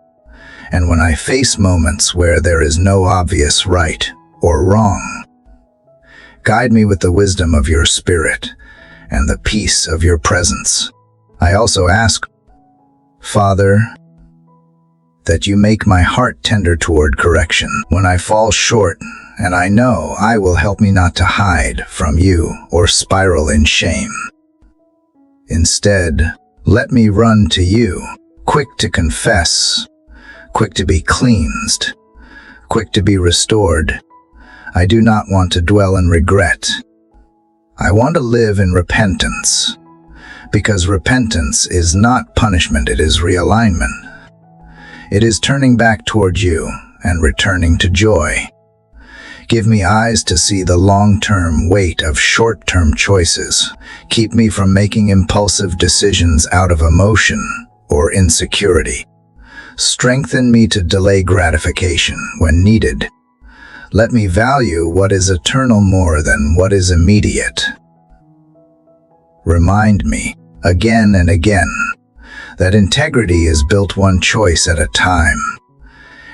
And when I face moments where there is no obvious right or wrong, guide me with the wisdom of your Spirit and the peace of your presence. I also ask, Father, that you make my heart tender toward correction when I fall short, and I know I will help me not to hide from you or spiral in shame. Instead, let me run to you, quick to confess, quick to be cleansed, quick to be restored. I do not want to dwell in regret. I want to live in repentance, because repentance is not punishment, it is realignment. It is turning back toward you and returning to joy. Give me eyes to see the long-term weight of short-term choices. Keep me from making impulsive decisions out of emotion or insecurity. Strengthen me to delay gratification when needed. Let me value what is eternal more than what is immediate. Remind me, again and again, that integrity is built one choice at a time,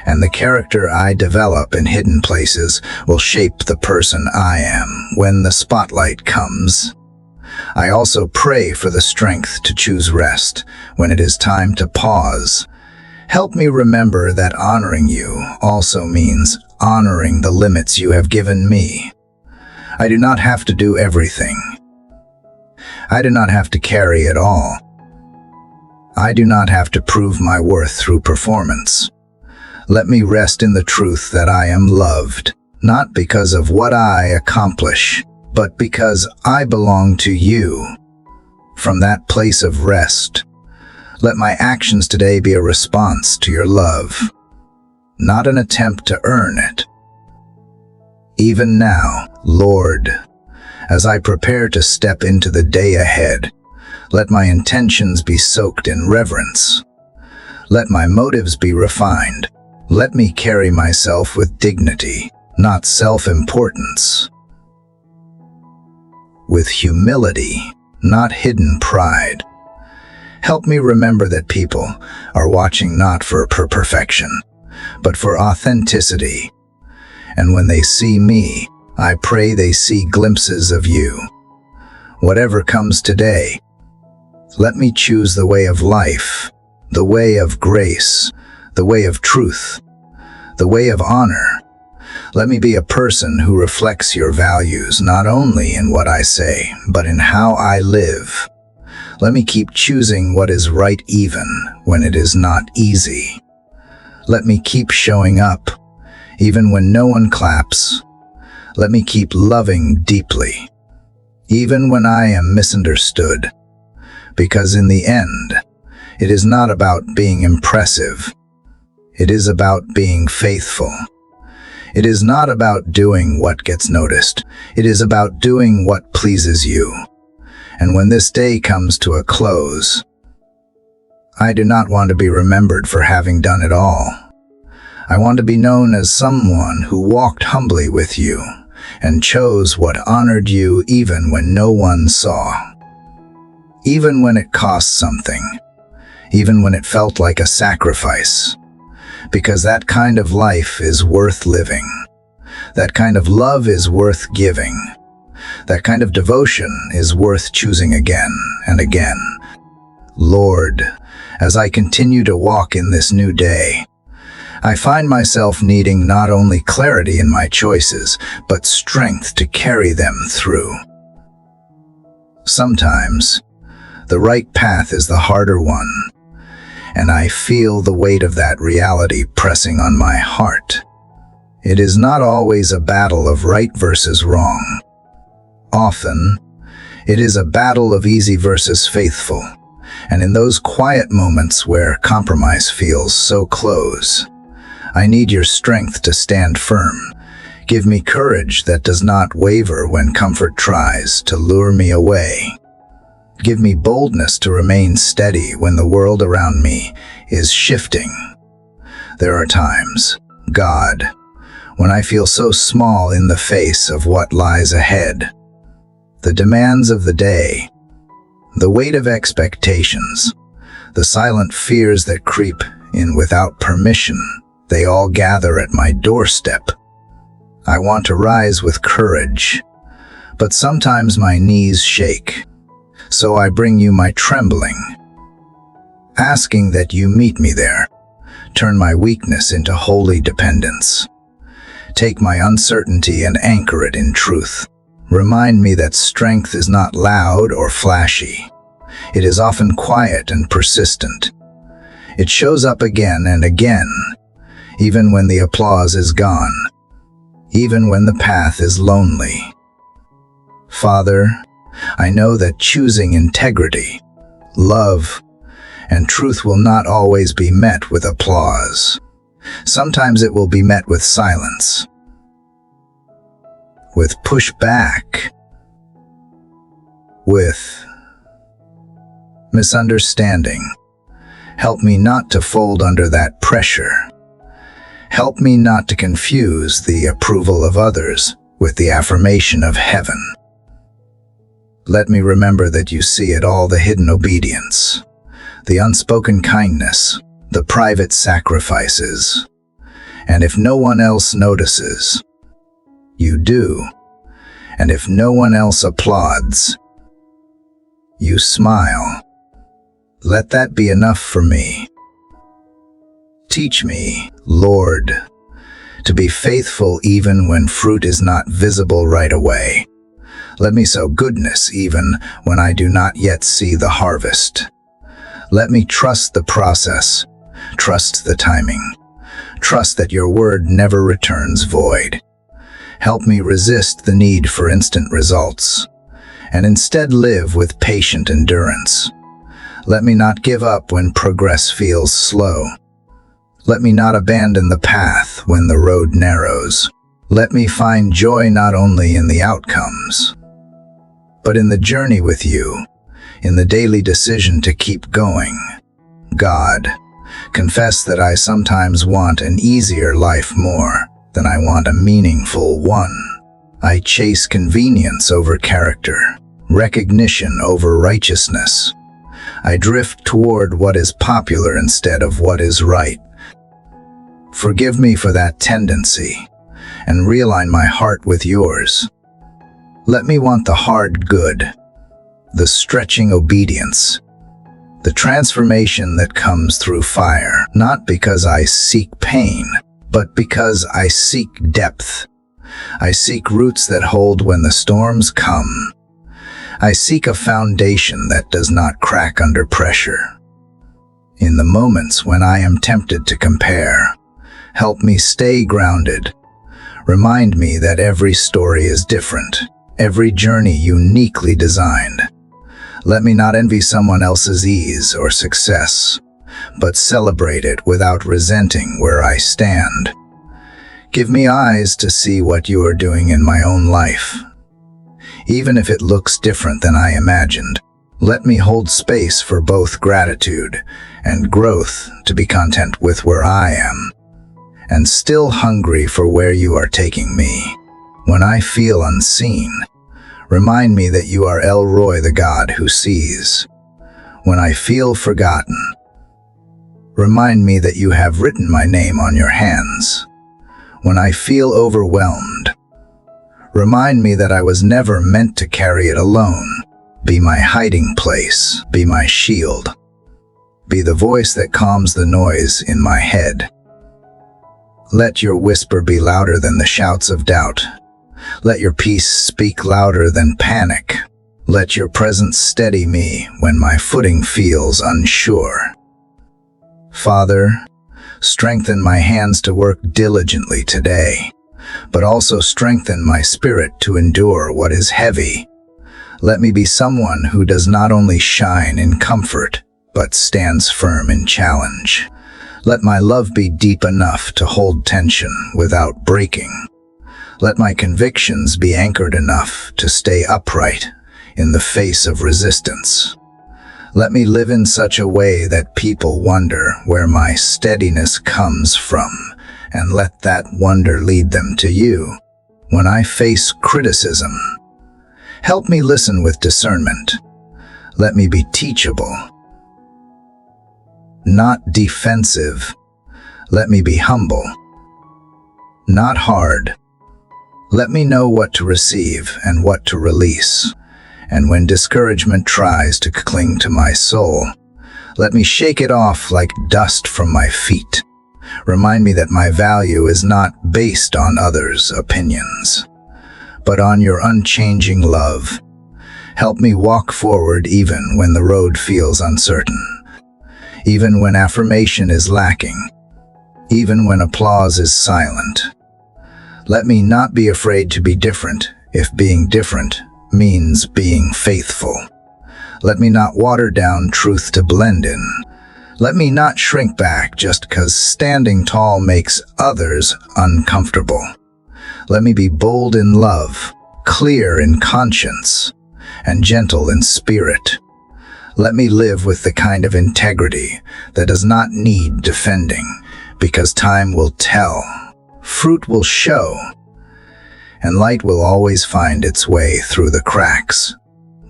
and the character I develop in hidden places will shape the person I am when the spotlight comes. I also pray for the strength to choose rest when it is time to pause. Help me remember that honoring you also means honoring the limits you have given me. I do not have to do everything. I do not have to carry it all. I do not have to prove my worth through performance. Let me rest in the truth that I am loved, not because of what I accomplish, but because I belong to you. From that place of rest, let my actions today be a response to your love, not an attempt to earn it. Even now, Lord, as I prepare to step into the day ahead, let my intentions be soaked in reverence. Let my motives be refined. Let me carry myself with dignity, not self-importance. With humility, not hidden pride. Help me remember that people are watching not for perfection, but for authenticity. And when they see me, I pray they see glimpses of you. Whatever comes today, let me choose the way of life, the way of grace, the way of truth, the way of honor. Let me be a person who reflects your values not only in what I say, but in how I live. Let me keep choosing what is right even when it is not easy. Let me keep showing up, even when no one claps. Let me keep loving deeply, even when I am misunderstood. Because in the end, it is not about being impressive. It is about being faithful. It is not about doing what gets noticed. It is about doing what pleases you. And when this day comes to a close, I do not want to be remembered for having done it all. I want to be known as someone who walked humbly with you and chose what honored you even when no one saw. Even when it cost something, even when it felt like a sacrifice, because that kind of life is worth living. That kind of love is worth giving. That kind of devotion is worth choosing again and again. Lord, As I continue to walk in this new day, I find myself needing not only clarity in my choices, but strength to carry them through. Sometimes, the right path is the harder one, and I feel the weight of that reality pressing on my heart. It is not always a battle of right versus wrong. Often, it is a battle of easy versus faithful, and in those quiet moments where compromise feels so close, I need your strength to stand firm. Give me courage that does not waver when comfort tries to lure me away. Give me boldness to remain steady when the world around me is shifting. There are times, God, when I feel so small in the face of what lies ahead. The demands of the day, the weight of expectations, the silent fears that creep in without permission, they all gather at my doorstep. I want to rise with courage, but sometimes my knees shake. So I bring you my trembling, asking that you meet me there. Turn my weakness into holy dependence. Take my uncertainty and anchor it in truth. Remind me that strength is not loud or flashy. It is often quiet and persistent. It shows up again and again, even when the applause is gone, even when the path is lonely. Father, I know that choosing integrity, love, and truth will not always be met with applause. Sometimes it will be met with silence, with pushback, with misunderstanding. Help me not to fold under that pressure. Help me not to confuse the approval of others with the affirmation of heaven. Let me remember that you see it all, the hidden obedience, the unspoken kindness, the private sacrifices. And if no one else notices, you do. And if no one else applauds, you smile. Let that be enough for me. Teach me, Lord, to be faithful even when fruit is not visible right away. Let me sow goodness even when I do not yet see the harvest. Let me trust the process, trust the timing, trust that your word never returns void. Help me resist the need for instant results, and instead live with patient endurance. Let me not give up when progress feels slow. Let me not abandon the path when the road narrows. Let me find joy not only in the outcomes, but in the journey with you, in the daily decision to keep going. God, confess that I sometimes want an easier life more than I want a meaningful one. I chase convenience over character, recognition over righteousness. I drift toward what is popular instead of what is right. Forgive me for that tendency, and realign my heart with yours. Let me want the hard good, the stretching obedience, the transformation that comes through fire, not because I seek pain, but because I seek depth. I seek roots that hold when the storms come. I seek a foundation that does not crack under pressure. In the moments when I am tempted to compare, help me stay grounded. Remind me that every story is different, every journey uniquely designed. Let me not envy someone else's ease or success, but celebrate it without resenting where I stand. Give me eyes to see what you are doing in my own life. Even if it looks different than I imagined, let me hold space for both gratitude and growth, to be content with where I am, and still hungry for where you are taking me. When I feel unseen, remind me that you are El Roy, the God who sees. When I feel forgotten, remind me that you have written my name on your hands. When I feel overwhelmed, remind me that I was never meant to carry it alone. Be my hiding place, be my shield. Be the voice that calms the noise in my head. Let your whisper be louder than the shouts of doubt. Let your peace speak louder than panic. Let your presence steady me when my footing feels unsure. Father, strengthen my hands to work diligently today, but also strengthen my spirit to endure what is heavy. Let me be someone who does not only shine in comfort, but stands firm in challenge. Let my love be deep enough to hold tension without breaking. Let my convictions be anchored enough to stay upright in the face of resistance. Let me live in such a way that people wonder where my steadiness comes from, and let that wonder lead them to you. When I face criticism, help me listen with discernment. Let me be teachable, not defensive. Let me be humble, not hard. Let me know what to receive and what to release. And when discouragement tries to cling to my soul, let me shake it off like dust from my feet. Remind me that my value is not based on others' opinions, but on your unchanging love. Help me walk forward even when the road feels uncertain, even when affirmation is lacking, even when applause is silent. Let me not be afraid to be different if being different means being faithful. Let me not water down truth to blend in. Let me not shrink back just because standing tall makes others uncomfortable. Let me be bold in love, clear in conscience, and gentle in spirit. Let me live with the kind of integrity that does not need defending, because time will tell, fruit will show, and light will always find its way through the cracks.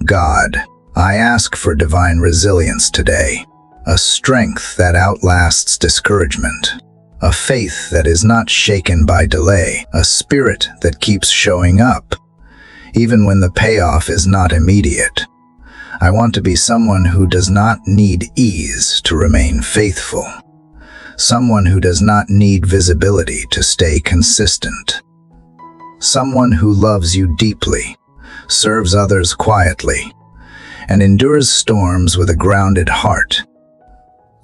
God, I ask for divine resilience today, a strength that outlasts discouragement, a faith that is not shaken by delay, a spirit that keeps showing up, even when the payoff is not immediate. I want to be someone who does not need ease to remain faithful, someone who does not need visibility to stay consistent, someone who loves you deeply, serves others quietly, and endures storms with a grounded heart.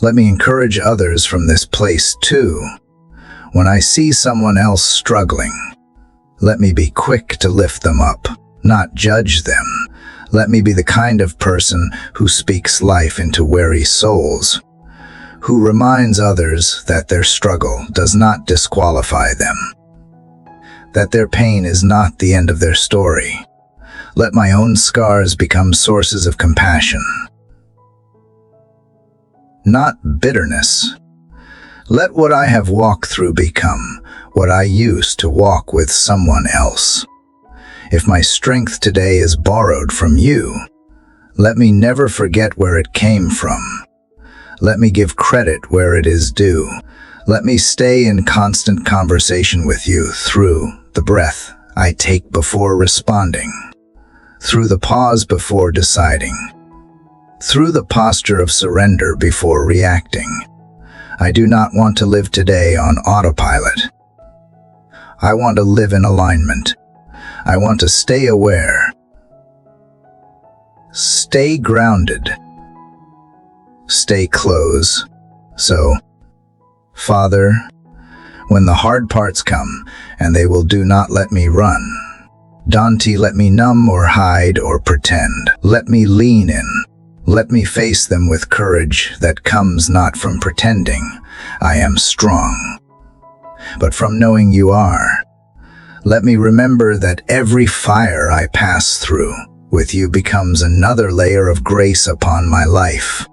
Let me encourage others from this place too. When I see someone else struggling, let me be quick to lift them up, not judge them. Let me be the kind of person who speaks life into weary souls, who reminds others that their struggle does not disqualify them, that their pain is not the end of their story. Let my own scars become sources of compassion, not bitterness. Let what I have walked through become what I used to walk with someone else. If my strength today is borrowed from you, let me never forget where it came from. Let me give credit where it is due. Let me stay in constant conversation with you through the breath I take before responding, through the pause before deciding, through the posture of surrender before reacting. I do not want to live today on autopilot. I want to live in alignment. I want to stay aware, stay grounded, stay close. So, Father, when the hard parts come, and they will do not let me run, don't let me numb or hide or pretend. Let me lean in. Let me face them with courage that comes not from pretending I am strong, but from knowing you are. Let me remember that every fire I pass through with you becomes another layer of grace upon my life.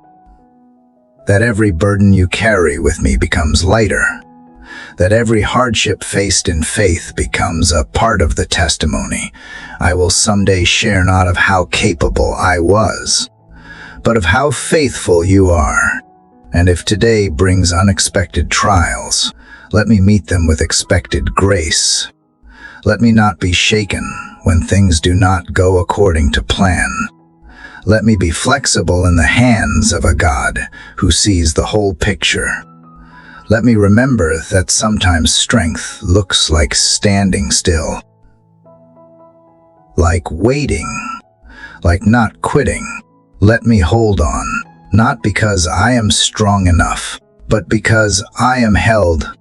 That every burden you carry with me becomes lighter. That every hardship faced in faith becomes a part of the testimony I will someday share, not of how capable I was, but of how faithful you are. And if today brings unexpected trials, let me meet them with expected grace. Let me not be shaken when things do not go according to plan. Let me be flexible in the hands of a God who sees the whole picture. Let me remember that sometimes strength looks like standing still, like waiting, like not quitting. Let me hold on, not because I am strong enough, but because I am held.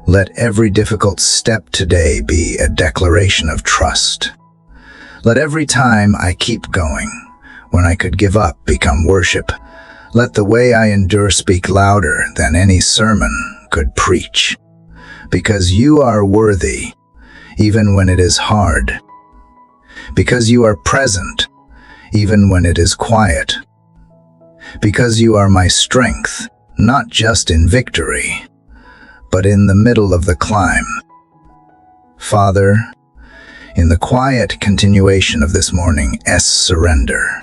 Let every difficult step today be a declaration of trust. Let every time I keep going, when I could give up, become worship. Let the way I endure speak louder than any sermon could preach. Because you are worthy, even when it is hard. Because you are present, even when it is quiet. Because you are my strength, not just in victory, but in the middle of the climb. Father, in the quiet continuation of this morning's surrender,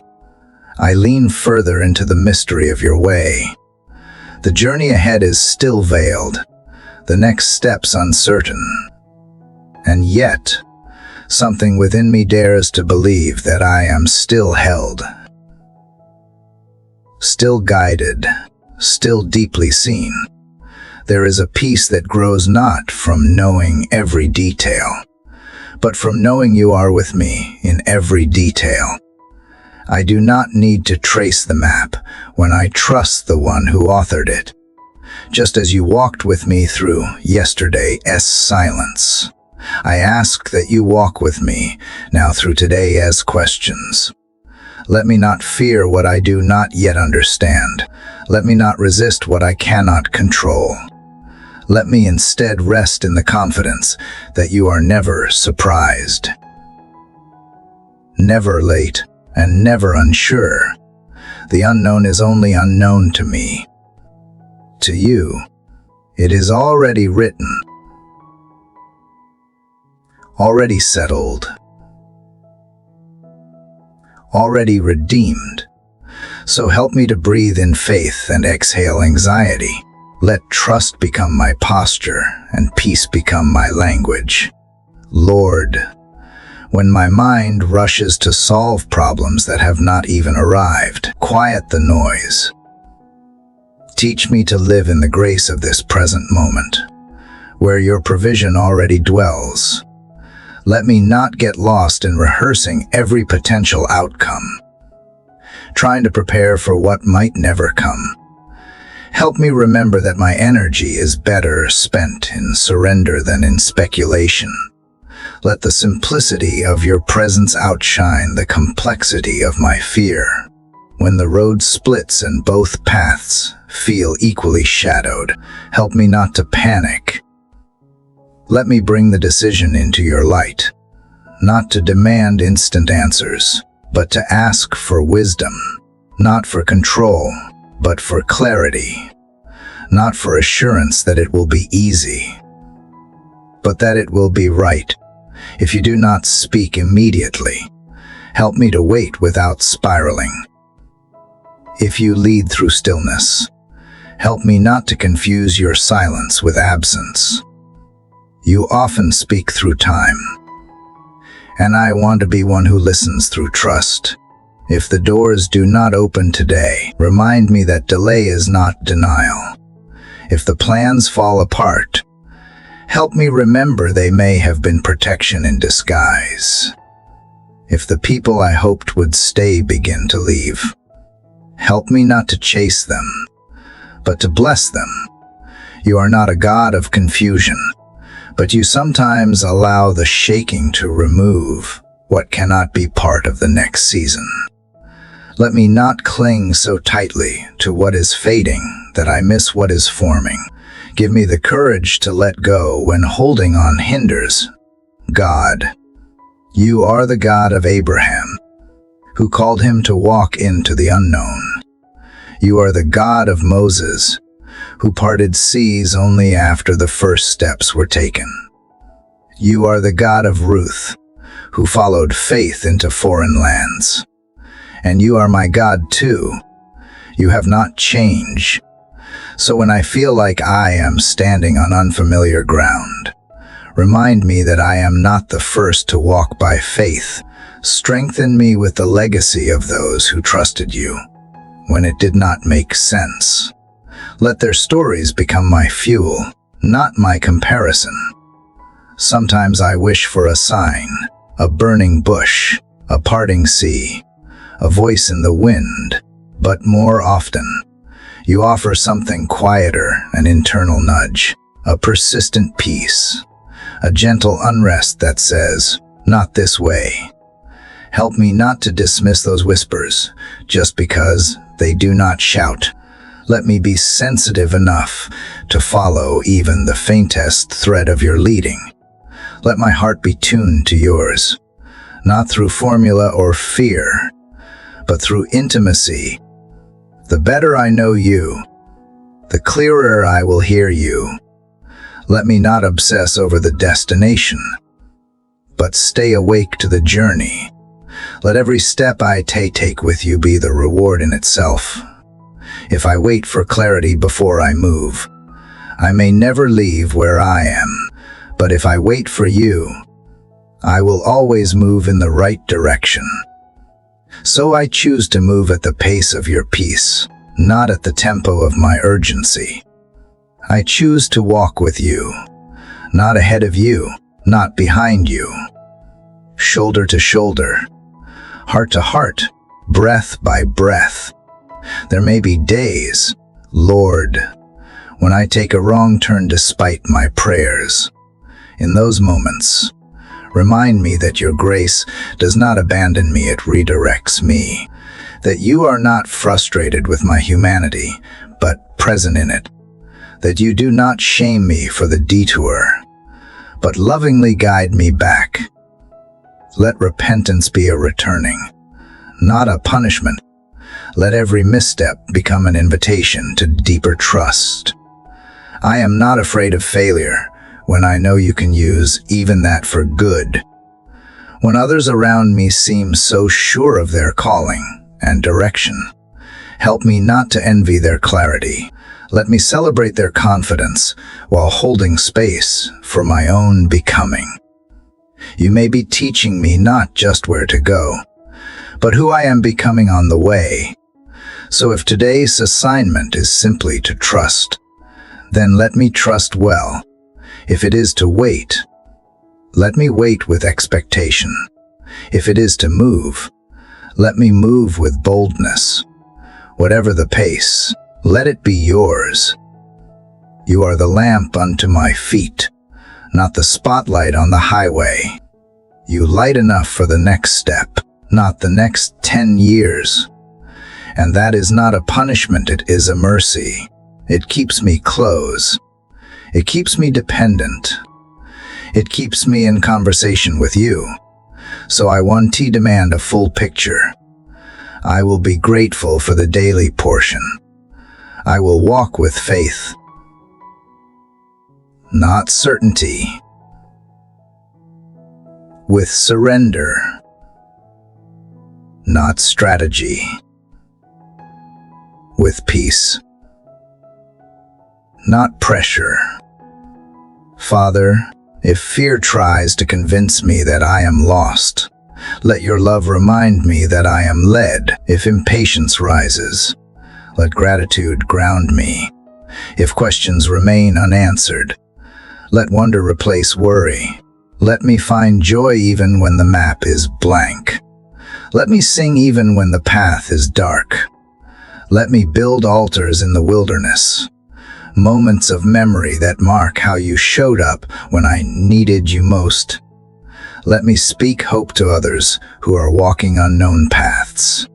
I lean further into the mystery of your way. The journey ahead is still veiled, the next steps uncertain. And yet, something within me dares to believe that I am still held, still guided, still deeply seen. There is a peace that grows not from knowing every detail, but from knowing you are with me in every detail. I do not need to trace the map when I trust the one who authored it. Just as you walked with me through yesterday's silence, I ask that you walk with me now through today's questions. Let me not fear what I do not yet understand. Let me not resist what I cannot control. Let me instead rest in the confidence that you are never surprised, never late, and never unsure. The unknown is only unknown to me. To you, it is already written, already settled, already redeemed. So help me to breathe in faith and exhale anxiety. Let trust become my posture and peace become my language. Lord, when my mind rushes to solve problems that have not even arrived, quiet the noise. Teach me to live in the grace of this present moment, where your provision already dwells. Let me not get lost in rehearsing every potential outcome, trying to prepare for what might never come. Help me remember that my energy is better spent in surrender than in speculation. Let the simplicity of your presence outshine the complexity of my fear. When the road splits and both paths feel equally shadowed, help me not to panic. Let me bring the decision into your light, not to demand instant answers, but to ask for wisdom, not for control, but for clarity, not for assurance that it will be easy, but that it will be right. If you do not speak immediately, help me to wait without spiraling. If you lead through stillness, help me not to confuse your silence with absence. You often speak through time, and I want to be one who listens through trust. If the doors do not open today, remind me that delay is not denial. If the plans fall apart, help me remember they may have been protection in disguise. If the people I hoped would stay begin to leave, help me not to chase them, but to bless them. You are not a God of confusion, but you sometimes allow the shaking to remove what cannot be part of the next season. Let me not cling so tightly to what is fading that I miss what is forming. Give me the courage to let go when holding on hinders. God, you are the God of Abraham, who called him to walk into the unknown. You are the God of Moses, who parted seas only after the first steps were taken. You are the God of Ruth, who followed faith into foreign lands. And you are my God too. You have not changed. So when I feel like I am standing on unfamiliar ground, remind me that I am not the first to walk by faith, Strengthen me with the legacy of those who trusted you when it did not make sense. Let their stories become my fuel, not my comparison. Sometimes I wish for a sign, a burning bush, a parting sea, a voice in the wind, but more often, you offer something quieter, an internal nudge, a persistent peace, a gentle unrest that says, "Not this way." Help me not to dismiss those whispers just because they do not shout. Let me be sensitive enough to follow even the faintest thread of your leading. Let my heart be tuned to yours, not through formula or fear, but through intimacy. The better I know you, the clearer I will hear you. Let me not obsess over the destination, but stay awake to the journey. Let every step I take with you be the reward in itself. If I wait for clarity before I move, I may never leave where I am. But if I wait for you, I will always move in the right direction. So I choose to move at the pace of your peace, not at the tempo of my urgency. I choose to walk with you, not ahead of you, not behind you. Shoulder to shoulder, heart to heart, breath by breath. There may be days, Lord, when I take a wrong turn despite my prayers. In those moments, remind me that your grace does not abandon me, it redirects me. That you are not frustrated with my humanity, but present in it. That you do not shame me for the detour, but lovingly guide me back. Let repentance be a returning, not a punishment. Let every misstep become an invitation to deeper trust. I am not afraid of failure when I know you can use even that for good. When others around me seem so sure of their calling and direction, help me not to envy their clarity. Let me celebrate their confidence while holding space for my own becoming. You may be teaching me not just where to go, but who I am becoming on the way. So if today's assignment is simply to trust, then let me trust well. If it is to wait, let me wait with expectation. If it is to move, let me move with boldness. Whatever the pace, let it be yours. You are the lamp unto my feet, not the spotlight on the highway. You light enough for the next step, not the next 10 years. And that is not a punishment, it is a mercy. It keeps me close. It keeps me dependent. It keeps me in conversation with you. So I want to demand a full picture. I will be grateful for the daily portion. I will walk with faith, not certainty. With surrender, not strategy. With peace, not pressure. Father, if fear tries to convince me that I am lost, let your love remind me that I am led. If impatience rises, let gratitude ground me. If questions remain unanswered, let wonder replace worry. Let me find joy even when the map is blank. Let me sing even when the path is dark. Let me build altars in the wilderness, moments of memory that mark how you showed up when I needed you most. Let me speak hope to others who are walking unknown paths.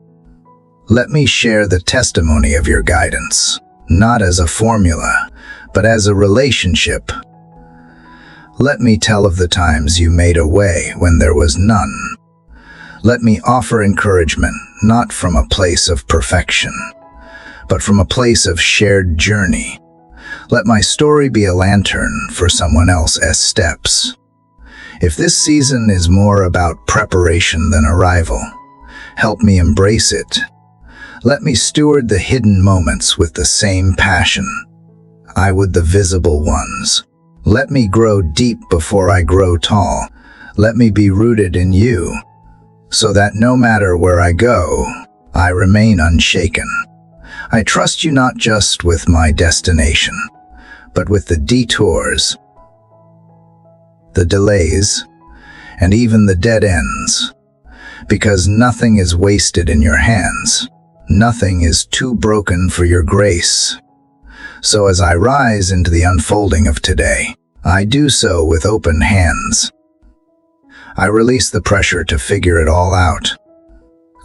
Let me share the testimony of your guidance, not as a formula, but as a relationship. Let me tell of the times you made a way when there was none. Let me offer encouragement, not from a place of perfection, but from a place of shared journey. Let my story be a lantern for someone else's steps. If this season is more about preparation than arrival, help me embrace it. Let me steward the hidden moments with the same passion I would the visible ones. Let me grow deep before I grow tall. Let me be rooted in you, so that no matter where I go, I remain unshaken. I trust you not just with my destination, but with the detours, the delays, and even the dead ends, because nothing is wasted in your hands. Nothing is too broken for your grace. So as I rise into the unfolding of today, I do so with open hands. I release the pressure to figure it all out.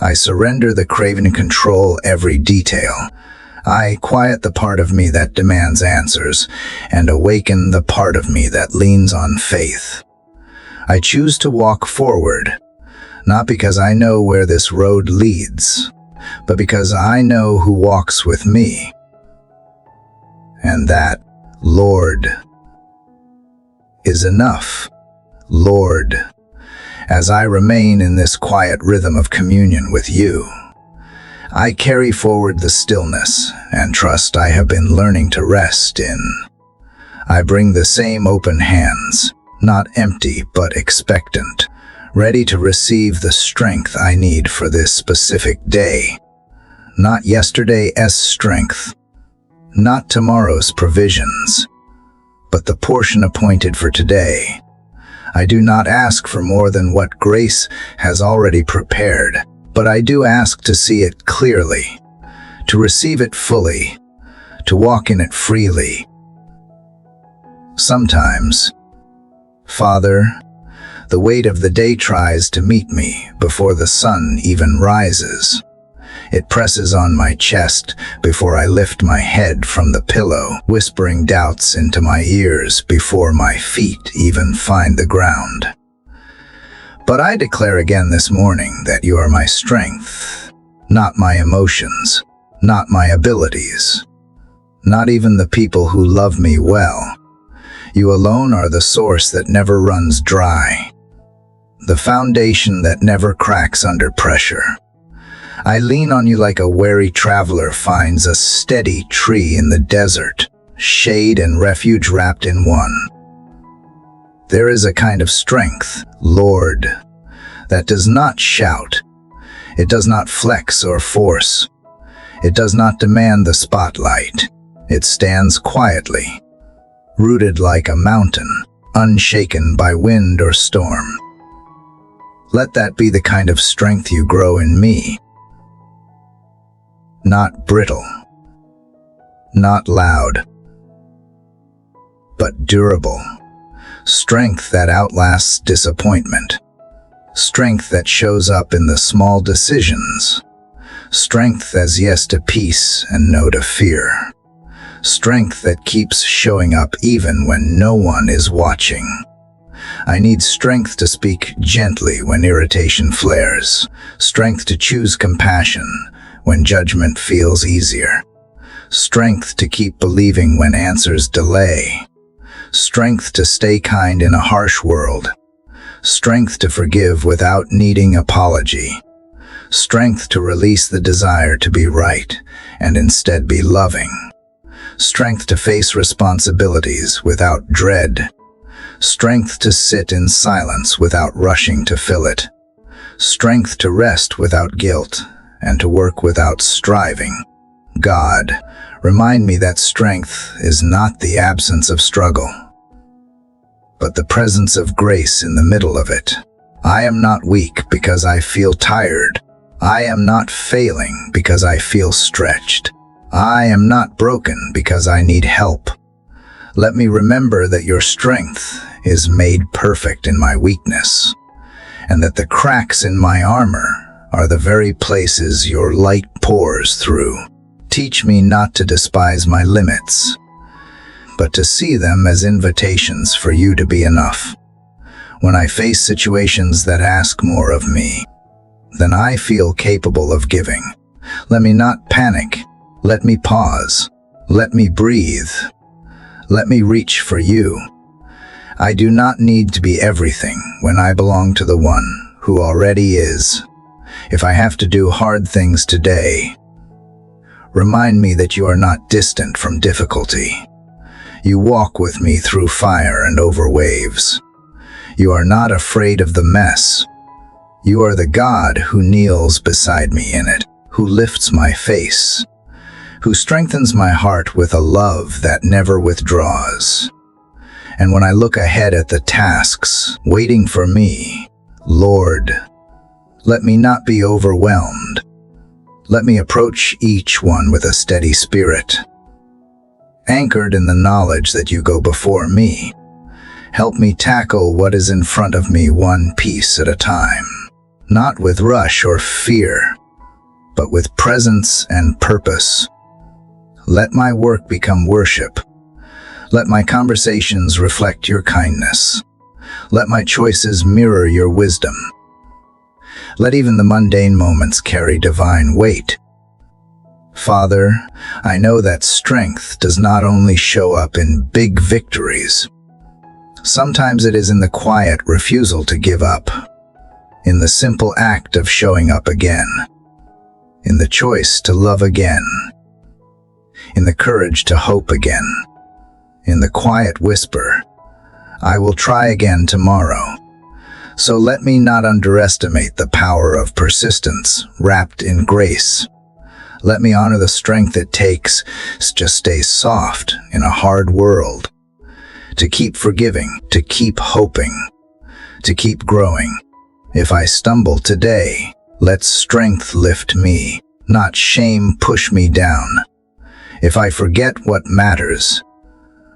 I surrender the craving to control every detail. I quiet the part of me that demands answers and awaken the part of me that leans on faith. I choose to walk forward, not because I know where this road leads, but because I know who walks with me. And that, Lord, is enough. Lord, as I remain in this quiet rhythm of communion with you, I carry forward the stillness and trust I have been learning to rest in. I bring the same open hands, not empty but expectant, ready to receive the strength I need for this specific day. Not yesterday's strength, not tomorrow's provisions, but the portion appointed for today. I do not ask for more than what grace has already prepared, but I do ask to see it clearly, to receive it fully, to walk in it freely. Sometimes, Father, the weight of the day tries to meet me before the sun even rises. It presses on my chest before I lift my head from the pillow, whispering doubts into my ears before my feet even find the ground. But I declare again this morning that you are my strength, not my emotions, not my abilities, not even the people who love me well. You alone are the source that never runs dry, the foundation that never cracks under pressure. I lean on you like a wary traveler finds a steady tree in the desert, shade and refuge wrapped in one. There is a kind of strength, Lord, that does not shout. It does not flex or force. It does not demand the spotlight. It stands quietly, rooted like a mountain, unshaken by wind or storm. Let that be the kind of strength you grow in me. Not brittle, not loud, but durable. Strength that outlasts disappointment. Strength that shows up in the small decisions. Strength as yes to peace and no to fear. Strength that keeps showing up even when no one is watching. I need strength to speak gently when irritation flares. Strength to choose compassion when judgment feels easier. Strength to keep believing when answers delay. Strength to stay kind in a harsh world. Strength to forgive without needing apology. Strength to release the desire to be right and instead be loving. Strength to face responsibilities without dread. Strength to sit in silence without rushing to fill it. Strength to rest without guilt and to work without striving. God, remind me that strength is not the absence of struggle, but the presence of grace in the middle of it. I am not weak because I feel tired. I am not failing because I feel stretched. I am not broken because I need help. Let me remember that your strength is made perfect in my weakness, and that the cracks in my armor are the very places your light pours through. Teach me not to despise my limits, but to see them as invitations for you to be enough. When I face situations that ask more of me than I feel capable of giving, let me not panic. Let me pause. Let me breathe. Let me reach for you. I do not need to be everything when I belong to the one who already is. If I have to do hard things today, remind me that you are not distant from difficulty. You walk with me through fire and over waves. You are not afraid of the mess. You are the God who kneels beside me in it, who lifts my face, who strengthens my heart with a love that never withdraws. And when I look ahead at the tasks waiting for me, Lord, let me not be overwhelmed. Let me approach each one with a steady spirit, anchored in the knowledge that you go before me. Help me tackle what is in front of me one piece at a time, not with rush or fear, but with presence and purpose. Let my work become worship. Let my conversations reflect your kindness. Let my choices mirror your wisdom. Let even the mundane moments carry divine weight. Father, I know that strength does not only show up in big victories. Sometimes it is in the quiet refusal to give up, in the simple act of showing up again, in the choice to love again, in the courage to hope again, in the quiet whisper, I will try again tomorrow. So let me not underestimate the power of persistence wrapped in grace. Let me honor the strength it takes to stay soft in a hard world, to keep forgiving, to keep hoping, to keep growing. If I stumble today, let strength lift me, not shame push me down. If I forget what matters,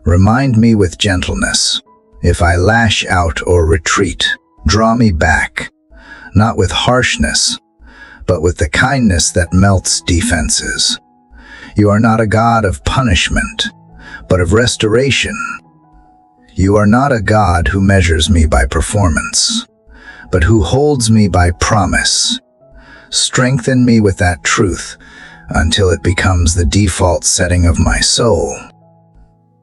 remind me with gentleness. If I lash out or retreat, draw me back, not with harshness, but with the kindness that melts defenses. You are not a God of punishment, but of restoration. You are not a God who measures me by performance, but who holds me by promise. Strengthen me with that truth until it becomes the default setting of my soul.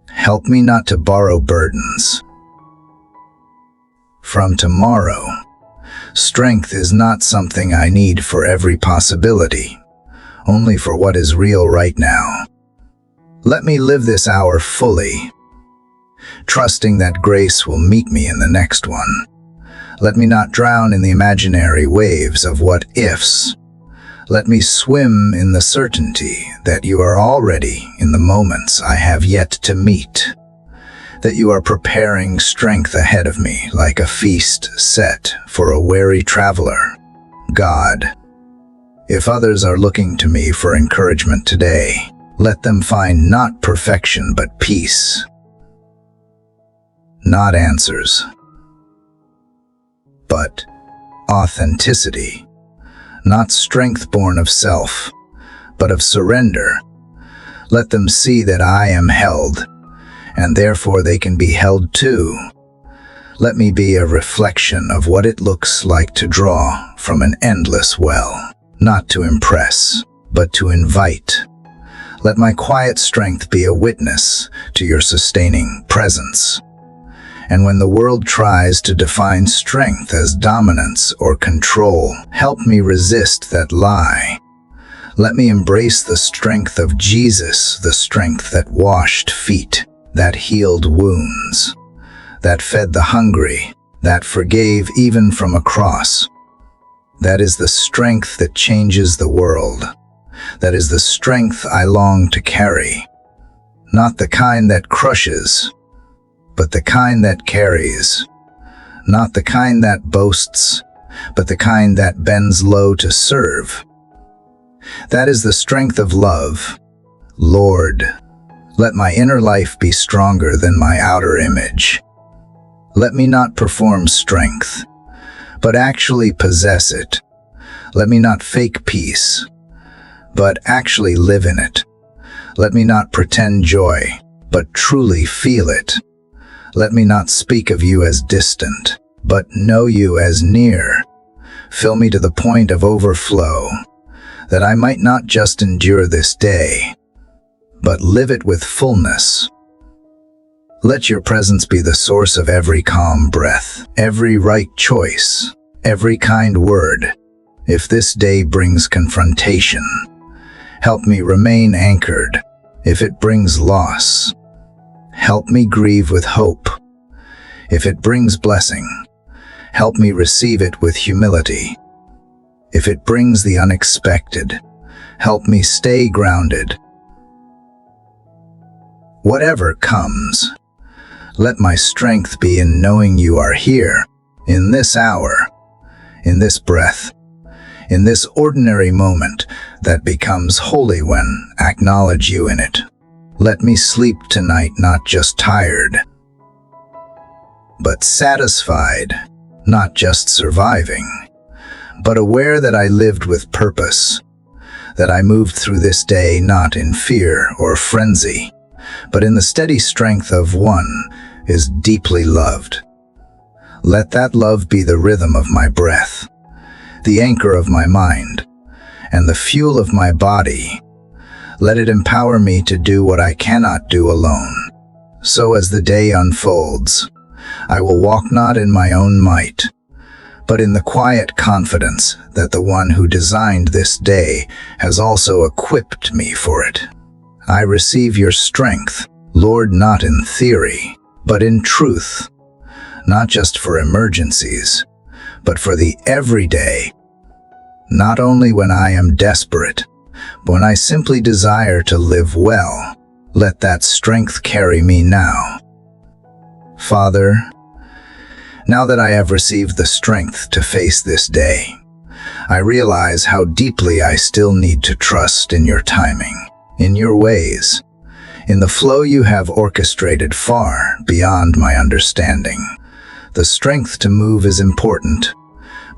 Help me not to borrow burdens from tomorrow. Strength is not something I need for every possibility, only for what is real right now. Let me live this hour fully, trusting that grace will meet me in the next one. Let me not drown in the imaginary waves of what ifs. Let me swim in the certainty that you are already in the moments I have yet to meet, that you are preparing strength ahead of me like a feast set for a weary traveler. God, if others are looking to me for encouragement today, let them find not perfection but peace, not answers, but authenticity, not strength born of self, but of surrender. Let them see that I am held, and therefore they can be held too. Let me be a reflection of what it looks like to draw from an endless well, not to impress, but to invite. Let my quiet strength be a witness to your sustaining presence. And when the world tries to define strength as dominance or control, help me resist that lie. Let me embrace the strength of Jesus, the strength that washed feet, that healed wounds, that fed the hungry, that forgave even from a cross. That is the strength that changes the world. That is the strength I long to carry. Not the kind that crushes, but the kind that carries. Not the kind that boasts, but the kind that bends low to serve. That is the strength of love. Lord, let my inner life be stronger than my outer image. Let me not perform strength, but actually possess it. Let me not fake peace, but actually live in it. Let me not pretend joy, but truly feel it. Let me not speak of you as distant, but know you as near. Fill me to the point of overflow, that I might not just endure this day, but live it with fullness. Let your presence be the source of every calm breath, every right choice, every kind word. If this day brings confrontation, help me remain anchored. If it brings loss, help me grieve with hope. If it brings blessing, help me receive it with humility. If it brings the unexpected, help me stay grounded. Whatever comes, let my strength be in knowing you are here, in this hour, in this breath, in this ordinary moment that becomes holy when I acknowledge you in it. Let me sleep tonight not just tired, but satisfied, not just surviving, but aware that I lived with purpose, that I moved through this day not in fear or frenzy, but in the steady strength of one is deeply loved. Let that love be the rhythm of my breath, the anchor of my mind, and the fuel of my body. Let it empower me to do what I cannot do alone. So as the day unfolds, I will walk not in my own might, but in the quiet confidence that the one who designed this day has also equipped me for it. I receive your strength, Lord, not in theory, but in truth, not just for emergencies, but for the everyday, not only when I am desperate, but when I simply desire to live well. Let that strength carry me now. Father, now that I have received the strength to face this day, I realize how deeply I still need to trust in your timing, in your ways, in the flow you have orchestrated far beyond my understanding. The strength to move is important,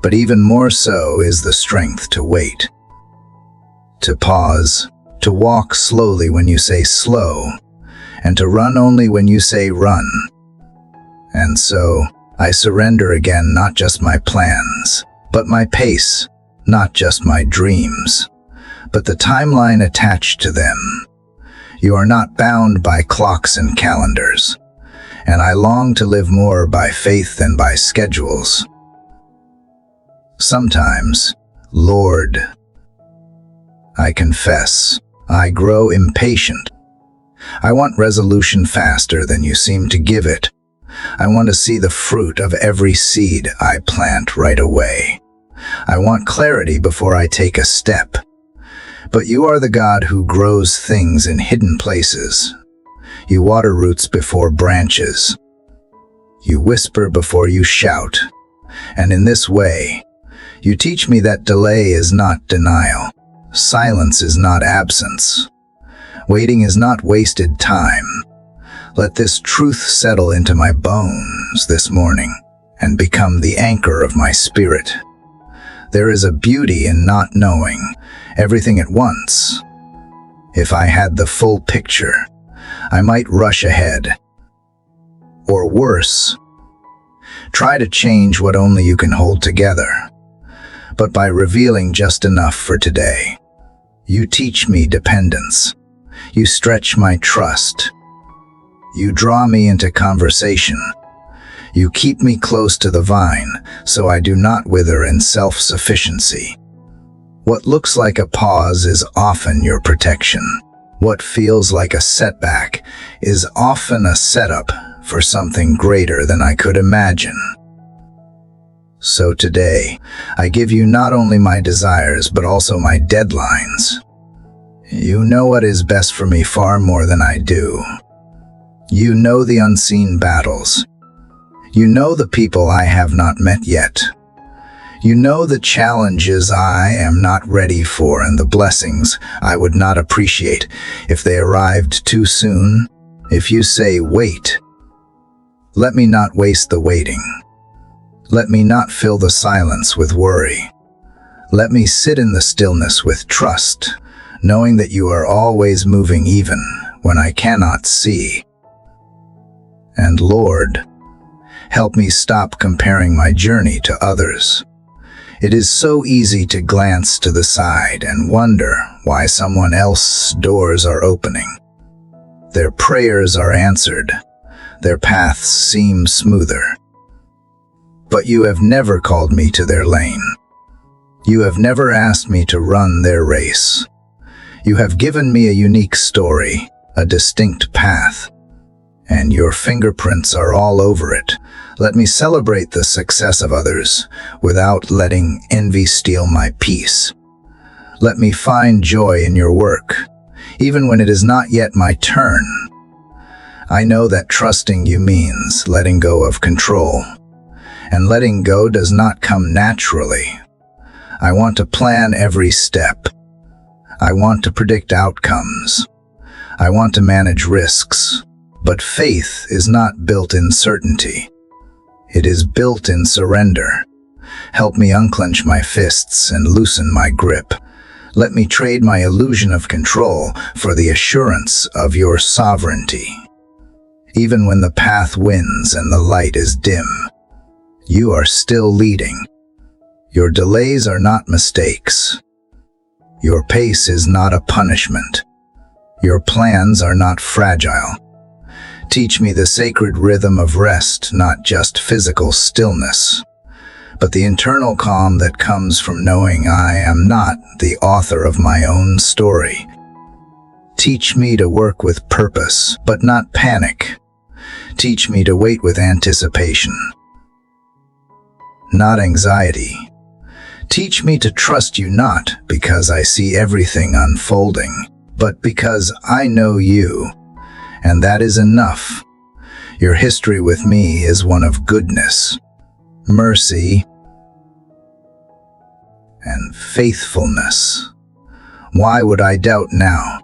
but even more so is the strength to wait, to pause, to walk slowly when you say slow, and to run only when you say run. And so, I surrender again not just my plans, but my pace, not just my dreams, but the timeline attached to them. You are not bound by clocks and calendars, and I long to live more by faith than by schedules. Sometimes, Lord, I confess, I grow impatient. I want resolution faster than you seem to give it. I want to see the fruit of every seed I plant right away. I want clarity before I take a step. But you are the God who grows things in hidden places. You water roots before branches. You whisper before you shout. And in this way, you teach me that delay is not denial. Silence is not absence. Waiting is not wasted time. Let this truth settle into my bones this morning and become the anchor of my spirit. There is a beauty in not knowing everything at once. If I had the full picture, I might rush ahead. Or worse, try to change what only you can hold together. But by revealing just enough for today, you teach me dependence. You stretch my trust. You draw me into conversation. You keep me close to the vine, so I do not wither in self-sufficiency. What looks like a pause is often your protection. What feels like a setback is often a setup for something greater than I could imagine. So today, I give you not only my desires, but also my deadlines. You know what is best for me far more than I do. You know the unseen battles. You know the people I have not met yet. You know the challenges I am not ready for and the blessings I would not appreciate if they arrived too soon. If you say, wait, let me not waste the waiting. Let me not fill the silence with worry. Let me sit in the stillness with trust, knowing that you are always moving even when I cannot see. And Lord, help me stop comparing my journey to others. It is so easy to glance to the side and wonder why someone else's doors are opening. Their prayers are answered. Their paths seem smoother. But you have never called me to their lane. You have never asked me to run their race. You have given me a unique story, a distinct path, and your fingerprints are all over it, Let me celebrate the success of others without letting envy steal my peace. Let me find joy in your work, even when it is not yet my turn. I know that trusting you means letting go of control, and letting go does not come naturally. I want to plan every step. I want to predict outcomes. I want to manage risks. But faith is not built in certainty. It is built in surrender. Help me unclench my fists and loosen my grip. Let me trade my illusion of control for the assurance of your sovereignty. Even when the path wins and the light is dim, you are still leading. Your delays are not mistakes. Your pace is not a punishment. Your plans are not fragile. Teach me the sacred rhythm of rest, not just physical stillness, but the internal calm that comes from knowing I am not the author of my own story. Teach me to work with purpose, but not panic. Teach me to wait with anticipation, not anxiety. Teach me to trust you not because I see everything unfolding, but because I know you, and that is enough. Your history with me is one of goodness, mercy, and faithfulness. Why would I doubt now?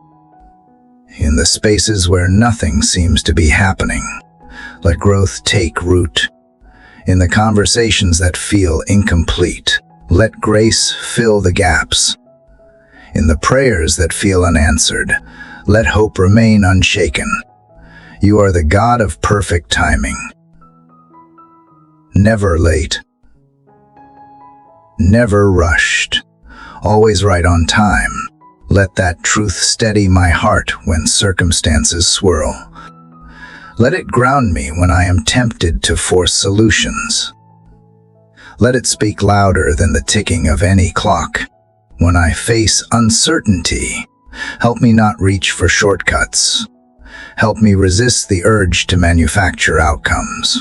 In the spaces where nothing seems to be happening, let growth take root. In the conversations that feel incomplete, let grace fill the gaps. In the prayers that feel unanswered, let hope remain unshaken. You are the God of perfect timing. Never late. Never rushed. Always right on time. Let that truth steady my heart when circumstances swirl. Let it ground me when I am tempted to force solutions. Let it speak louder than the ticking of any clock. When I face uncertainty, help me not reach for shortcuts. Help me resist the urge to manufacture outcomes.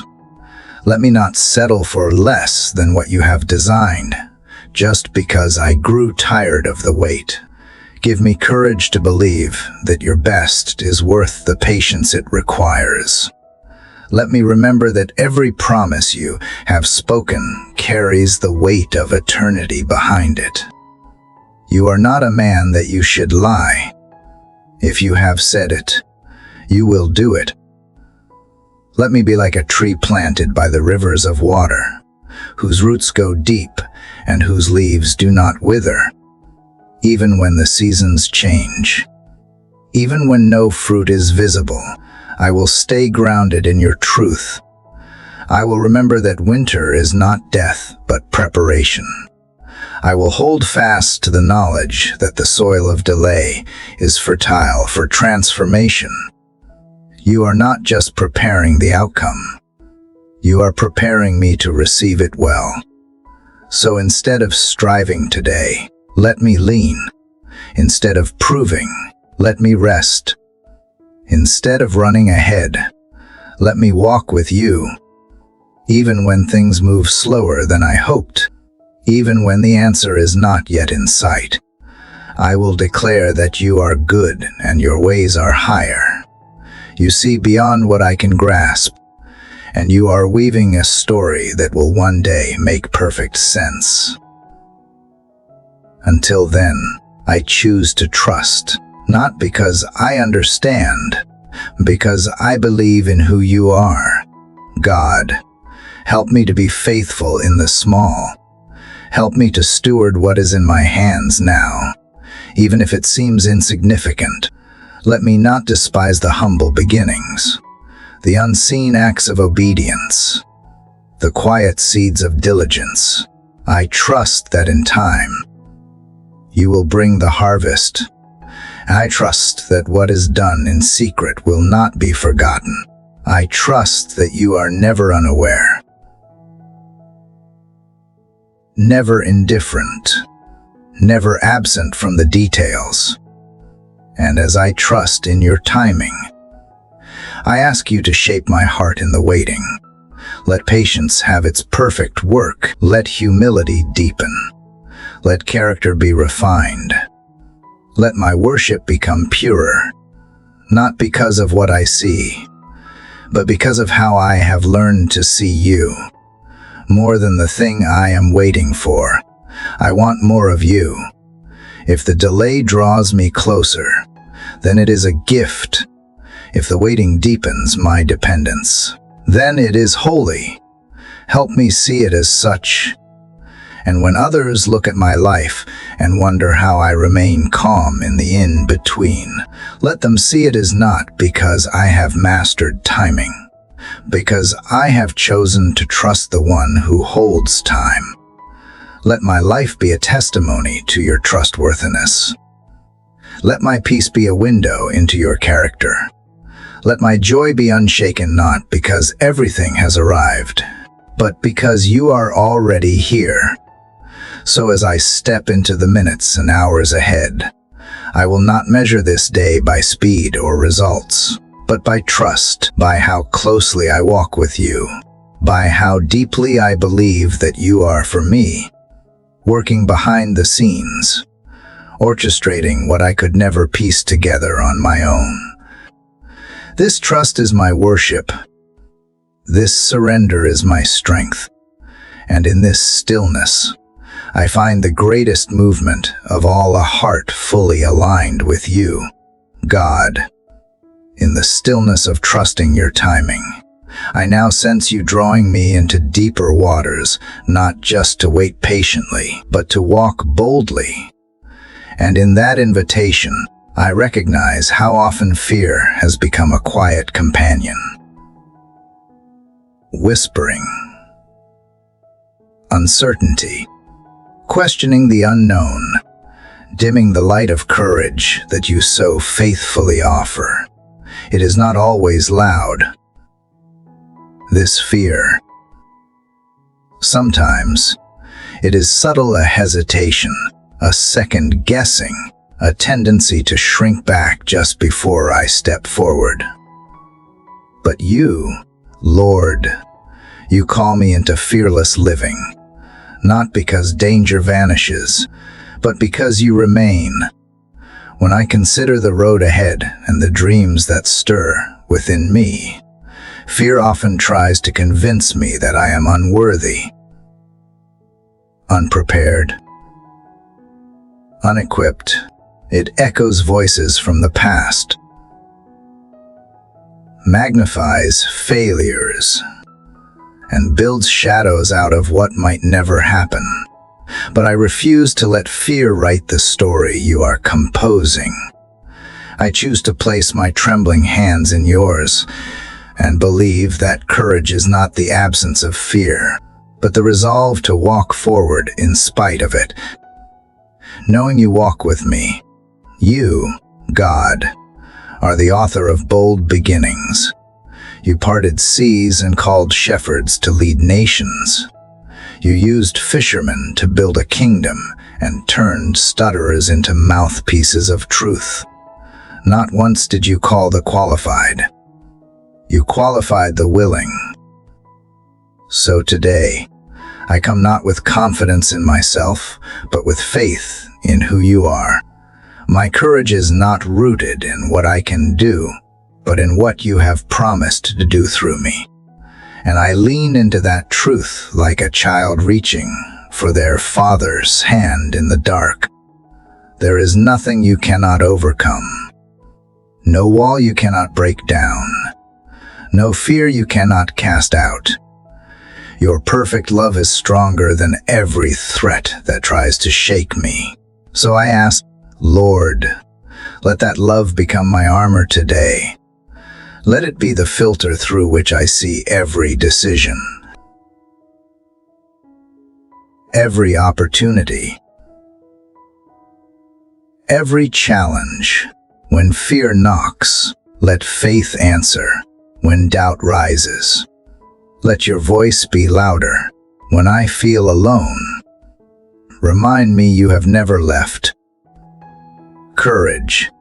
Let me not settle for less than what you have designed, just because I grew tired of the wait. Give me courage to believe that your best is worth the patience it requires. Let me remember that every promise you have spoken carries the weight of eternity behind it. You are not a man that you should lie. If you have said it, you will do it. Let me be like a tree planted by the rivers of water, whose roots go deep and whose leaves do not wither. Even when the seasons change, even when no fruit is visible, I will stay grounded in your truth. I will remember that winter is not death, but preparation. I will hold fast to the knowledge that the soil of delay is fertile for transformation. You are not just preparing the outcome. You are preparing me to receive it well. So instead of striving today, let me lean. Instead of proving, let me rest. Instead of running ahead, let me walk with you. Even when things move slower than I hoped, even when the answer is not yet in sight, I will declare that you are good and your ways are higher. You see beyond what I can grasp, and you are weaving a story that will one day make perfect sense. Until then, I choose to trust, not because I understand, because I believe in who you are. God, help me to be faithful in the small. Help me to steward what is in my hands now, even if it seems insignificant. Let me not despise the humble beginnings, the unseen acts of obedience, the quiet seeds of diligence. I trust that in time, you will bring the harvest. I trust that what is done in secret will not be forgotten. I trust that you are never unaware, never indifferent, never absent from the details. And as I trust in your timing, I ask you to shape my heart in the waiting. Let patience have its perfect work. Let humility deepen. Let character be refined. Let my worship become purer, not because of what I see, but because of how I have learned to see you. More than the thing I am waiting for, I want more of you. If the delay draws me closer, then it is a gift. If the waiting deepens my dependence, then it is holy. Help me see it as such. And when others look at my life and wonder how I remain calm in the in-between, let them see it as not because I have mastered timing, because I have chosen to trust the one who holds time. Let my life be a testimony to your trustworthiness. Let my peace be a window into your character. Let my joy be unshaken not because everything has arrived, but because you are already here. So as I step into the minutes and hours ahead, I will not measure this day by speed or results, but by trust, by how closely I walk with you, by how deeply I believe that you are for me, working behind the scenes, orchestrating what I could never piece together on my own. This trust is my worship. This surrender is my strength. And in this stillness, I find the greatest movement of all, a heart fully aligned with you, God. In the stillness of trusting your timing, I now sense you drawing me into deeper waters, not just to wait patiently, but to walk boldly. And in that invitation, I recognize how often fear has become a quiet companion, whispering, uncertainty, questioning the unknown, dimming the light of courage that you so faithfully offer. It is not always loud, this fear. Sometimes it is subtle, a hesitation, a second guessing, a tendency to shrink back just before I step forward. But you, Lord, you call me into fearless living, not because danger vanishes, but because you remain. When I consider the road ahead and the dreams that stir within me, fear often tries to convince me that I am unworthy, unprepared, unequipped. It echoes voices from the past, magnifies failures, and builds shadows out of what might never happen. But I refuse to let fear write the story you are composing. I choose to place my trembling hands in yours and believe that courage is not the absence of fear, but the resolve to walk forward in spite of it. Knowing you walk with me, you, God, are the author of bold beginnings. You parted seas and called shepherds to lead nations. You used fishermen to build a kingdom and turned stutterers into mouthpieces of truth. Not once did you call the qualified. You qualified the willing. So today, I come not with confidence in myself, but with faith in who you are. My courage is not rooted in what I can do, but in what you have promised to do through me. And I lean into that truth like a child reaching for their father's hand in the dark. There is nothing you cannot overcome, no wall you cannot break down, no fear you cannot cast out. Your perfect love is stronger than every threat that tries to shake me. So I ask, Lord, let that love become my armor today. Let it be the filter through which I see every decision, every opportunity, every challenge. When fear knocks, let faith answer. When doubt rises, let your voice be louder. When I feel alone, remind me you have never left. Courage,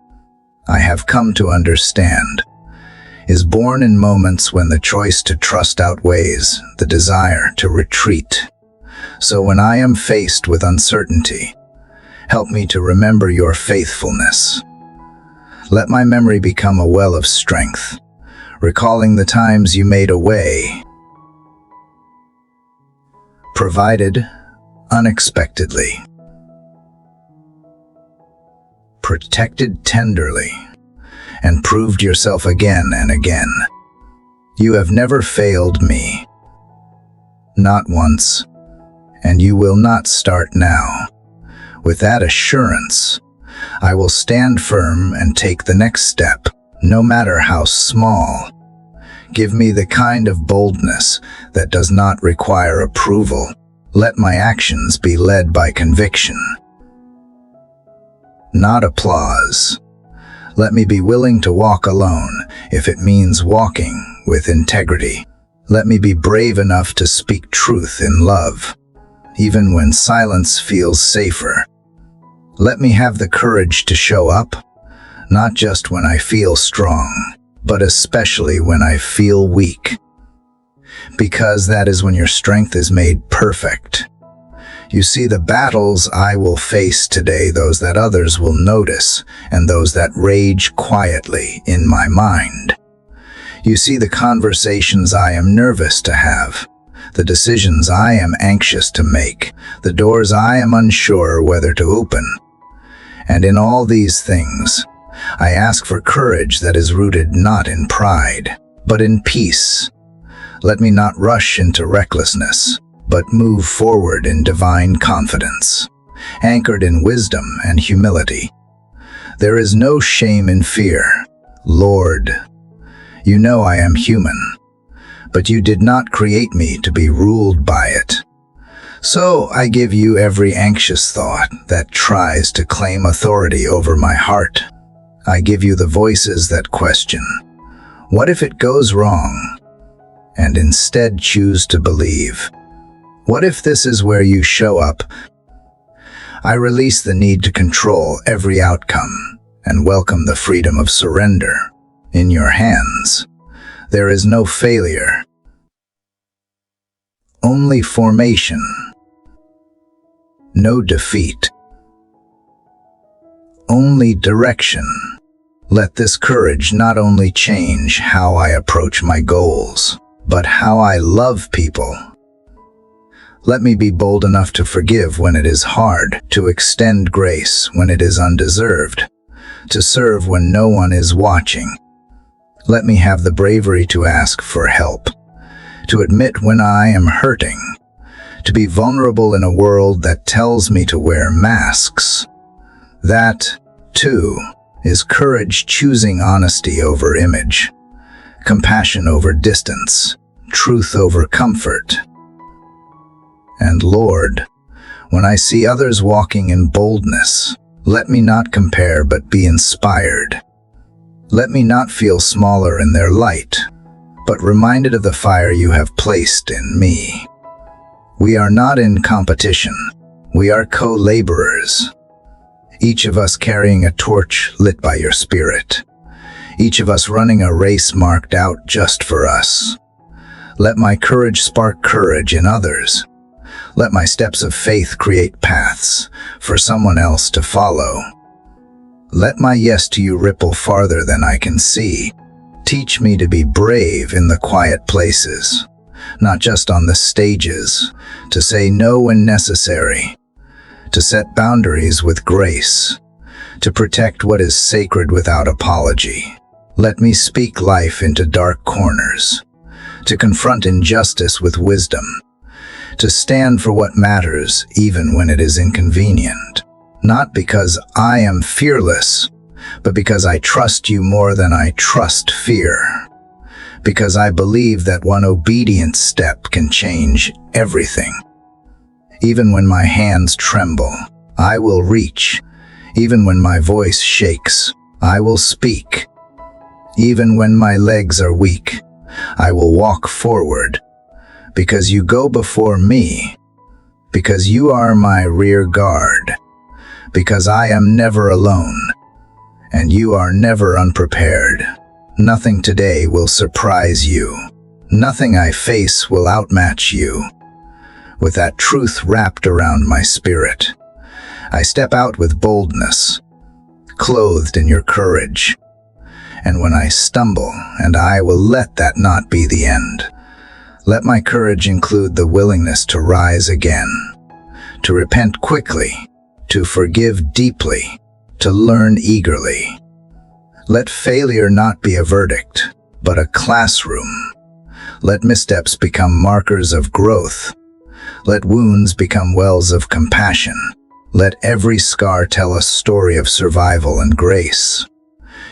I have come to understand, is born in moments when the choice to trust outweighs the desire to retreat. So when I am faced with uncertainty, help me to remember your faithfulness. Let my memory become a well of strength, recalling the times you made a way, provided unexpectedly, protected tenderly, and proved yourself again and again. You have never failed me, not once, and you will not start now. With that assurance, I will stand firm and take the next step, no matter how small. Give me the kind of boldness that does not require approval. Let my actions be led by conviction, not applause. Let me be willing to walk alone if it means walking with integrity. Let me be brave enough to speak truth in love, even when silence feels safer. Let me have the courage to show up, not just when I feel strong, but especially when I feel weak. Because that is when your strength is made perfect. You see, the battles I will face today, those that others will notice, and those that rage quietly in my mind. You see, the conversations I am nervous to have, the decisions I am anxious to make, the doors I am unsure whether to open. And in all these things, I ask for courage that is rooted not in pride, but in peace. Let me not rush into recklessness, but move forward in divine confidence, anchored in wisdom and humility. There is no shame in fear. Lord, you know I am human, but you did not create me to be ruled by it. So I give you every anxious thought that tries to claim authority over my heart. I give you the voices that question, what if it goes wrong? And instead choose to believe, what if this is where you show up? I release the need to control every outcome and welcome the freedom of surrender. In your hands, there is no failure, only formation, no defeat, only direction. Let this courage not only change how I approach my goals, but how I love people. Let me be bold enough to forgive when it is hard, to extend grace when it is undeserved, to serve when no one is watching. Let me have the bravery to ask for help, to admit when I am hurting, to be vulnerable in a world that tells me to wear masks. That, too, is courage, choosing honesty over image, compassion over distance, truth over comfort. And Lord, when I see others walking in boldness, let me not compare but be inspired. Let me not feel smaller in their light, but reminded of the fire you have placed in me. We are not in competition. We are co-laborers, each of us carrying a torch lit by your Spirit, each of us running a race marked out just for us. Let my courage spark courage in others. Let my steps of faith create paths for someone else to follow. Let my yes to you ripple farther than I can see. Teach me to be brave in the quiet places, not just on the stages, to say no when necessary, to set boundaries with grace, to protect what is sacred without apology. Let me speak life into dark corners, to confront injustice with wisdom, to stand for what matters even when it is inconvenient. Not because I am fearless, but because I trust you more than I trust fear. Because I believe that one obedient step can change everything. Even when my hands tremble, I will reach. Even when my voice shakes, I will speak. Even when my legs are weak, I will walk forward. Because you go before me. Because you are my rear guard. Because I am never alone, and you are never unprepared. Nothing today will surprise you. Nothing I face will outmatch you. With that truth wrapped around my spirit, I step out with boldness, clothed in your courage. And when I stumble, and I will let that not be the end. Let my courage include the willingness to rise again, to repent quickly, to forgive deeply, to learn eagerly. Let failure not be a verdict, but a classroom. Let missteps become markers of growth. Let wounds become wells of compassion. Let every scar tell a story of survival and grace.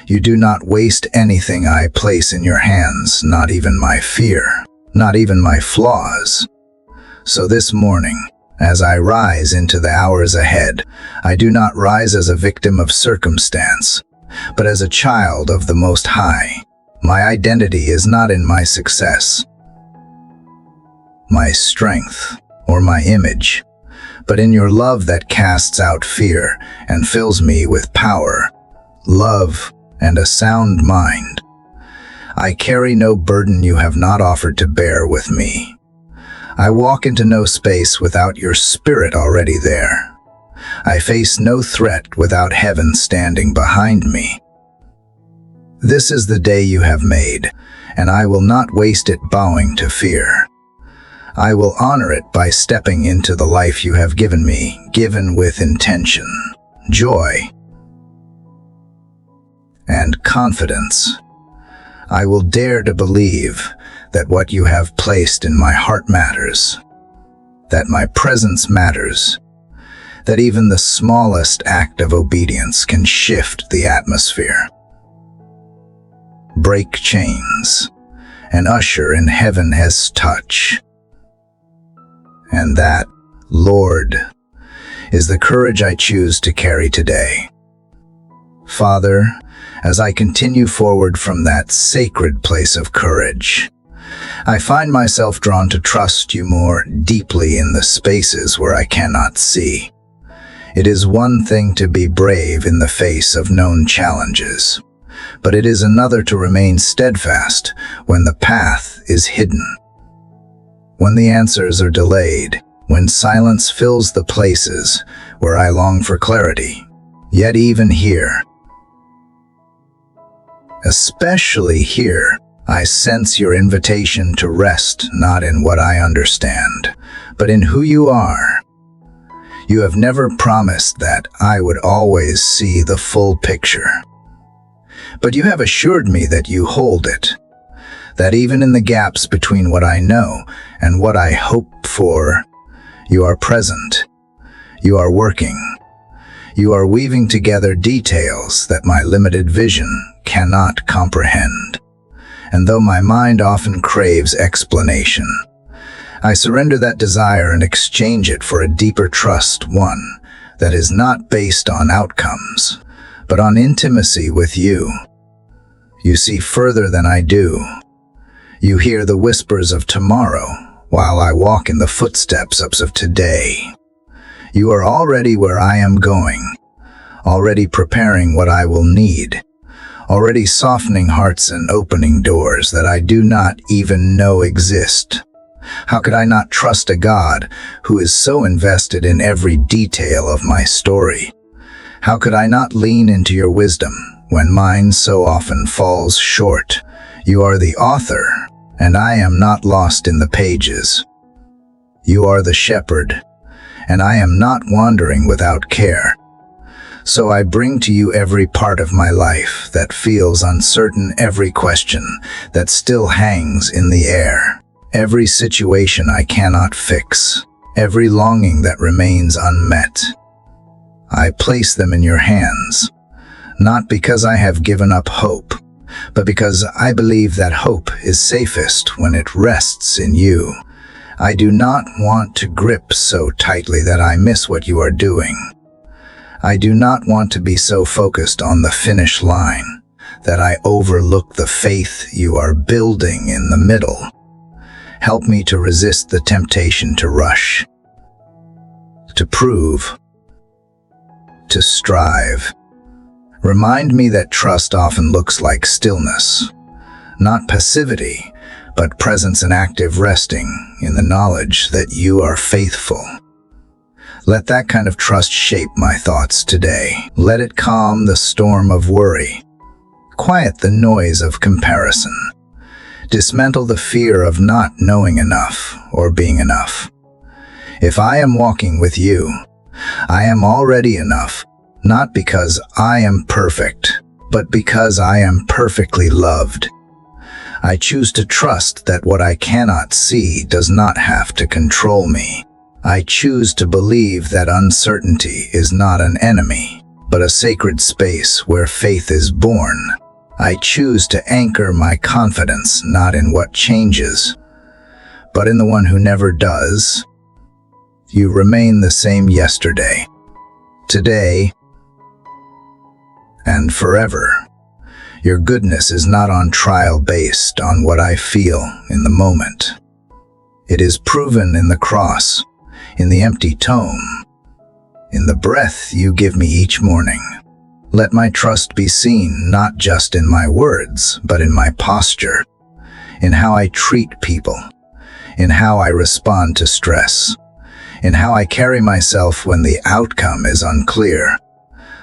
You do not waste anything I place in your hands, not even my fear, not even my flaws. So this morning, as I rise into the hours ahead, I do not rise as a victim of circumstance, but as a child of the Most High. My identity is not in my success, my strength, or my image, but in your love that casts out fear and fills me with power, love, and a sound mind. I carry no burden you have not offered to bear with me. I walk into no space without your spirit already there. I face no threat without heaven standing behind me. This is the day you have made, and I will not waste it bowing to fear. I will honor it by stepping into the life you have given me, given with intention, joy, and confidence. I will dare to believe that what you have placed in my heart matters, that my presence matters, that even the smallest act of obedience can shift the atmosphere, break chains, and usher in heaven's touch. And that, Lord, is the courage I choose to carry today. Father, as I continue forward from that sacred place of courage, I find myself drawn to trust you more deeply in the spaces where I cannot see. It is one thing to be brave in the face of known challenges, but it is another to remain steadfast when the path is hidden, when the answers are delayed, when silence fills the places where I long for clarity. Yet even here, especially here, I sense your invitation to rest not in what I understand, but in who you are. You have never promised that I would always see the full picture, but you have assured me that you hold it, that even in the gaps between what I know and what I hope for, you are present, you are working, you are weaving together details that my limited vision cannot comprehend. And though my mind often craves explanation, I surrender that desire and exchange it for a deeper trust, one that is not based on outcomes, but on intimacy with you. You see further than I do. You hear the whispers of tomorrow while I walk in the footsteps of today. You are already where I am going, already preparing what I will need, already softening hearts and opening doors that I do not even know exist. How could I not trust a God who is so invested in every detail of my story? How could I not lean into your wisdom when mine so often falls short? You are the author, and I am not lost in the pages. You are the shepherd, and I am not wandering without care. So I bring to you every part of my life that feels uncertain, every question that still hangs in the air, every situation I cannot fix, every longing that remains unmet. I place them in your hands, not because I have given up hope, but because I believe that hope is safest when it rests in you. I do not want to grip so tightly that I miss what you are doing. I do not want to be so focused on the finish line that I overlook the faith you are building in the middle. Help me to resist the temptation to rush, to prove, to strive, Remind me that trust often looks like stillness, not passivity, but presence and active resting in the knowledge that you are faithful. Let that kind of trust shape my thoughts today. Let it calm the storm of worry, quiet the noise of comparison, dismantle the fear of not knowing enough or being enough. If I am walking with you, I am already enough, not because I am perfect, but because I am perfectly loved. I choose to trust that what I cannot see does not have to control me. I choose to believe that uncertainty is not an enemy, but a sacred space where faith is born. I choose to anchor my confidence not in what changes, but in the one who never does. You remain the same yesterday, today, and forever. Your goodness is not on trial based on what I feel in the moment. It is proven in the cross, in the empty tomb, in the breath you give me each morning. Let my trust be seen not just in my words, but in my posture, in how I treat people, in how I respond to stress, in how I carry myself when the outcome is unclear.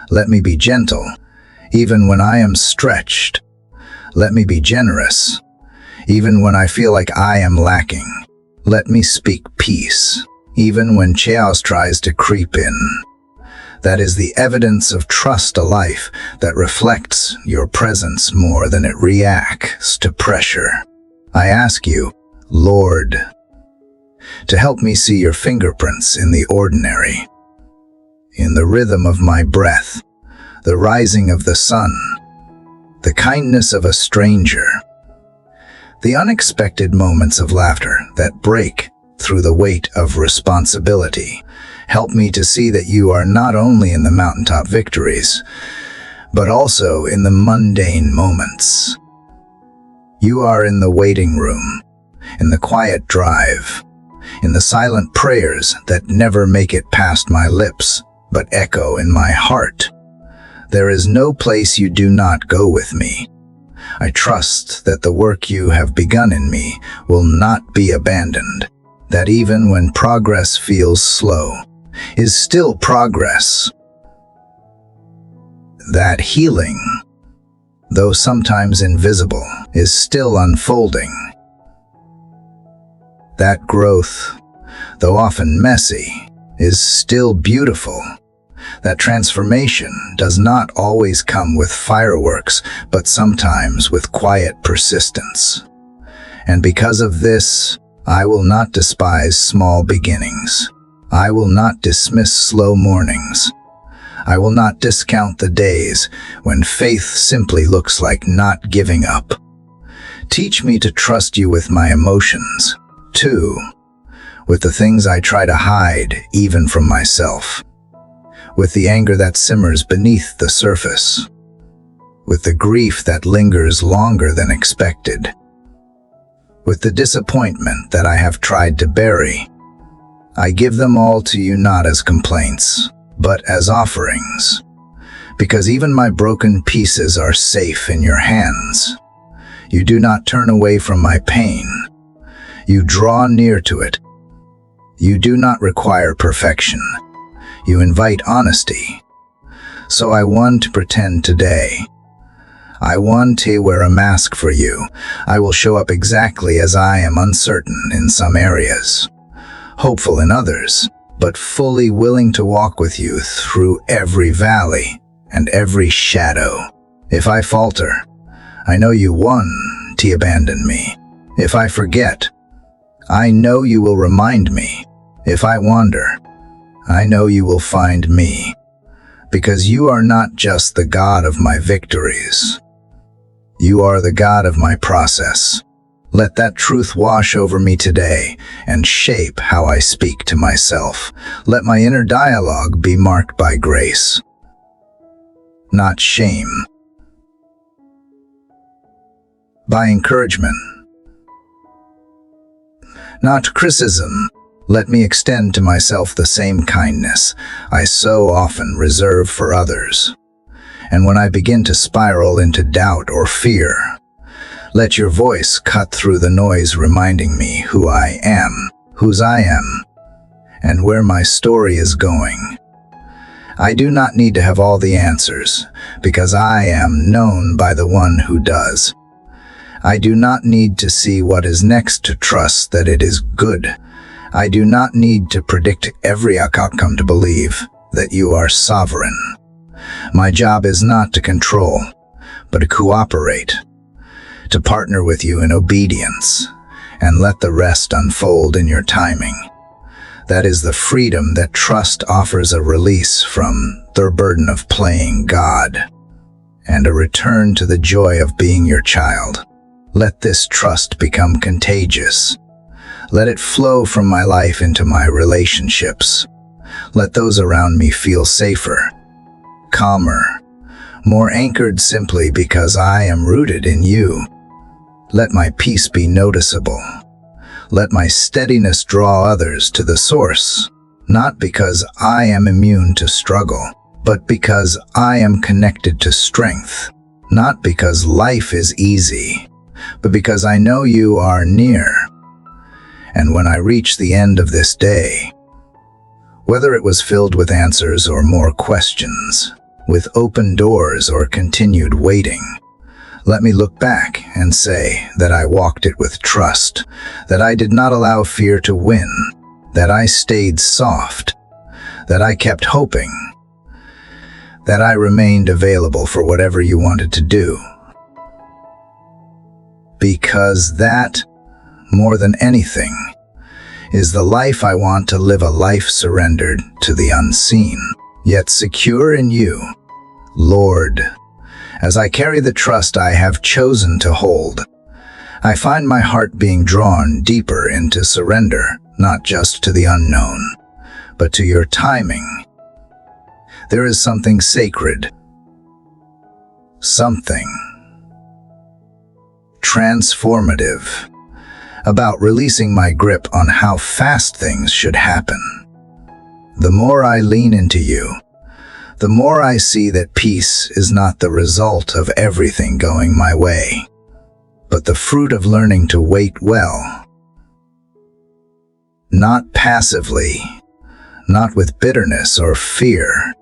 Let me be gentle, even when I am stretched. Let me be generous, even when I feel like I am lacking. Let me speak peace, even when chaos tries to creep in. That is the evidence of trust, a life that reflects your presence more than it reacts to pressure. I ask you, Lord, to help me see your fingerprints in the ordinary, in the rhythm of my breath, the rising of the sun, the kindness of a stranger, the unexpected moments of laughter that break through the weight of responsibility. Help me to see that you are not only in the mountaintop victories, but also in the mundane moments. You are in the waiting room, in the quiet drive, in the silent prayers that never make it past my lips, but echo in my heart. There is no place you do not go with me. I trust that the work you have begun in me will not be abandoned, that even when progress feels slow, is still progress. That healing, though sometimes invisible, is still unfolding. That growth, though often messy, is still beautiful. That transformation does not always come with fireworks, but sometimes with quiet persistence. And because of this, I will not despise small beginnings. I will not dismiss slow mornings. I will not discount the days when faith simply looks like not giving up. Teach me to trust you with my emotions, too, with the things I try to hide even from myself, with the anger that simmers beneath the surface, with the grief that lingers longer than expected, with the disappointment that I have tried to bury. I give them all to you not as complaints, but as offerings, because even my broken pieces are safe in your hands. You do not turn away from my pain. You draw near to it. You do not require perfection. You invite honesty. So I want to pretend today. I want to wear a mask for you. I will show up exactly as I am, uncertain in some areas, hopeful in others, but fully willing to walk with you through every valley and every shadow. If I falter, I know you won't abandon me. If I forget, I know you will remind me. If I wander, I know you will find me, because you are not just the God of my victories. You are the God of my process. Let that truth wash over me today and shape how I speak to myself. Let my inner dialogue be marked by grace, not shame, by encouragement, not criticism. Let me extend to myself the same kindness I so often reserve for others. And when I begin to spiral into doubt or fear, let your voice cut through the noise, reminding me who I am, whose I am, and where my story is going. I do not need to have all the answers, because I am known by the one who does. I do not need to see what is next to trust that it is good. I do not need to predict every outcome to believe that you are sovereign. My job is not to control, but to cooperate, to partner with you in obedience, and let the rest unfold in your timing. That is the freedom that trust offers, a release from the burden of playing God, and a return to the joy of being your child. Let this trust become contagious. Let it flow from my life into my relationships. Let those around me feel safer, calmer, more anchored simply because I am rooted in you. Let my peace be noticeable. Let my steadiness draw others to the source, not because I am immune to struggle, but because I am connected to strength, not because life is easy, but because I know you are near. And when I reach the end of this day, whether it was filled with answers or more questions, with open doors or continued waiting, let me look back and say that I walked it with trust, that I did not allow fear to win, that I stayed soft, that I kept hoping, that I remained available for whatever you wanted to do. Because that, more than anything, is the life I want to live, a life surrendered to the unseen, yet secure in you, Lord. As I carry the trust I have chosen to hold, I find my heart being drawn deeper into surrender, not just to the unknown, but to your timing. There is something sacred, something transformative about releasing my grip on how fast things should happen. The more I lean into you, the more I see that peace is not the result of everything going my way, but the fruit of learning to wait well. Not passively, not with bitterness or fear,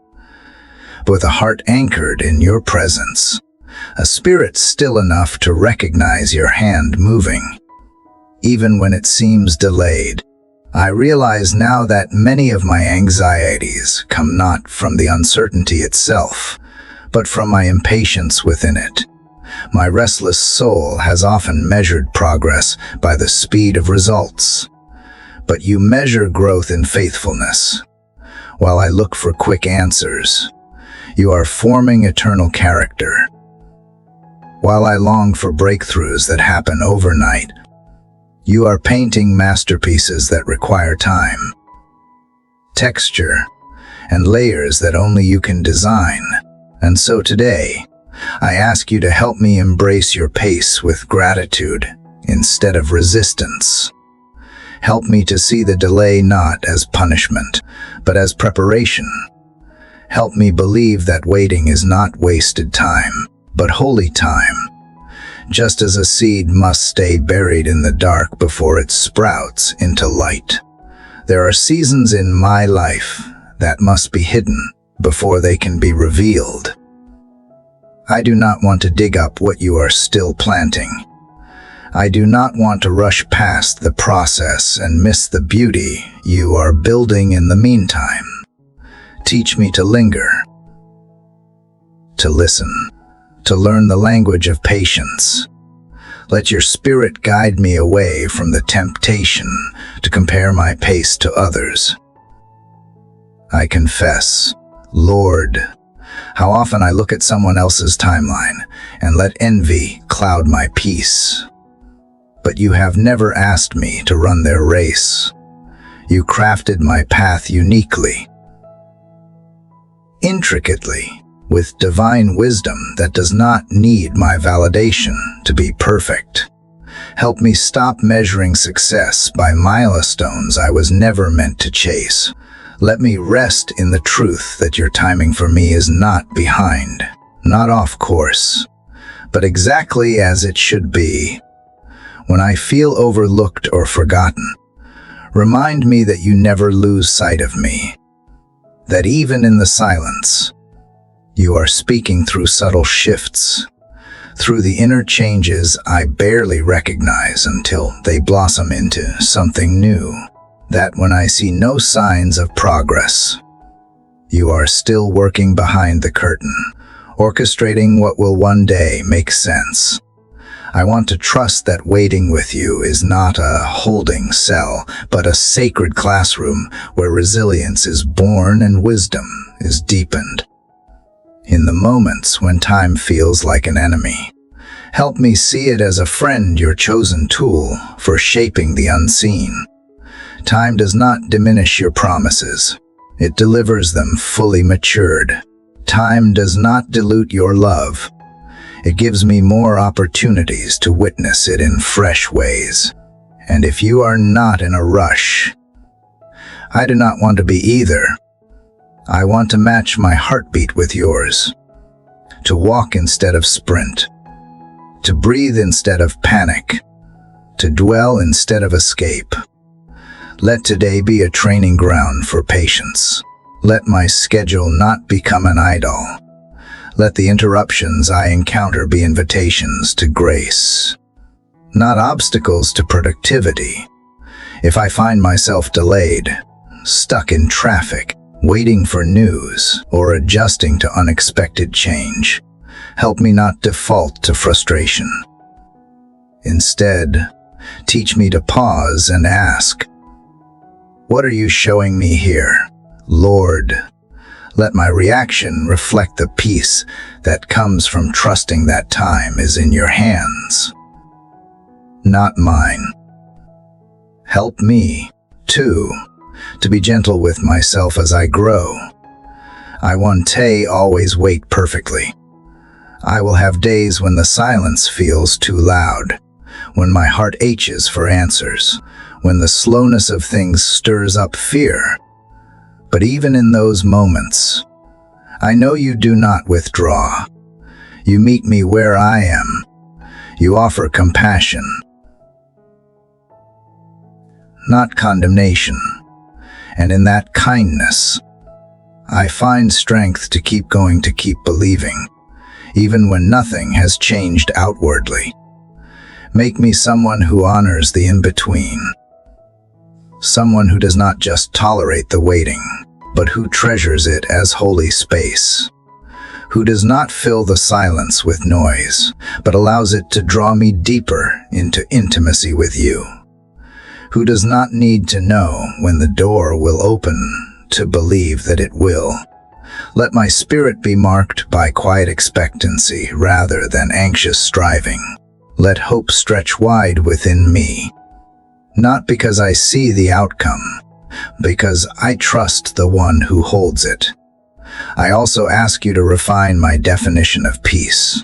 but with a heart anchored in your presence, a spirit still enough to recognize your hand moving, even when it seems delayed. I realize now that many of my anxieties come not from the uncertainty itself, but from my impatience within it. My restless soul has often measured progress by the speed of results, but you measure growth in faithfulness. While I look for quick answers, you are forming eternal character. While I long for breakthroughs that happen overnight, you are painting masterpieces that require time, texture, and layers that only you can design. And so today, I ask you to help me embrace your pace with gratitude instead of resistance. Help me to see the delay not as punishment, but as preparation. Help me believe that waiting is not wasted time, but holy time. Just as a seed must stay buried in the dark before it sprouts into light, there are seasons in my life that must be hidden before they can be revealed. I do not want to dig up what you are still planting. I do not want to rush past the process and miss the beauty you are building in the meantime. Teach me to linger, to listen, to learn the language of patience. Let your spirit guide me away from the temptation to compare my pace to others. I confess, Lord, how often I look at someone else's timeline and let envy cloud my peace. But you have never asked me to run their race. You crafted my path uniquely, intricately, with divine wisdom that does not need my validation to be perfect. Help me stop measuring success by milestones I was never meant to chase. Let me rest in the truth that your timing for me is not behind, not off course, but exactly as it should be. When I feel overlooked or forgotten, remind me that you never lose sight of me, that even in the silence, you are speaking through subtle shifts, through the inner changes I barely recognize until they blossom into something new, that when I see no signs of progress, you are still working behind the curtain, orchestrating what will one day make sense. I want to trust that waiting with you is not a holding cell, but a sacred classroom where resilience is born and wisdom is deepened. In the moments when time feels like an enemy, help me see it as a friend, your chosen tool for shaping the unseen. Time does not diminish your promises. It delivers them fully matured. Time does not dilute your love. It gives me more opportunities to witness it in fresh ways. And if you are not in a rush, I do not want to be either. I want to match my heartbeat with yours, to walk instead of sprint, to breathe instead of panic, to dwell instead of escape. Let today be a training ground for patience. Let my schedule not become an idol. Let the interruptions I encounter be invitations to grace, not obstacles to productivity. If I find myself delayed, stuck in traffic, waiting for news, or adjusting to unexpected change, help me not default to frustration. Instead, teach me to pause and ask, what are you showing me here, Lord? Let my reaction reflect the peace that comes from trusting that time is in your hands, not mine. Help me, too, to be gentle with myself as I grow. I won't always wait perfectly. I will have days when the silence feels too loud, when my heart aches for answers, when the slowness of things stirs up fear. But even in those moments, I know you do not withdraw. You meet me where I am. You offer compassion, not condemnation. And in that kindness, I find strength to keep going, to keep believing, even when nothing has changed outwardly. Make me someone who honors the in-between, someone who does not just tolerate the waiting, but who treasures it as holy space, who does not fill the silence with noise, but allows it to draw me deeper into intimacy with you, who does not need to know when the door will open to believe that it will. Let my spirit be marked by quiet expectancy rather than anxious striving. Let hope stretch wide within me, not because I see the outcome, because I trust the one who holds it. I also ask you to refine my definition of peace.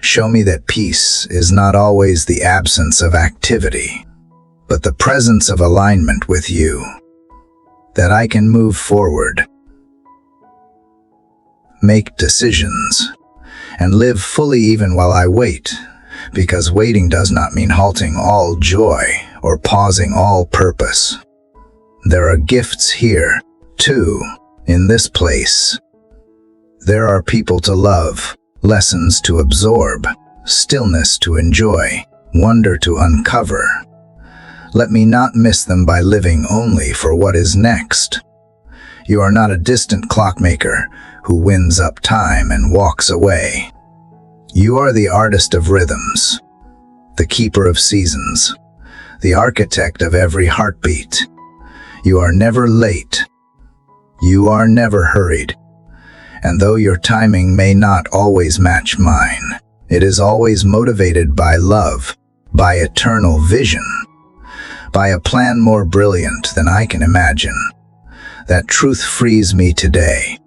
Show me that peace is not always the absence of activity, but the presence of alignment with you, that I can move forward, make decisions, and live fully even while I wait, because waiting does not mean halting all joy or pausing all purpose. There are gifts here, too, in this place. There are people to love, lessons to absorb, stillness to enjoy, wonder to uncover. Let me not miss them by living only for what is next. You are not a distant clockmaker who winds up time and walks away. You are the artist of rhythms, the keeper of seasons, the architect of every heartbeat. You are never late. You are never hurried. And though your timing may not always match mine, it is always motivated by love, by eternal vision, by a plan more brilliant than I can imagine. That truth frees me today.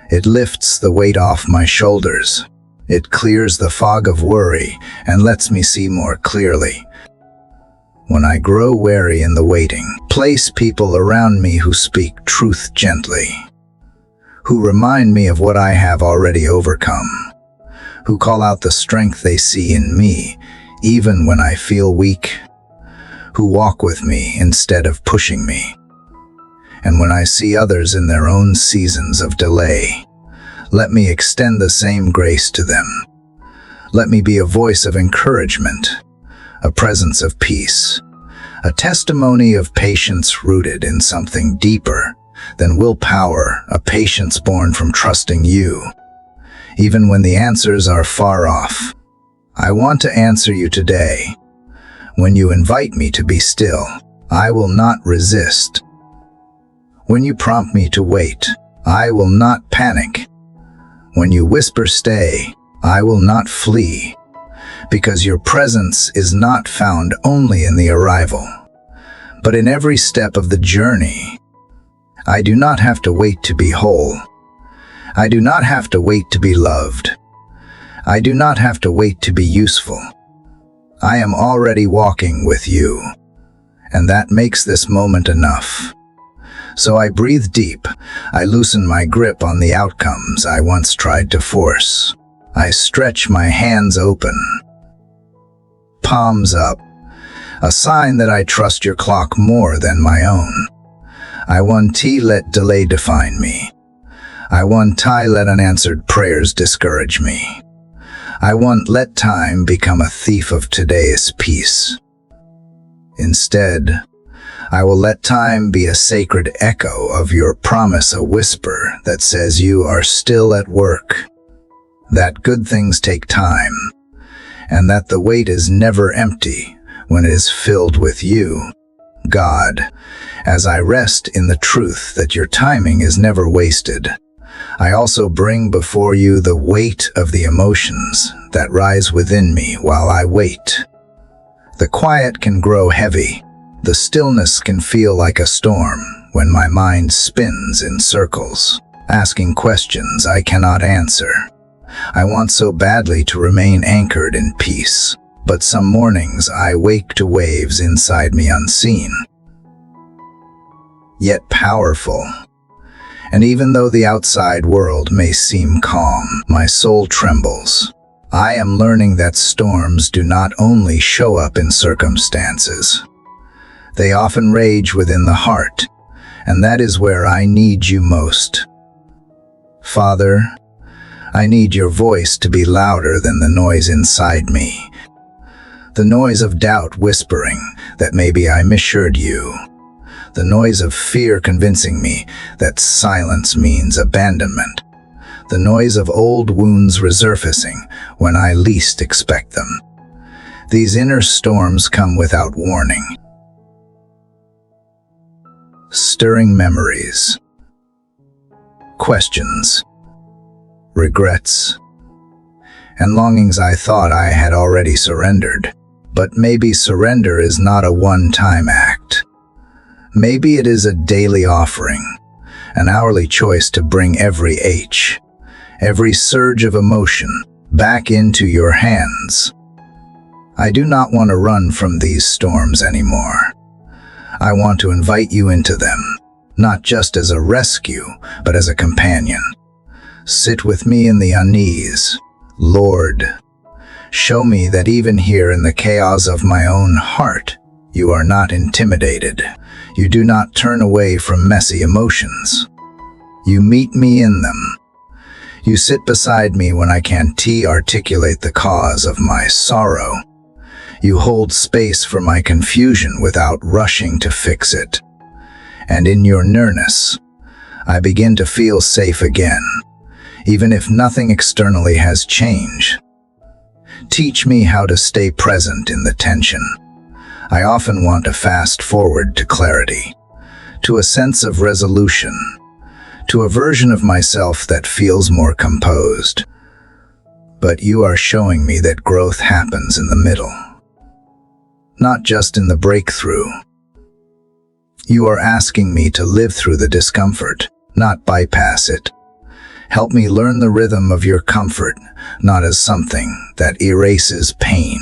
It lifts the weight off my shoulders. It clears the fog of worry and lets me see more clearly. When I grow weary in the waiting, place people around me who speak truth gently, who remind me of what I have already overcome. who call out the strength they see in me, even when I feel weak, who walk with me instead of pushing me. And when I see others in their own seasons of delay, let me extend the same grace to them. Let me be a voice of encouragement, a presence of peace, a testimony of patience rooted in something deeper than willpower, a patience born from trusting you. Even when the answers are far off, I want to answer you today. When you invite me to be still, I will not resist. When you prompt me to wait, I will not panic. When you whisper stay, I will not flee, because your presence is not found only in the arrival, but in every step of the journey. I do not have to wait to be whole. I do not have to wait to be loved. I do not have to wait to be useful. I am already walking with you, and that makes this moment enough. So I breathe deep. I loosen my grip on the outcomes I once tried to force. I stretch my hands open, palms up, a sign that I trust your clock more than my own. I won't let delay define me. I won't let unanswered prayers discourage me. I won't let time become a thief of today's peace. Instead, I will let time be a sacred echo of your promise, a whisper that says you are still at work, that good things take time, and that the wait is never empty when it is filled with you, God. As I rest in the truth that your timing is never wasted, I also bring before you the weight of the emotions that rise within me while I wait. The quiet can grow heavy. The stillness can feel like a storm when my mind spins in circles, asking questions I cannot answer. I want so badly to remain anchored in peace, but some mornings I wake to waves inside me unseen, yet powerful. And even though the outside world may seem calm, my soul trembles. I am learning that storms do not only show up in circumstances. They often rage within the heart, and that is where I need you most. Father, I need your voice to be louder than the noise inside me. The noise of doubt whispering that maybe I misheard you. The noise of fear convincing me that silence means abandonment. The noise of old wounds resurfacing when I least expect them. These inner storms come without warning, stirring memories, questions, regrets, and longings I thought I had already surrendered. But maybe surrender is not a one-time act. Maybe it is a daily offering, an hourly choice to bring every every surge of emotion back into your hands. I do not want to run from these storms anymore. I want to invite you into them, not just as a rescue, but as a companion. Sit with me in the unease. Lord, show me that even here in the chaos of my own heart, you are not intimidated. You do not turn away from messy emotions. You meet me in them. You sit beside me when I can't articulate the cause of my sorrow. You hold space for my confusion without rushing to fix it. And in your nearness, I begin to feel safe again, even if nothing externally has changed. Teach me how to stay present in the tension. I often want to fast forward to clarity, to a sense of resolution, to a version of myself that feels more composed. But you are showing me that growth happens in the middle, not just in the breakthrough. You are asking me to live through the discomfort, not bypass it. Help me learn the rhythm of your comfort, not as something that erases pain,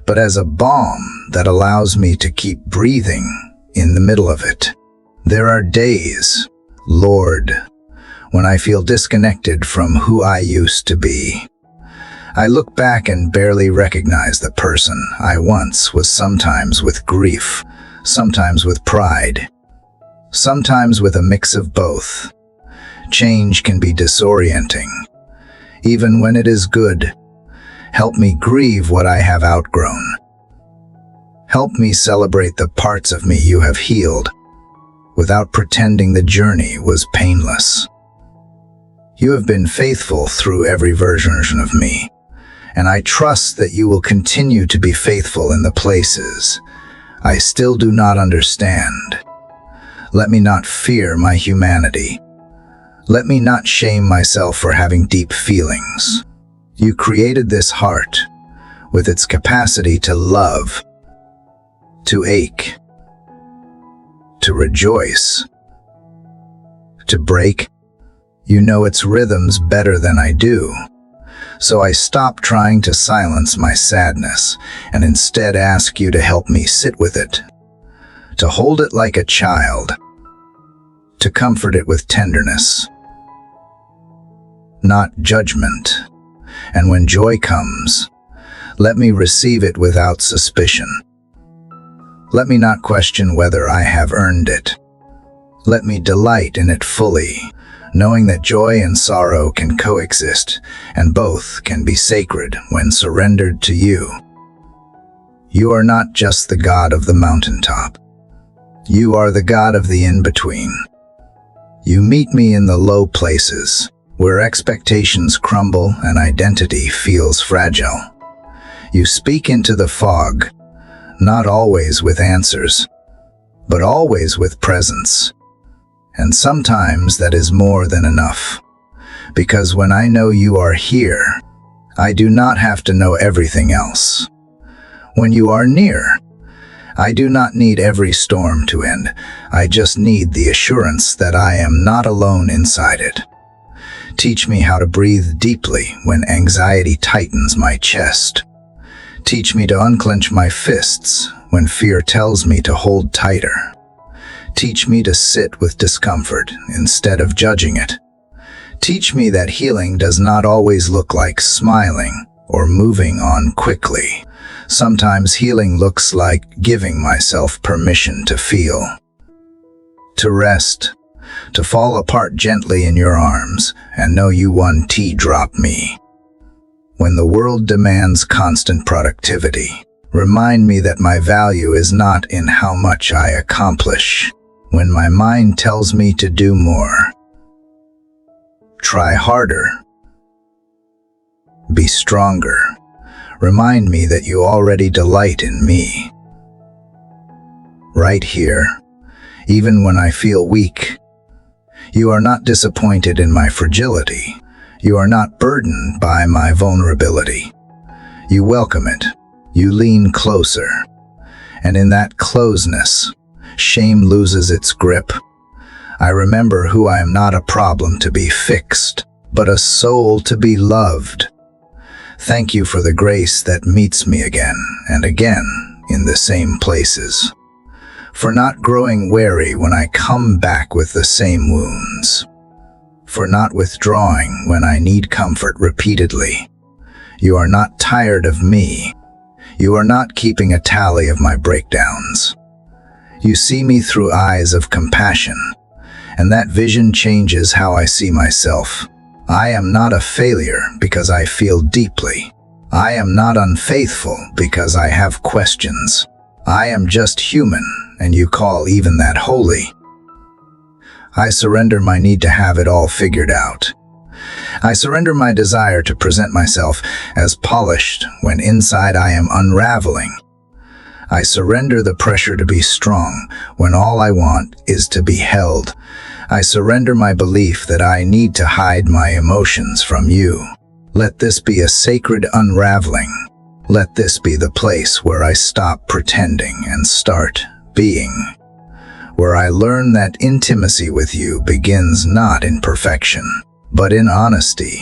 but as a balm that allows me to keep breathing in the middle of it. There are days, Lord, when I feel disconnected from who I used to be. I look back and barely recognize the person I once was, sometimes with grief, sometimes with pride, sometimes with a mix of both. Change can be disorienting, even when it is good. Help me grieve what I have outgrown. Help me celebrate the parts of me you have healed, without pretending the journey was painless. You have been faithful through every version of me, and I trust that you will continue to be faithful in the places I still do not understand. Let me not fear my humanity. Let me not shame myself for having deep feelings. You created this heart with its capacity to love, to ache, to rejoice, to break. You know its rhythms better than I do. So I stop trying to silence my sadness and instead ask you to help me sit with it, to hold it like a child, to comfort it with tenderness, not judgment. And when joy comes, let me receive it without suspicion. Let me not question whether I have earned it. Let me delight in it fully, knowing that joy and sorrow can coexist, and both can be sacred when surrendered to you. You are not just the God of the mountaintop. You are the God of the in-between. You meet me in the low places, where expectations crumble and identity feels fragile. You speak into the fog, not always with answers, but always with presence. And sometimes that is more than enough, because when I know you are here, I do not have to know everything else. When you are near, I do not need every storm to end. I just need the assurance that I am not alone inside it. Teach me how to breathe deeply when anxiety tightens my chest. Teach me to unclench my fists when fear tells me to hold tighter. Teach me to sit with discomfort instead of judging it. Teach me that healing does not always look like smiling or moving on quickly. Sometimes healing looks like giving myself permission to feel, to rest, to fall apart gently in your arms and know you won't drop me. When the world demands constant productivity, remind me that my value is not in how much I accomplish. When my mind tells me to do more, try harder, be stronger, remind me that you already delight in me. Right here, even when I feel weak, you are not disappointed in my fragility. You are not burdened by my vulnerability. You welcome it. You lean closer. And in that closeness, shame loses its grip. I remember who I am, not a problem to be fixed, but a soul to be loved. Thank you for the grace that meets me again and again in the same places. For not growing weary when I come back with the same wounds. For not withdrawing when I need comfort repeatedly. You are not tired of me. You are not keeping a tally of my breakdowns. You see me through eyes of compassion, and that vision changes how I see myself. I am not a failure because I feel deeply. I am not unfaithful because I have questions. I am just human, and you call even that holy. I surrender my need to have it all figured out. I surrender my desire to present myself as polished when inside I am unraveling. I surrender the pressure to be strong when all I want is to be held. I surrender my belief that I need to hide my emotions from you. Let this be a sacred unraveling. Let this be the place where I stop pretending and start being. Where I learn that intimacy with you begins not in perfection, but in honesty.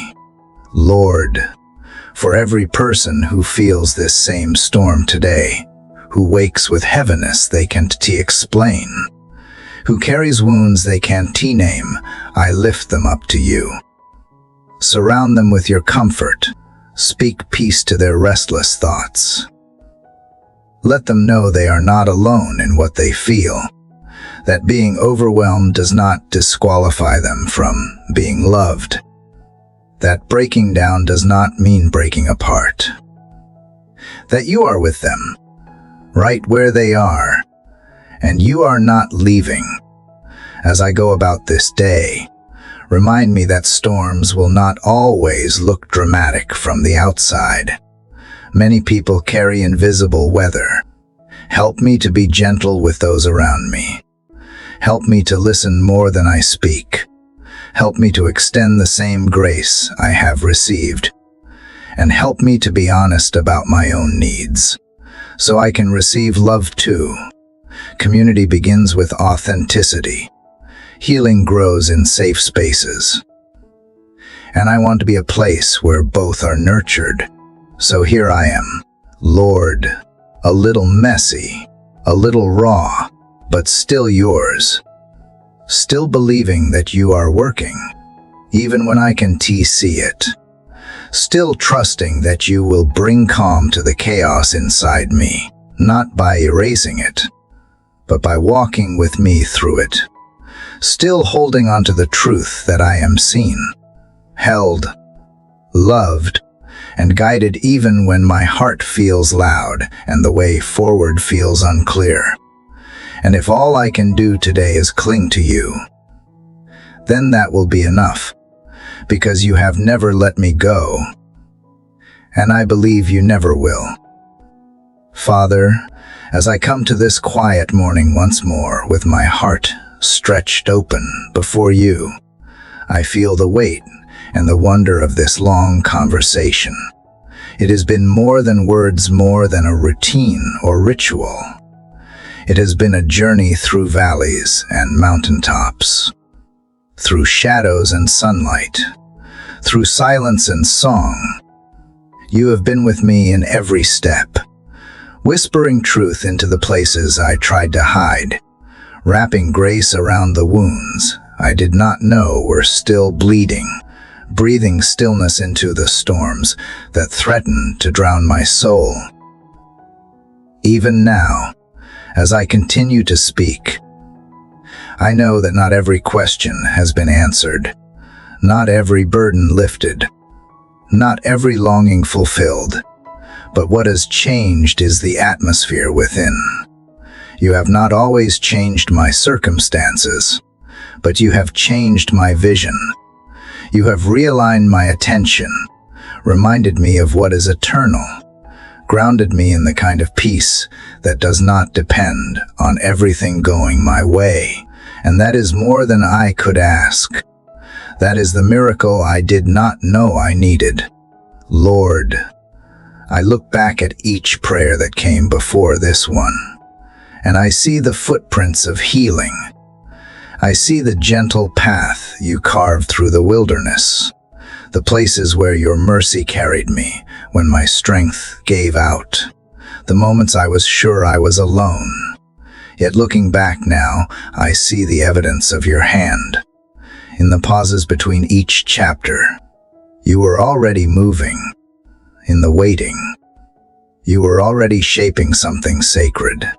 Lord, for every person who feels this same storm today, who wakes with heaviness they can't explain, who carries wounds they can't name, I lift them up to you. Surround them with your comfort. Speak peace to their restless thoughts. Let them know they are not alone in what they feel, that being overwhelmed does not disqualify them from being loved, that breaking down does not mean breaking apart, that you are with them, right where they are, and you are not leaving. As I go about this day, remind me that storms will not always look dramatic from the outside. Many people carry invisible weather. Help me to be gentle with those around me. Help me to listen more than I speak. Help me to extend the same grace I have received. And help me to be honest about my own needs, so I can receive love too. Community begins with authenticity. Healing grows in safe spaces. And I want to be a place where both are nurtured. So here I am, Lord, a little messy, a little raw, but still yours. Still believing that you are working, even when I can see it. Still trusting that you will bring calm to the chaos inside me, not by erasing it, but by walking with me through it. Still holding on to the truth that I am seen, held, loved, and guided even when my heart feels loud and the way forward feels unclear. And if all I can do today is cling to you, then that will be enough, because you have never let me go, and I believe you never will. Father, as I come to this quiet morning once more with my heart stretched open before you, I feel the weight and the wonder of this long conversation. It has been more than words, more than a routine or ritual. It has been a journey through valleys and mountaintops, through shadows and sunlight, through silence and song. You have been with me in every step, whispering truth into the places I tried to hide, wrapping grace around the wounds I did not know were still bleeding, breathing stillness into the storms that threatened to drown my soul. Even now, as I continue to speak, I know that not every question has been answered, not every burden lifted, not every longing fulfilled, but what has changed is the atmosphere within. You have not always changed my circumstances, but you have changed my vision. You have realigned my attention, reminded me of what is eternal, grounded me in the kind of peace that does not depend on everything going my way. And that is more than I could ask. That is the miracle I did not know I needed. Lord, I look back at each prayer that came before this one, and I see the footprints of healing. I see the gentle path you carved through the wilderness, the places where your mercy carried me when my strength gave out, the moments I was sure I was alone. Yet looking back now, I see the evidence of your hand. In the pauses between each chapter, you were already moving. In the waiting, you were already shaping something sacred.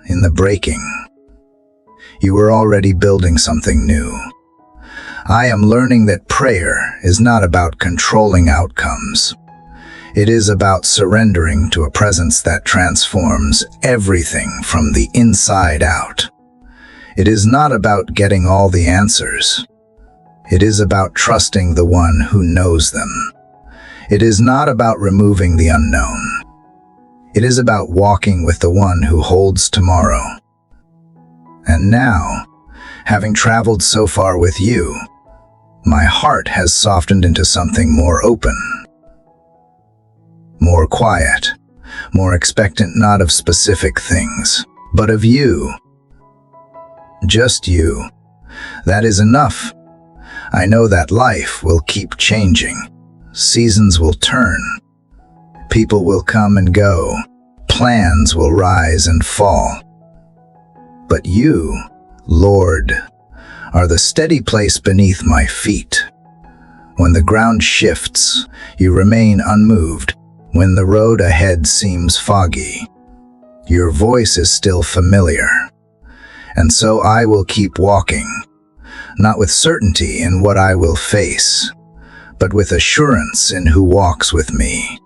In the breaking, you were already building something new. I am learning that prayer is not about controlling outcomes. It is about surrendering to a presence that transforms everything from the inside out. It is not about getting all the answers. It is about trusting the one who knows them. It is not about removing the unknown. It is about walking with the one who holds tomorrow. And now, having traveled so far with you, my heart has softened into something more open, more quiet, more expectant not of specific things, but of you. Just you. That is enough. I know that life will keep changing. Seasons will turn. People will come and go. Plans will rise and fall. But you, Lord, are the steady place beneath my feet. When the ground shifts, you remain unmoved. When the road ahead seems foggy, your voice is still familiar. And so I will keep walking, not with certainty in what I will face, but with assurance in who walks with me.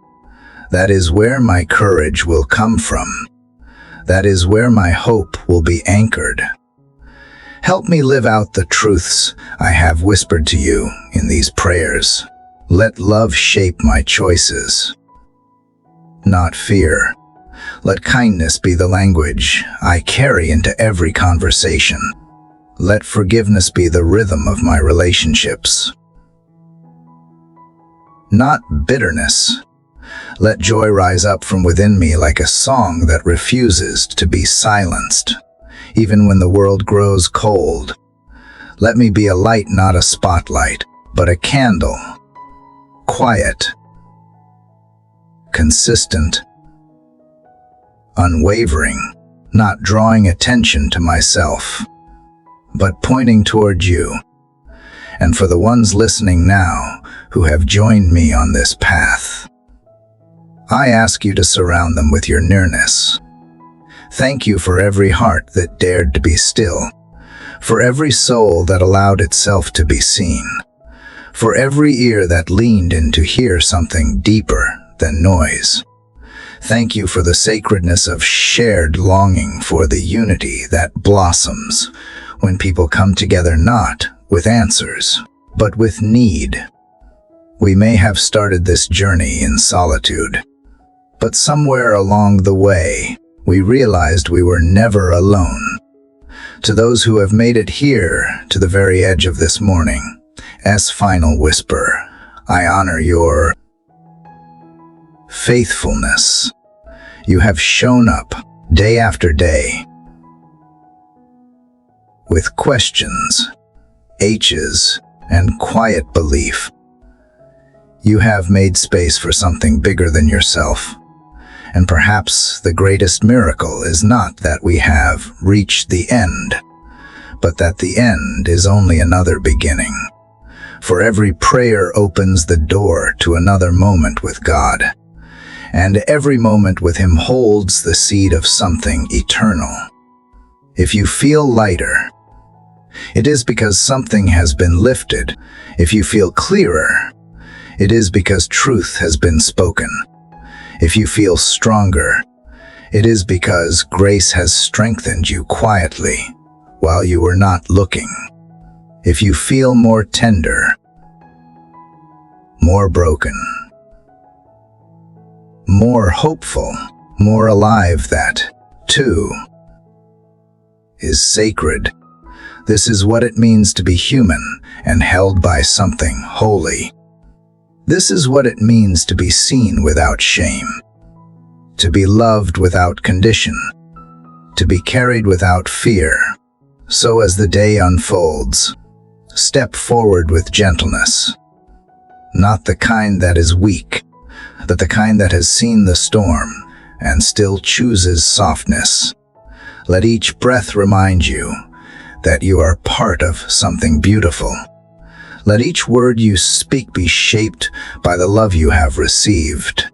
That is where my courage will come from. That is where my hope will be anchored. Help me live out the truths I have whispered to you in these prayers. Let love shape my choices, not fear. Let kindness be the language I carry into every conversation. Let forgiveness be the rhythm of my relationships, not bitterness. Let joy rise up from within me like a song that refuses to be silenced, even when the world grows cold. Let me be a light, not a spotlight, but a candle. Quiet, consistent, unwavering, not drawing attention to myself, but pointing toward you. And for the ones listening now who have joined me on this path, I ask you to surround them with your nearness. Thank you for every heart that dared to be still, for every soul that allowed itself to be seen, for every ear that leaned in to hear something deeper than noise. Thank you for the sacredness of shared longing, for the unity that blossoms when people come together not with answers, but with need. We may have started this journey in solitude, but somewhere along the way, we realized we were never alone. To those who have made it here to the very edge of this morning's final whisper, I honor your faithfulness. You have shown up day after day with questions, H's, and quiet belief. You have made space for something bigger than yourself. And perhaps the greatest miracle is not that we have reached the end, but that the end is only another beginning. For every prayer opens the door to another moment with God, and every moment with Him holds the seed of something eternal. If you feel lighter, it is because something has been lifted. If you feel clearer, it is because truth has been spoken. If you feel stronger, it is because grace has strengthened you quietly while you were not looking. If you feel more tender, more broken, more hopeful, more alive, that, too, is sacred. This is what it means to be human and held by something holy. This is what it means to be seen without shame, to be loved without condition, to be carried without fear. So as the day unfolds, step forward with gentleness, not the kind that is weak, but the kind that has seen the storm and still chooses softness. Let each breath remind you that you are part of something beautiful. Let each word you speak be shaped by the love you have received.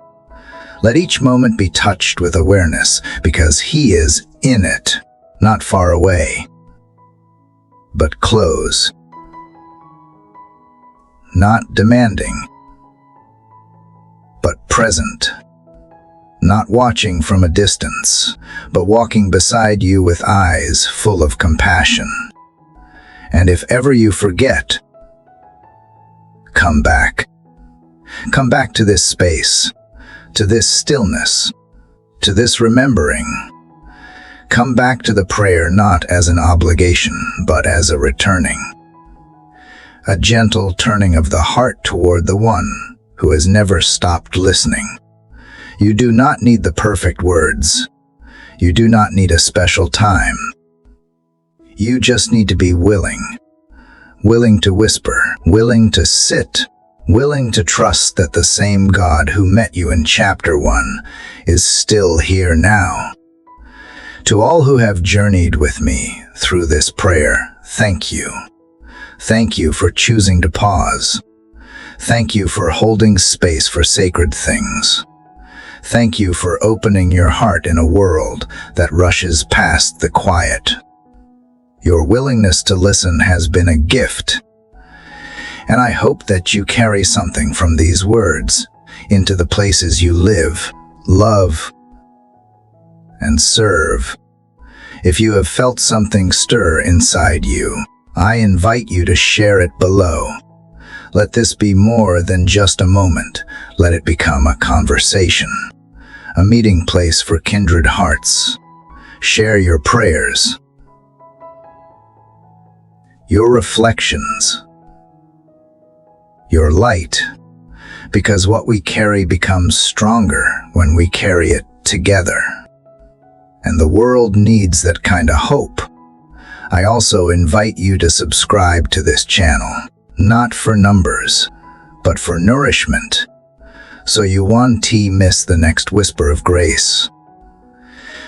Let each moment be touched with awareness, because He is in it, not far away, but close. Not demanding, but present. Not watching from a distance, but walking beside you with eyes full of compassion. And if ever you forget, come back. Come back to this space, to this stillness, to this remembering. Come back to the prayer not as an obligation, but as a returning. A gentle turning of the heart toward the one who has never stopped listening. You do not need the perfect words. You do not need a special time. You just need to be willing. Willing to whisper, willing to sit, willing to trust that the same God who met you in chapter 1 is still here now. To all who have journeyed with me through this prayer, thank you. Thank you for choosing to pause. Thank you for holding space for sacred things. Thank you for opening your heart in a world that rushes past the quiet. Your willingness to listen has been a gift, and I hope that you carry something from these words into the places you live, love, and serve. If you have felt something stir inside you, I invite you to share it below. Let this be more than just a moment. Let it become a conversation, a meeting place for kindred hearts. Share your prayers, your reflections, your light, because what we carry becomes stronger when we carry it together. And the world needs that kind of hope. I also invite you to subscribe to this channel, not for numbers, but for nourishment, so you won't miss the next whisper of grace.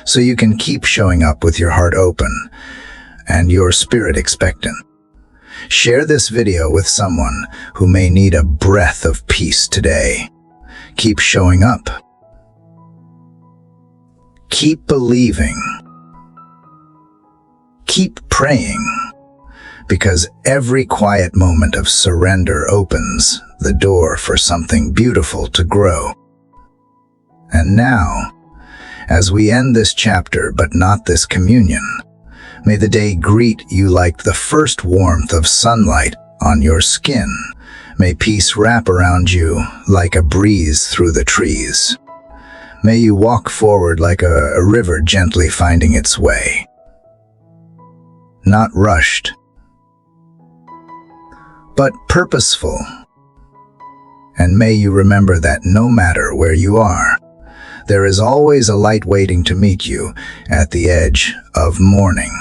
So you can keep showing up with your heart open and your spirit expectant. Share this video with someone who may need a breath of peace today. Keep showing up. Keep believing. Keep praying, because every quiet moment of surrender opens the door for something beautiful to grow. And now, as we end this chapter but not this communion, may the day greet you like the first warmth of sunlight on your skin. May peace wrap around you like a breeze through the trees. May you walk forward like a river gently finding its way, not rushed, but purposeful. And may you remember that no matter where you are, there is always a light waiting to meet you at the edge of morning.